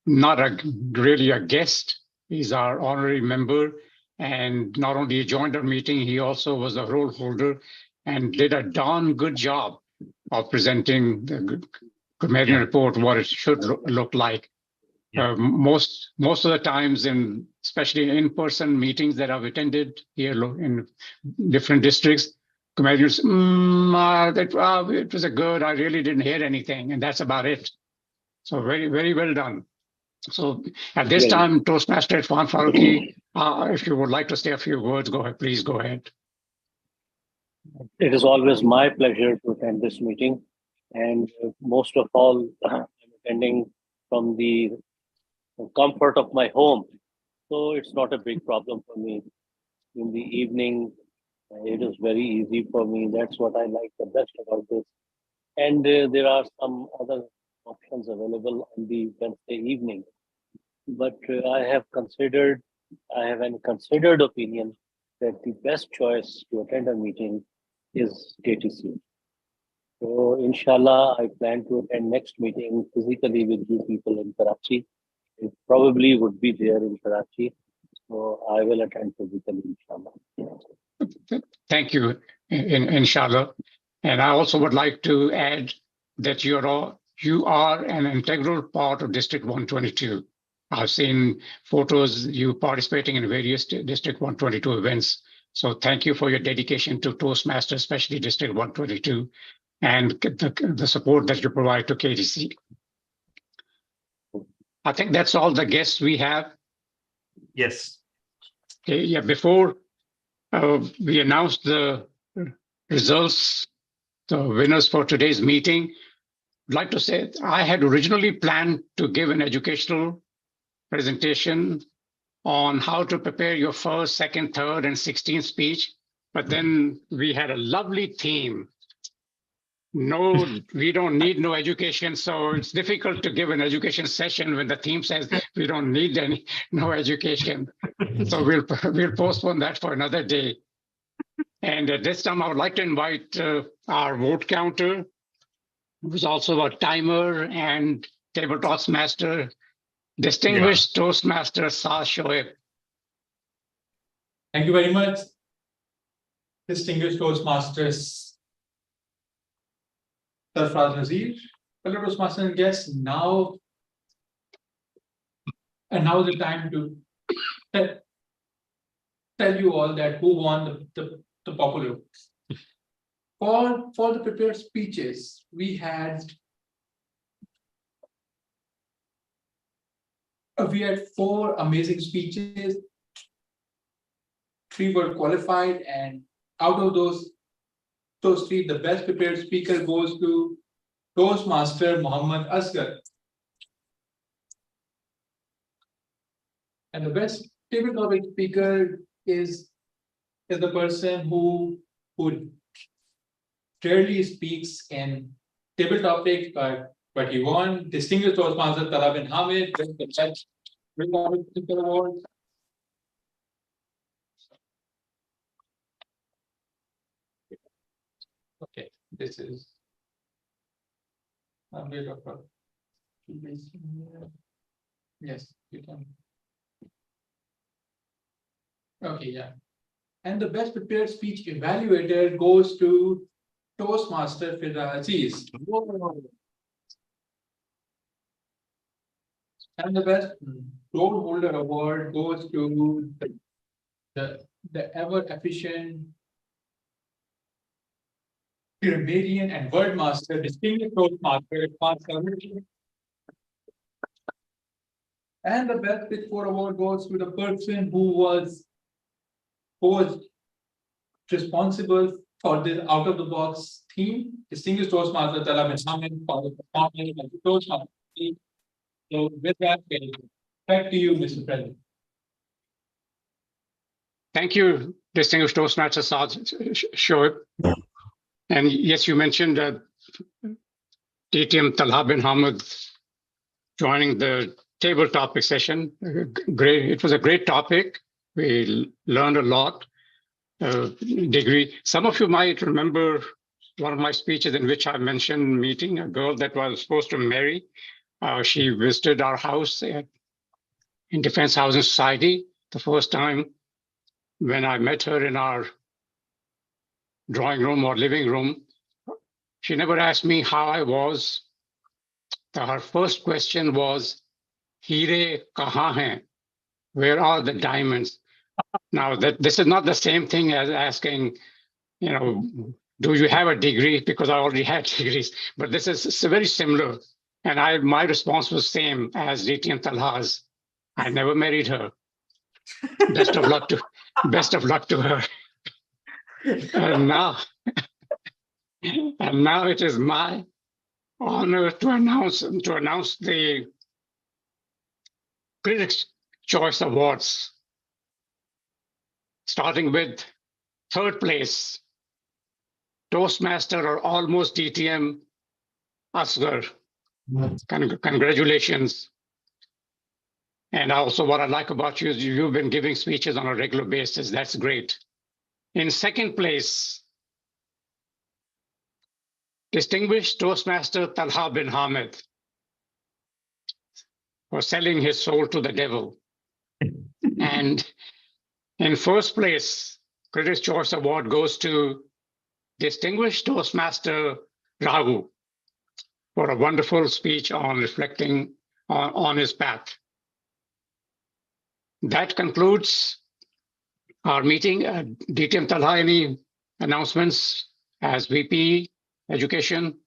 not really a guest. He's our honorary member. And not only he joined our meeting, he also was a role holder and did a darn good job of presenting the Committee report, what it should look like. Most of the times, especially in-person meetings that I've attended here in different districts, commissioners, it was a good, I really didn't hear anything, and that's about it. So very, very well done. So at this time, Toastmaster Irfan Farooqi, if you would like to say a few words, go ahead, please go ahead. It is always my pleasure to attend this meeting. And most of all, I'm attending from the comfort of my home. So it's not a big problem for me. In the evening, it is very easy for me. That's what I like the best about this. And there are some other options available on the Wednesday evening. But I have an considered opinion that the best choice to attend a meeting is KTC. So inshallah, I plan to attend next meeting physically with you people in Karachi. It probably would be there in Karachi. So I will attend physically, inshallah. Thank you, inshallah. And I also would like to add that you are an integral part of District 122. I've seen photos you participating in various District 122 events. So thank you for your dedication to Toastmasters, especially District 122, and the support that you provide to KTC. I think that's all the guests we have. Yes. Okay, yeah, before we announce the results, the winners for today's meeting, I'd like to say I had originally planned to give an educational presentation on how to prepare your first, second, third, and 16th speech, but then we had a lovely theme. No, we don't need no education, so it's difficult to give an education session when the theme says we don't need no education. So we'll postpone that for another day. And at this time, I would like to invite our vote counter, who's also a timer and table Toastmaster, distinguished Toastmaster Saad Shoaib. Thank you very much, distinguished Toastmasters. Sarfraz Nazir, fellow Toastmasters and guests, now the time to tell you all that who won the popular votes. For the prepared speeches, we had 4 amazing speeches. 3 were qualified, and out of those 3, the best prepared speaker goes to Toastmaster Muhammad Asghar. And the best table topic speaker is the person who rarely speaks in table topics, but he won. Distinguished Toastmaster Talha bin Hamid, the best table topic speaker award. Okay, this is a bit of a. Yes, you can. Okay, yeah. And the best prepared speech evaluator goes to Toastmaster Fida Aziz. And the best role holder award goes to the ever efficient grammarian and word master, distinguished Toastmaster Irfan Farooqi. And the best Big Four award goes to the person who was responsible for the out-of-the-box theme, distinguished Toastmaster Talha bin Hamid, for the performance of the Toastmaster team. So with that, back to you, Mr. President. Thank you, distinguished Toastmaster Saad Shoaib. And yes, you mentioned DTM Talha bin Hamid joining the table topic session. Great, it was a great topic. We learned a lot. Degree. Some of you might remember one of my speeches in which I mentioned meeting a girl that was supposed to marry. She visited our house in Defense Housing Society the first time. When I met her in our drawing room or living room, she never asked me how I was. Her first question was, "Heere kahan hain?" Where are the diamonds? Now, this is not the same thing as asking, do you have a degree? Because I already had degrees, but this is very similar. And my response was same as DTM Talha's. I never married her. Best of luck to her. And now it is my honor to announce the Critics' Choice Awards, starting with third place, Toastmaster or almost DTM Asghar. Congratulations. And also what I like about you is you've been giving speeches on a regular basis. That's great. In second place, distinguished Toastmaster Talha bin Hamid for selling his soul to the devil. And in first place, Critics' Choice Award goes to distinguished Toastmaster Raghu for a wonderful speech on reflecting on his path. That concludes our meeting. DTM Talha, any announcements as VP Education?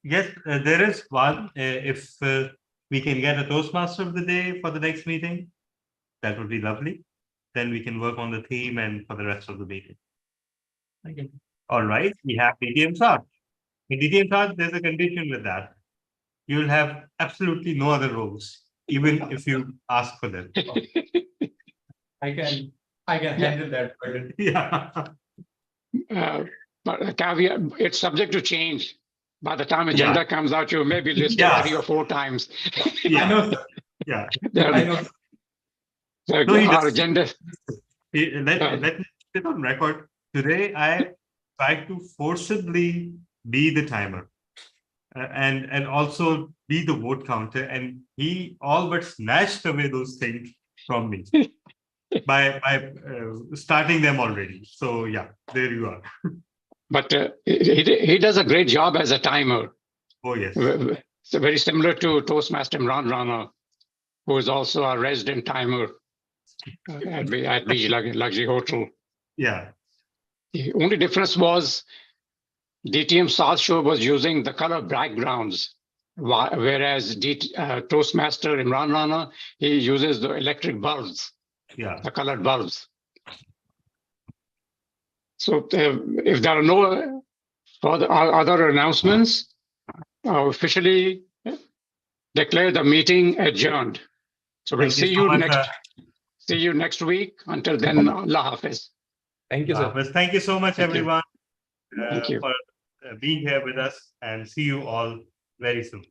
Yes, there is one. If we can get a Toastmaster of the day for the next meeting, that would be lovely. Then we can work on the theme and for the rest of the meeting. Okay. All right, we have DTM Sarge. In DTM Sarge, there's a condition with that. You'll have absolutely no other roles, even if you ask for them. I can handle that burden. Yeah. But caveat, it's subject to change. By the time agenda comes out, you may be listed 3 or 4 times. Yeah. I know. Yeah. I know. No, Our agenda. Let me sit on record. Today, I tried to forcibly be the timer and also be the vote counter, and he all but snatched away those things from me by starting them already. So yeah, there you are. But he does a great job as a timer. Oh yes. So very similar to Toastmaster Imran Rana, who is also a resident timer at Beach Luxury Hotel. Yeah. The only difference was DTM South Shore was using the color backgrounds, whereas Toastmaster Imran Rana, he uses the electric bulbs, the colored bulbs. So if there are no other announcements, I'll officially declare the meeting adjourned. So we'll see you next week. Until then, Allah Hafiz. Thank you, sir. Thank you so much, everyone, Thank you. for being here with us, and see you all very soon.